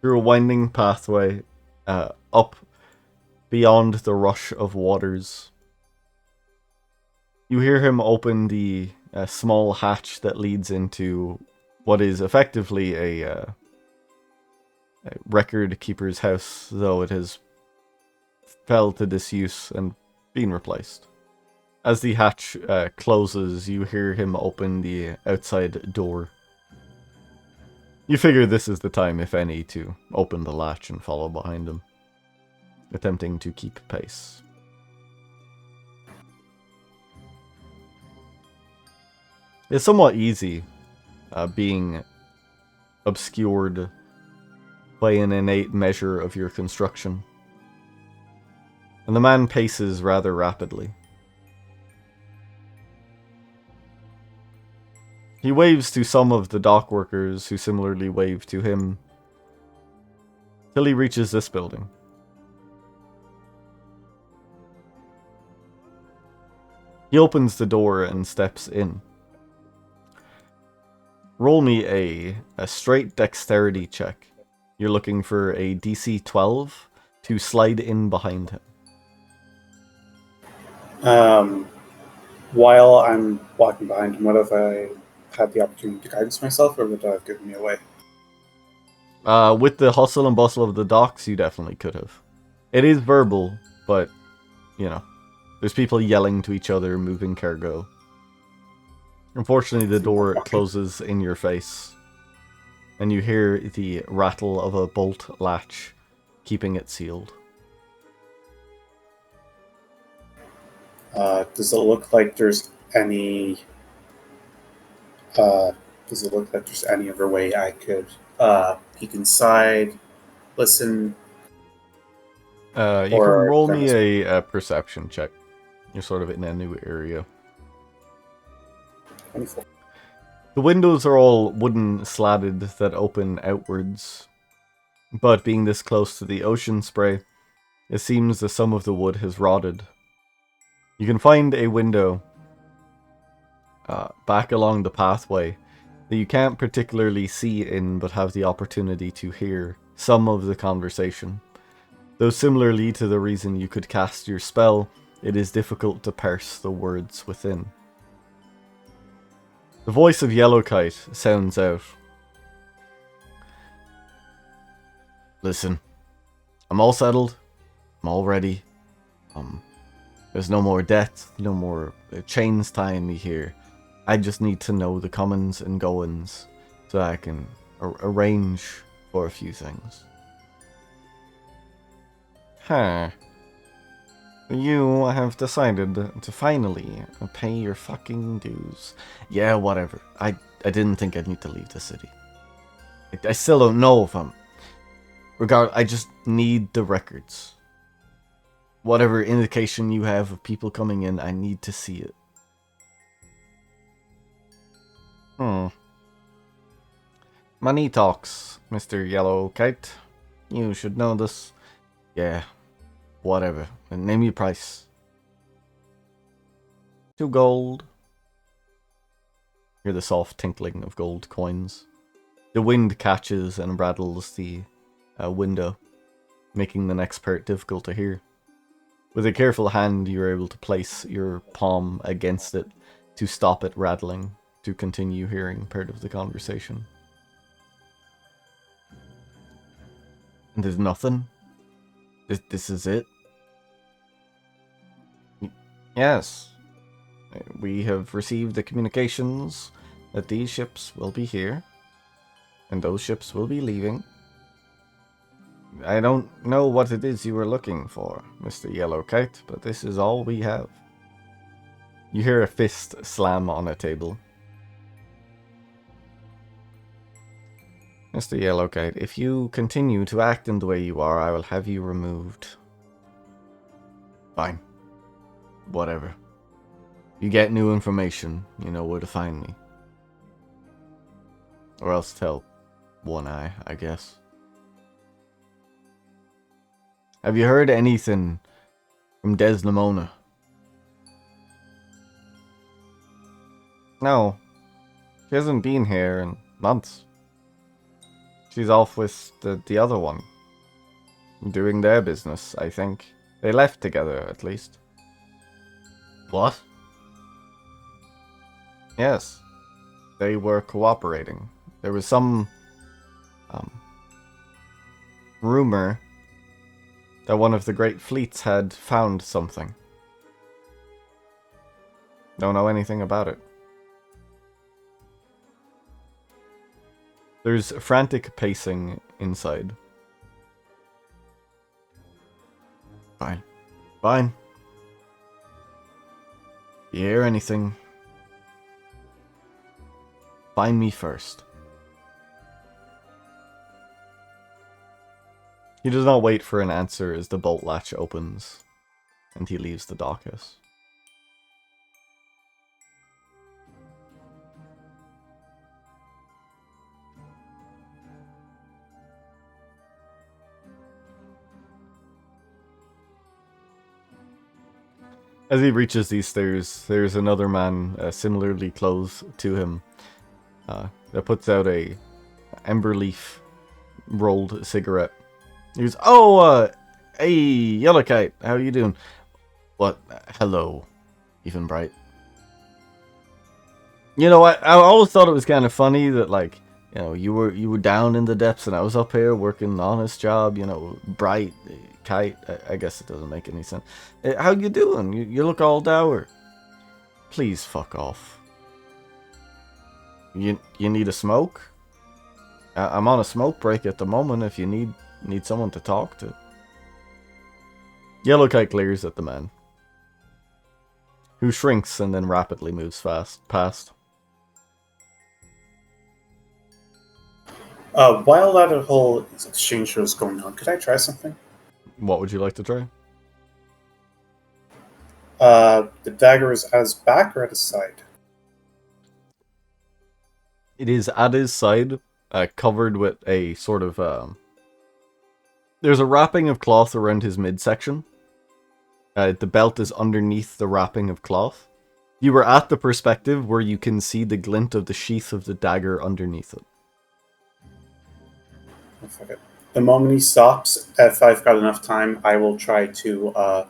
through a winding pathway, up beyond the rush of waters. You hear him open the small hatch that leads into what is effectively a record keeper's house, though it has fell to disuse and been replaced. As the hatch closes, you hear him open the outside door. You figure this is the time, if any, to open the latch and follow behind him, attempting to keep pace. It's somewhat easy being obscured by an innate measure of your construction. And the man paces rather rapidly. He waves to some of the dock workers who similarly wave to him, till he reaches this building. He opens the door and steps in. Roll me a straight dexterity check. You're looking for a DC 12 to slide in behind him. While I'm walking behind him, what if I had the opportunity to guidance myself, or would that have given me away? With the hustle and bustle of the docks, you definitely could have. It is verbal, but, you know, there's people yelling to each other, moving cargo. Unfortunately, the door closes in your face, and you hear the rattle of a bolt latch, keeping it sealed. Does it look like there's any? Does it look like there's any other way I could peek inside, listen? You can Or roll them me as a perception check. You're sort of in a new area. 24. The windows are all wooden slatted that open outwards, but being this close to the ocean spray, it seems that some of the wood has rotted. You can find a window back along the pathway that you can't particularly see in, but have the opportunity to hear some of the conversation. Though similarly to the reason you could cast your spell, it is difficult to parse the words within. The voice of Yellowkite sounds out. Listen, I'm all settled. I'm all ready. There's no more death, no more chains tying me here. I just need to know the comings and goings so I can arrange for a few things. Huh. You have decided to finally pay your fucking dues. Yeah, whatever. I didn't think I'd need to leave the city. I still don't know if I'm... I just need the records. Whatever indication you have of people coming in, I need to see it. Money talks, Mr. Yellowkite. You should know this. Yeah, whatever. Name your price. 2 gold. Hear the soft tinkling of gold coins. The wind catches and rattles the window, making the next part difficult to hear. With a careful hand, you're able to place your palm against it to stop it rattling, to continue hearing part of the conversation. And there's nothing? This is it? Yes. We have received the communications that these ships will be here, and those ships will be leaving. I don't know what it is you were looking for, Mr. Yellowkite, but this is all we have. You hear a fist slam on a table. Mr. Yellowkite, if you continue to act in the way you are, I will have you removed. Fine. Whatever. You get new information, you know where to find me. Or else tell One Eye, I guess. Have you heard anything from Desdemona? No. She hasn't been here in months. She's off with the other one. Doing their business, I think. They left together, at least. What? Yes. They were cooperating. There was some rumor that one of the great fleets had found something. Don't know anything about it. There's frantic pacing inside. Fine. Fine. You hear anything? Find me first. He does not wait for an answer as the bolt latch opens, and he leaves the dockhouse. As he reaches these stairs, there's another man similarly close to him that puts out a ember leaf rolled cigarette. He goes, "Oh, hey, Yellowkite, how you doing?" "What? Hello, Even Bright." You know, I always thought it was kind of funny that, like, you know, you were down in the depths and I was up here working an honest job. You know, Bright, Kite. I guess it doesn't make any sense. How you doing? You look all dour. Please fuck off. You need a smoke? I'm on a smoke break at the moment. If you need someone to talk to. Yellowkite glares at the man, who shrinks and then rapidly moves past. While that whole exchange was going on, could I try something? What would you like to try? The dagger is at his back or at his side? It is at his side, covered with a sort of... there's a wrapping of cloth around his midsection. The belt is underneath the wrapping of cloth. You were at the perspective where you can see the glint of the sheath of the dagger underneath it. The moment he stops, if I've got enough time, I will try to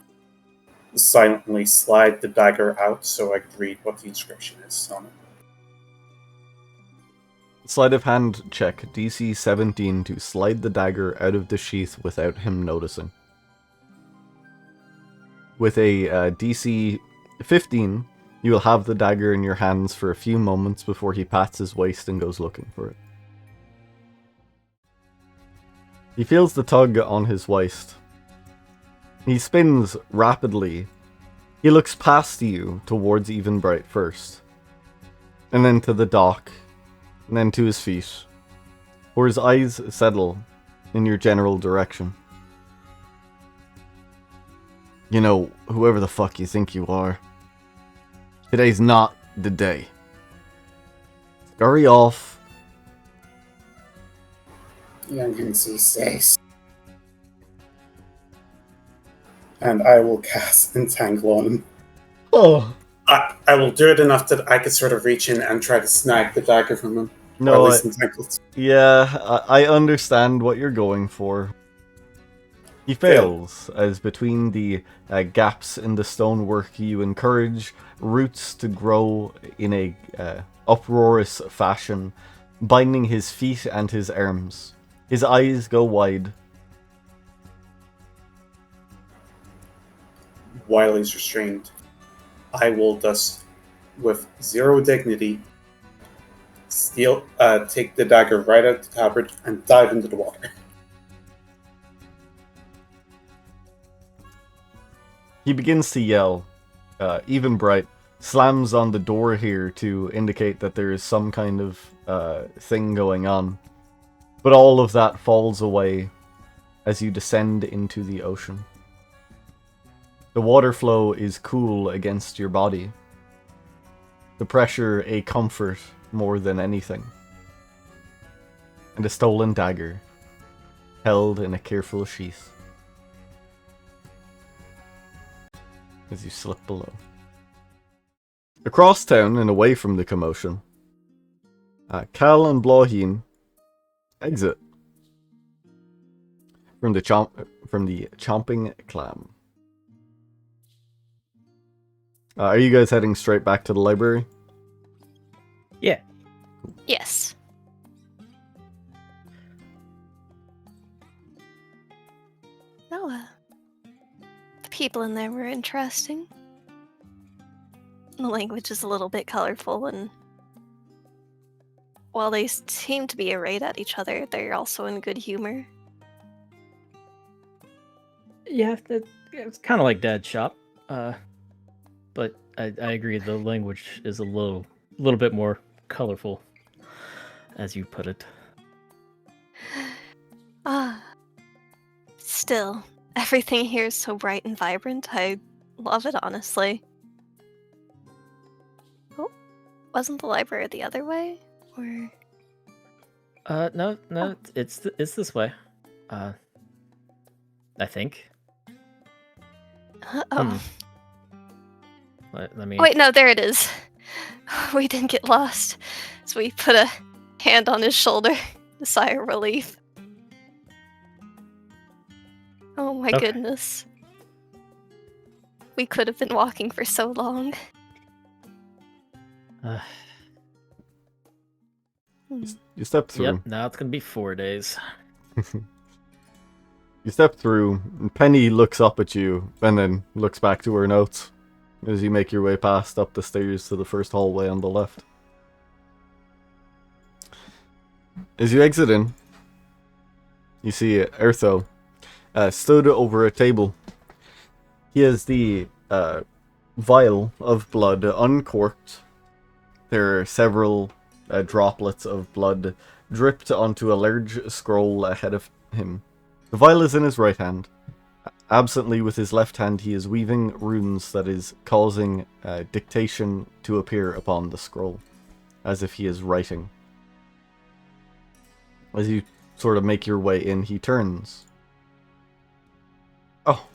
silently slide the dagger out so I can read what the inscription is on it. Sleight of hand check, DC 17 to slide the dagger out of the sheath without him noticing. With a DC 15, you will have the dagger in your hands for a few moments before he pats his waist and goes looking for it. He feels the tug on his waist. He spins rapidly. He looks past you towards Even Bright first, and then to the dock, and then to his feet, where his eyes settle in your general direction. You know, whoever the fuck you think you are, today's not the day. Scurry off. Youngin C6. And I will cast Entangle on him. Oh. I will do it enough that I can sort of reach in and try to snag the dagger from him. No, or at least entangle. Yeah, I understand what you're going for. He fails, as between the gaps in the stonework you encourage roots to grow in a uproarious fashion, binding his feet and his arms. His eyes go wide. While he's restrained, I will thus, with zero dignity, take the dagger right out of the tabard and dive into the water. He begins to yell. Even Bright slams on the door here to indicate that there is some kind of thing going on. But all of that falls away as you descend into the ocean. The water flow is cool against your body. The pressure a comfort more than anything. And a stolen dagger, held in a careful sheath. As you slip below. Across town and away from the commotion, Cal and Blaheen exit from the chomping clam. Are you guys heading straight back to the library? Yeah. Yes. No, the people in there were interesting. The language is a little bit colorful, and while they seem to be arrayed at each other, they're also in good humor. Yeah, it's kind of like Dad's shop. But I agree, the language is a little bit more colorful. as you put it. Ah. Still, everything here is so bright and vibrant. I love it, honestly. Oh, wasn't the library the other way? Or No, it's this way. I think. oh. Let me. Oh, wait, no, there it is. We didn't get lost. So we put a hand on his shoulder, a sigh of relief. Oh my Okay. goodness. We could have been walking for so long. You step through. Yep, now it's gonna be 4 days. You step through, and Penny looks up at you, and then looks back to her notes as you make your way past up the stairs to the first hallway on the left. As you exit in, you see Ertho stood over a table. He has the vial of blood uncorked. There are several droplets of blood dripped onto a large scroll ahead of him. The vial is in his right hand. Absently with his left hand, he is weaving runes that is causing dictation to appear upon the scroll, as if he is writing. As you sort of make your way in, he turns. Oh,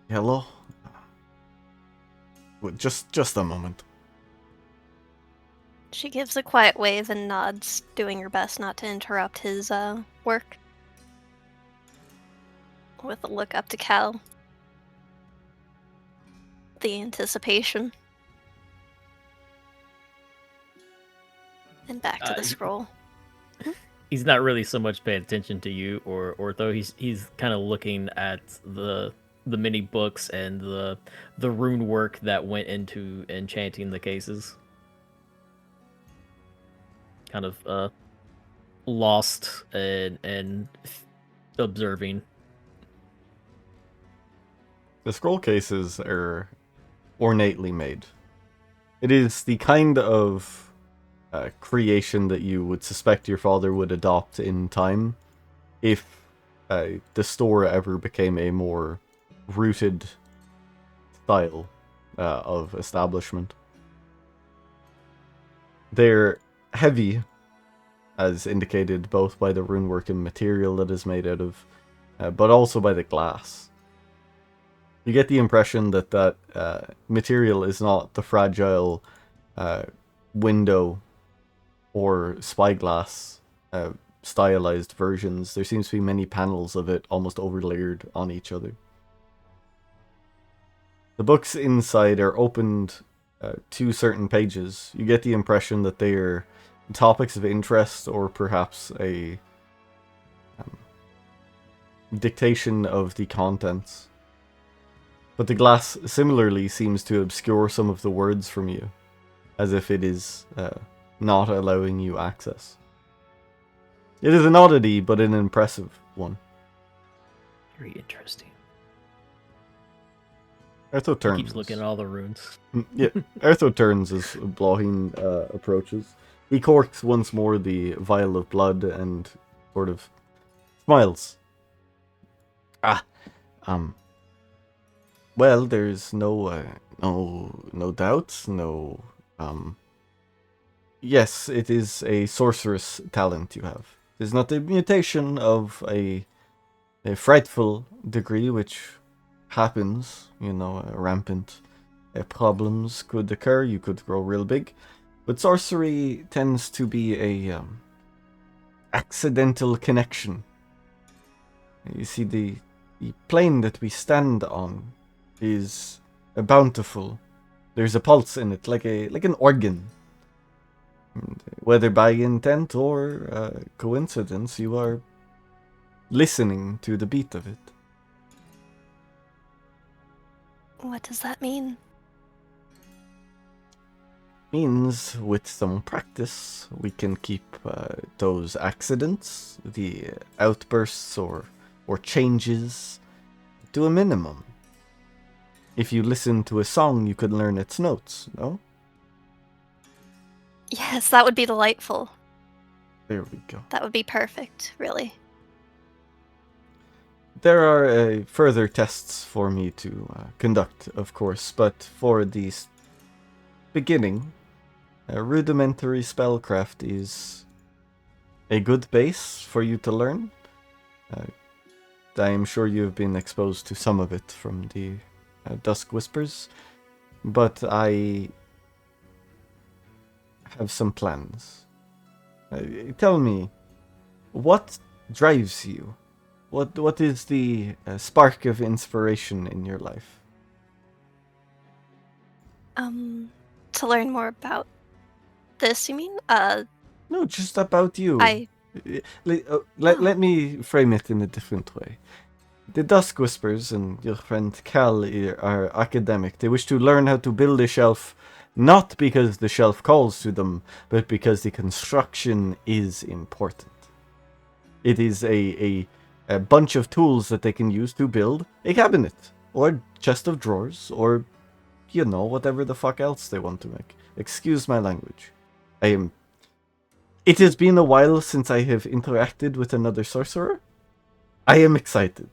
hello? Just a moment. She gives a quiet wave and nods, doing her best not to interrupt his work. With a look up to Cal. The anticipation. And back to the scroll. He's not really so much paying attention to you or Ortho. He's kind of looking at the many books and the rune work that went into enchanting the cases. Kind of lost and observing. The scroll cases are ornately made. It is the kind of creation that you would suspect your father would adopt in time if the store ever became a more rooted style of establishment. They're heavy, as indicated both by the runework and material that is made out of, but also by the glass. You get the impression that material is not the fragile window or spyglass stylized versions. There seems to be many panels of it almost overlaid on each other. The books inside are opened to certain pages. You get the impression that they are topics of interest or perhaps a dictation of the contents. But the glass similarly seems to obscure some of the words from you, as if it is not allowing you access. It is an oddity, but an impressive one. Very interesting. Ertho turns. He keeps looking at all the runes. Yeah, Ertho turns as Blaheen approaches. He corks once more the vial of blood and sort of smiles. Well, there's no doubts, no. Yes, it is a sorceress talent you have. It is not a mutation of a frightful degree, which happens. Rampant problems could occur. You could grow real big, but sorcery tends to be a accidental connection. You see, the plane that we stand on is bountiful. There's a pulse in it, like an organ. And whether by intent or coincidence, you are listening to the beat of it. What does that mean? Means with some practice, we can keep those accidents, the outbursts or changes, to a minimum. If you listen to a song, you could learn its notes, no? Yes, that would be delightful. There we go. That would be perfect, really. There are further tests for me to conduct, of course, but for the beginning, rudimentary spellcraft is a good base for you to learn. I am sure you have been exposed to some of it from the Dusk Whispers, but I have some plans. Tell me, what drives you? What is the spark of inspiration in your life? To learn more about this, you mean? No, just about you. I Let me frame it in a different way. The Dusk Whispers and your friend Cal are academic. They wish to learn how to build a shelf, not because the shelf calls to them, but because the construction is important. It is a bunch of tools that they can use to build a cabinet, or chest of drawers, or, whatever the fuck else they want to make. Excuse my language. It has been a while since I have interacted with another sorcerer. I am excited.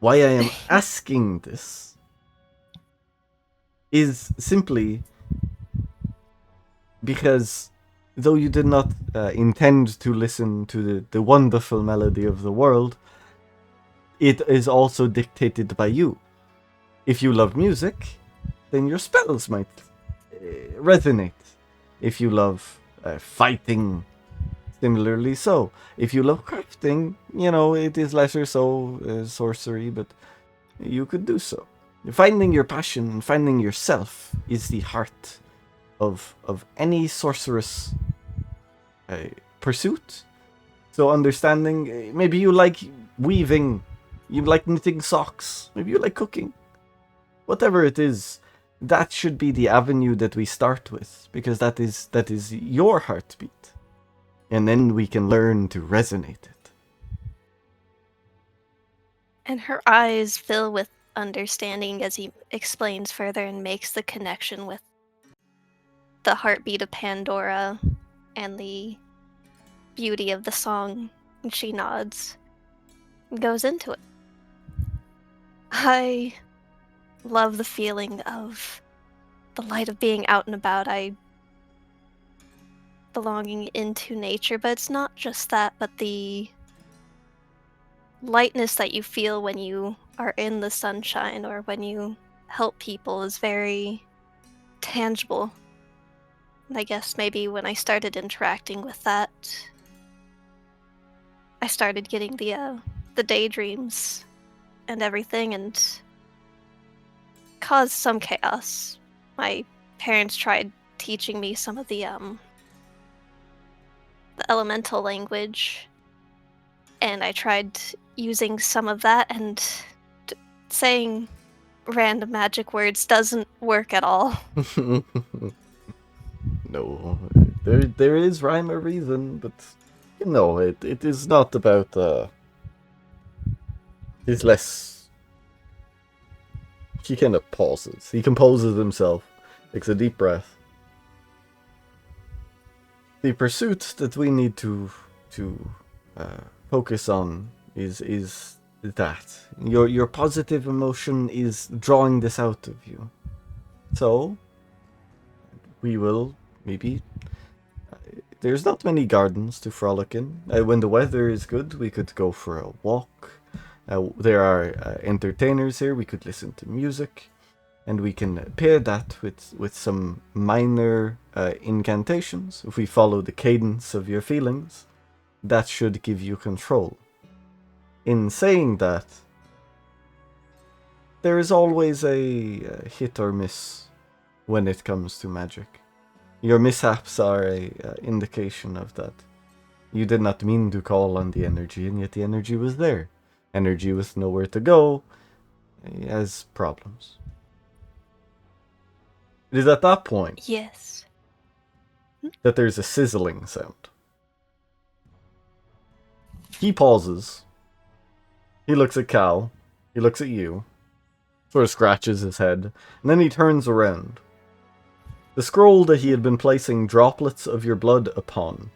Why I am asking this is simply because though you did not intend to listen to the wonderful melody of the world, it is also dictated by you. If you love music, then your spells might resonate. If you love fighting, similarly so. If you love crafting, it is lesser so sorcery, but you could do so. Finding your passion and finding yourself is the heart of any sorceress pursuit. So understanding, maybe you like weaving, you like knitting socks, maybe you like cooking. Whatever it is, that should be the avenue that we start with, because that is your heartbeat. And then we can learn to resonate it. And her eyes fill with understanding as he explains further and makes the connection with the heartbeat of Pandora and the beauty of the song. And she nods and goes into it. I love the feeling of the light of being out and about. I belonging into nature, but it's not just that, but the lightness that you feel when you are in the sunshine or when you help people is very tangible. And I guess maybe when I started interacting with that, I started getting the daydreams and everything, and caused some chaos. My parents tried teaching me some of the elemental language, and I tried using some of that, and saying random magic words doesn't work at all. No, there is rhyme or reason, but it is not about he's less. He kind of pauses. He composes himself, takes a deep breath. The pursuit that we need to focus on is that your positive emotion is drawing this out of you. So we will maybe. There's not many gardens to frolic in. When the weather is good, we could go for a walk. There are entertainers here. We could listen to music. And we can pair that with some minor incantations. If we follow the cadence of your feelings, that should give you control. In saying that, there is always a hit or miss when it comes to magic. Your mishaps are a indication of that. You did not mean to call on the energy, and yet the energy was there. Energy with nowhere to go has problems. It is at that point Yes. that there's a sizzling sound. He pauses. He looks at Cal. He looks at you. Sort of scratches his head. And then he turns around. The scroll that he had been placing droplets of your blood upon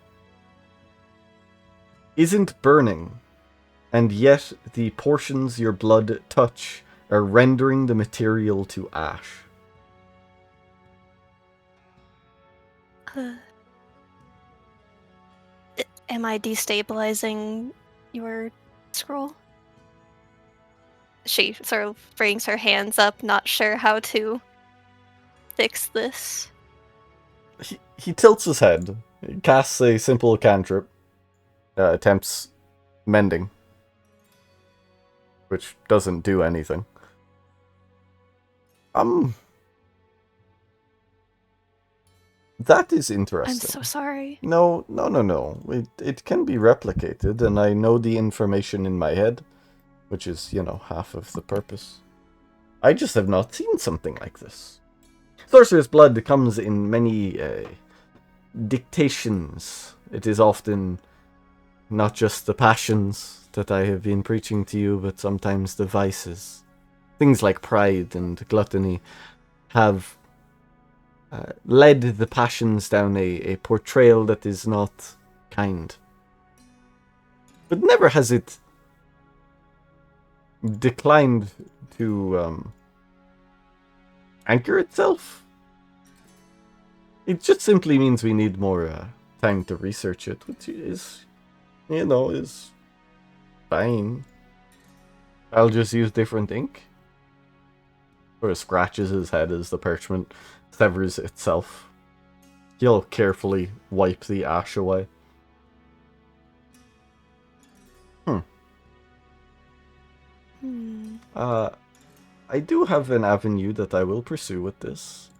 isn't burning, and yet the portions your blood touch are rendering the material to ash. Uh, am I destabilizing your scroll? She sort of brings her hands up, not sure how to fix this. He tilts his head, casts a simple cantrip, attempts mending, which doesn't do anything. That is interesting. I'm so sorry. No. It can be replicated, and I know the information in my head, which is, half of the purpose. I just have not seen something like this. Sorcerer's blood comes in many dictations. It is often not just the passions that I have been preaching to you, but sometimes the vices. Things like pride and gluttony have led the passions down a portrayal that is not kind. But never has it declined to anchor itself. It just simply means we need more time to research it, which is, is fine. I'll just use different ink. Sort of scratches his head as the parchment severs itself. He'll carefully wipe the ash away. I do have an avenue that I will pursue with this.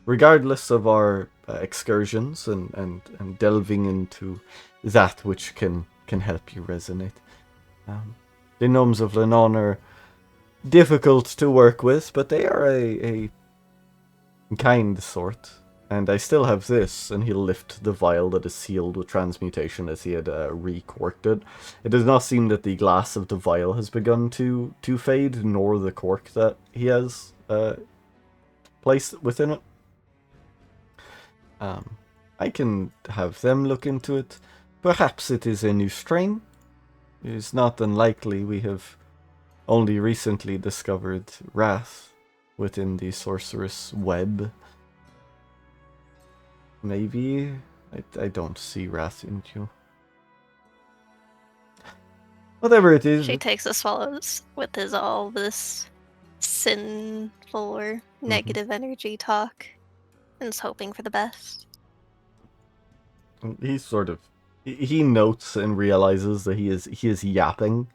Regardless of our excursions and delving into that which can help you resonate. The gnomes of Lenon are difficult to work with, but they are a kind sort. And I still have this, and he'll lift the vial that is sealed with transmutation as he had recorked it. It does not seem that the glass of the vial has begun to fade, nor the cork that he has placed within it. I can have them look into it. Perhaps it is a new strain. It is not unlikely we have only recently discovered wrath within the sorceress web. Maybe. I don't see wrath in you. Whatever it is. She takes a swallows with all this sinful or negative energy talk and is hoping for the best. He he notes and realizes that he is yapping.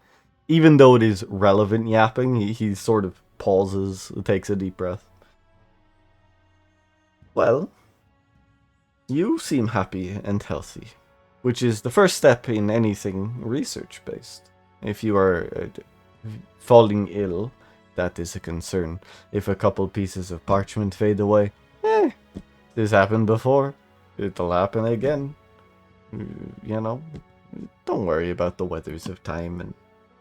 Even though it is relevant yapping, he sort of pauses, takes a deep breath. Well, you seem happy and healthy, which is the first step in anything research-based. If you are falling ill, that is a concern. If a couple pieces of parchment fade away, this happened before. It'll happen again. Don't worry about the weathers of time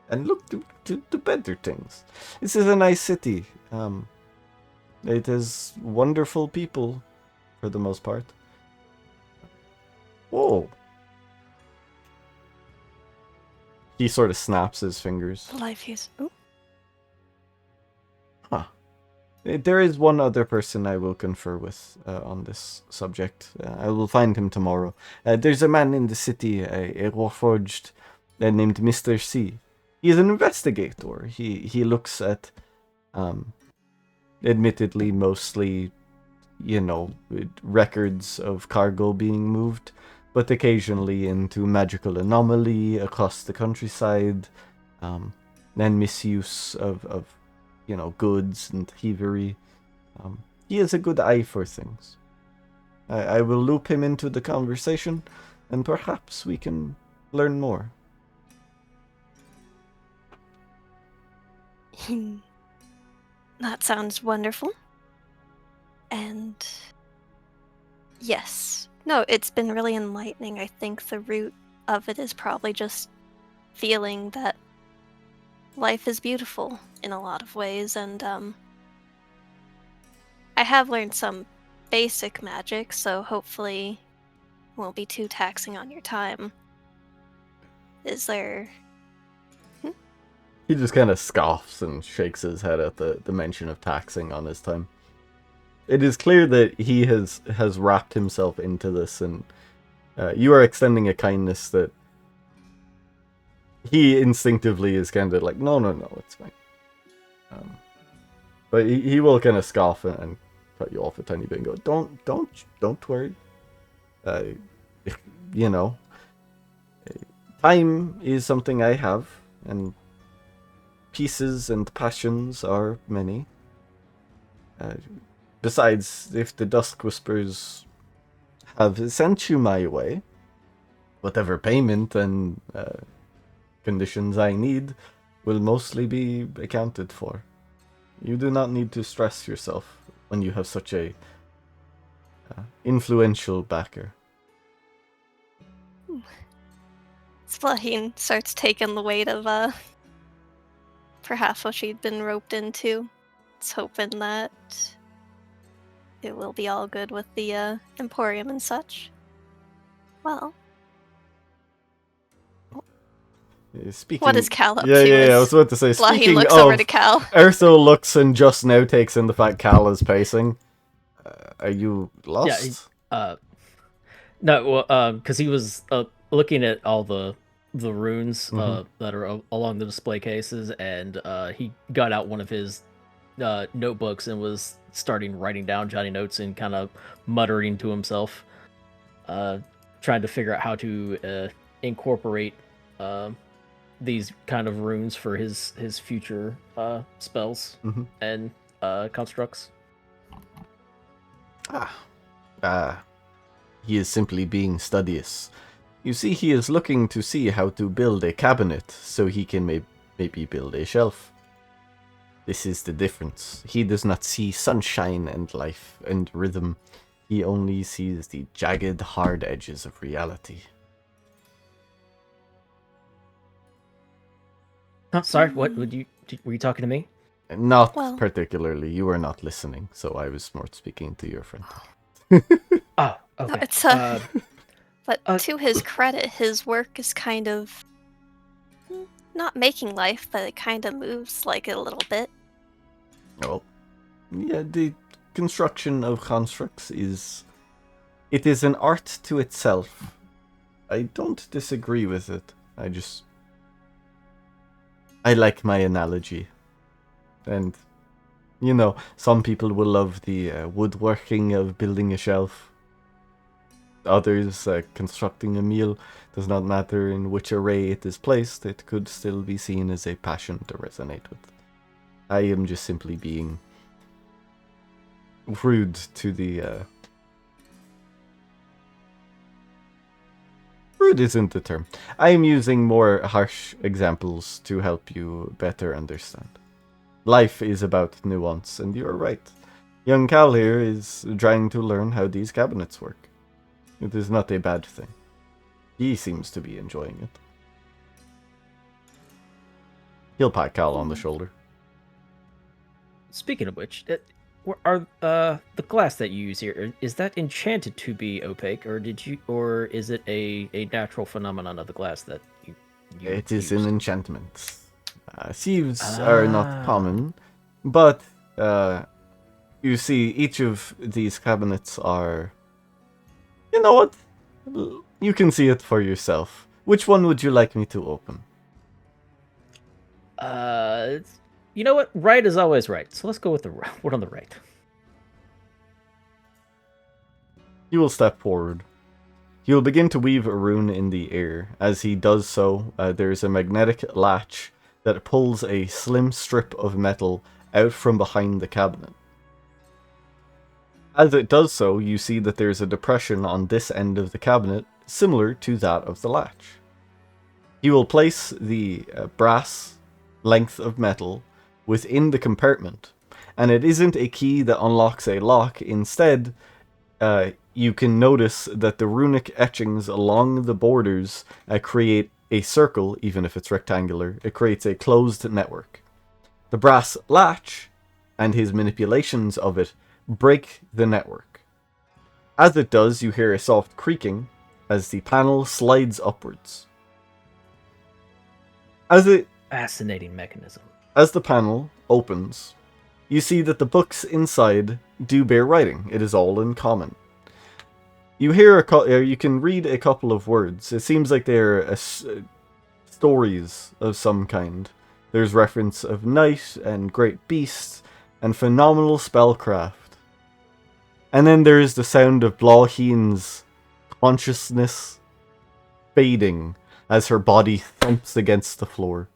and look to better things. This is a nice city. It has wonderful people, for the most part. Whoa. He sort of snaps his fingers. Life is... Ooh. Huh. There is one other person I will confer with on this subject. I will find him tomorrow. There's a man in the city, a Warforged, named Mr. C. He is an investigator. He looks at, admittedly, mostly, records of cargo being moved, but occasionally into magical anomaly across the countryside, and misuse of goods and thievery. He has a good eye for things. I will loop him into the conversation, and perhaps we can learn more. That sounds wonderful. And yes. No, it's been really enlightening. I think the root of it is probably just feeling that life is beautiful in a lot of ways, and I have learned some basic magic, so hopefully it won't be too taxing on your time. Is there... He just kind of scoffs and shakes his head at the mention of taxing on his time. It is clear that he has wrapped himself into this, and you are extending a kindness that he instinctively is kind of like, no, it's fine. But he will kind of scoff and cut you off a tiny bit and go, don't worry. You know, time is something I have, and pieces and passions are many. Besides, if the Dusk Whispers have sent you my way, whatever payment and conditions I need will mostly be accounted for. You do not need to stress yourself when you have such a influential backer. Splaheen starts taking the weight of perhaps what she'd been roped into. It's hoping that it will be all good with the Emporium and such. Well, Speaking, what is Cal up to? Yeah, I was about to say, Splaheen speaking looks of, over to Cal. Ertho looks and just now takes in the fact Cal is pacing. Are you lost? No, well, because he was looking at all the runes that are along the display cases, and he got out one of his notebooks and was starting writing down Johnny notes and kind of muttering to himself, trying to figure out how to incorporate these kind of runes for his future spells and constructs. He is simply being studious. You see, he is looking to see how to build a cabinet so he can maybe build a shelf. This is the difference. He does not see sunshine and life and rhythm. He only sees the jagged, hard edges of reality. Oh, sorry, what were you talking to me? Not Well. particularly. You were not listening, so I was more speaking to your friend. Oh, okay. No, it's but to his credit, his work is kind of not making life, but it kind of moves like it a little bit. Well, yeah, the construction of constructs is an art to itself. I don't disagree with it. I like my analogy. And, you know, some people will love the woodworking of building a shelf. Others, constructing a meal. Does not matter in which array it is placed, it could still be seen as a passion to resonate with. I am just simply being rude to the... Rude isn't the term. I am using more harsh examples to help you better understand. Life is about nuance, and you're right. Young Cal here is trying to learn how these cabinets work. It is not a bad thing. He seems to be enjoying it. He'll pat Cal on the shoulder. Speaking of which, are the glass that you use here, is that enchanted to be opaque, or is it a natural phenomenon of the glass that you It is used? an enchantment. Thieves are not common, but you see, each of these cabinets are... You know what? You can see it for yourself. Which one would you like me to open? You know what? Right is always right. So let's go with the one on the right. He will step forward. He will begin to weave a rune in the air. As he does so, there is a magnetic latch that pulls a slim strip of metal out from behind the cabinet. As it does so, you see that there is a depression on this end of the cabinet, similar to that of the latch. He will place the brass length of metal within the compartment, and it isn't a key that unlocks a lock. Instead, you can notice that the runic etchings along the borders create a circle, even if it's rectangular. It creates a closed network. The brass latch and his manipulations of it break the network. As it does, you hear a soft creaking as the panel slides upwards. Fascinating mechanism. As the panel opens, you see that the books inside do bear writing. It is all in common. You hear you can read a couple of words. It seems like they're stories of some kind. There's reference of night and great beasts and phenomenal spellcraft. And then there is the sound of Blaheen's consciousness fading as her body thumps against the floor.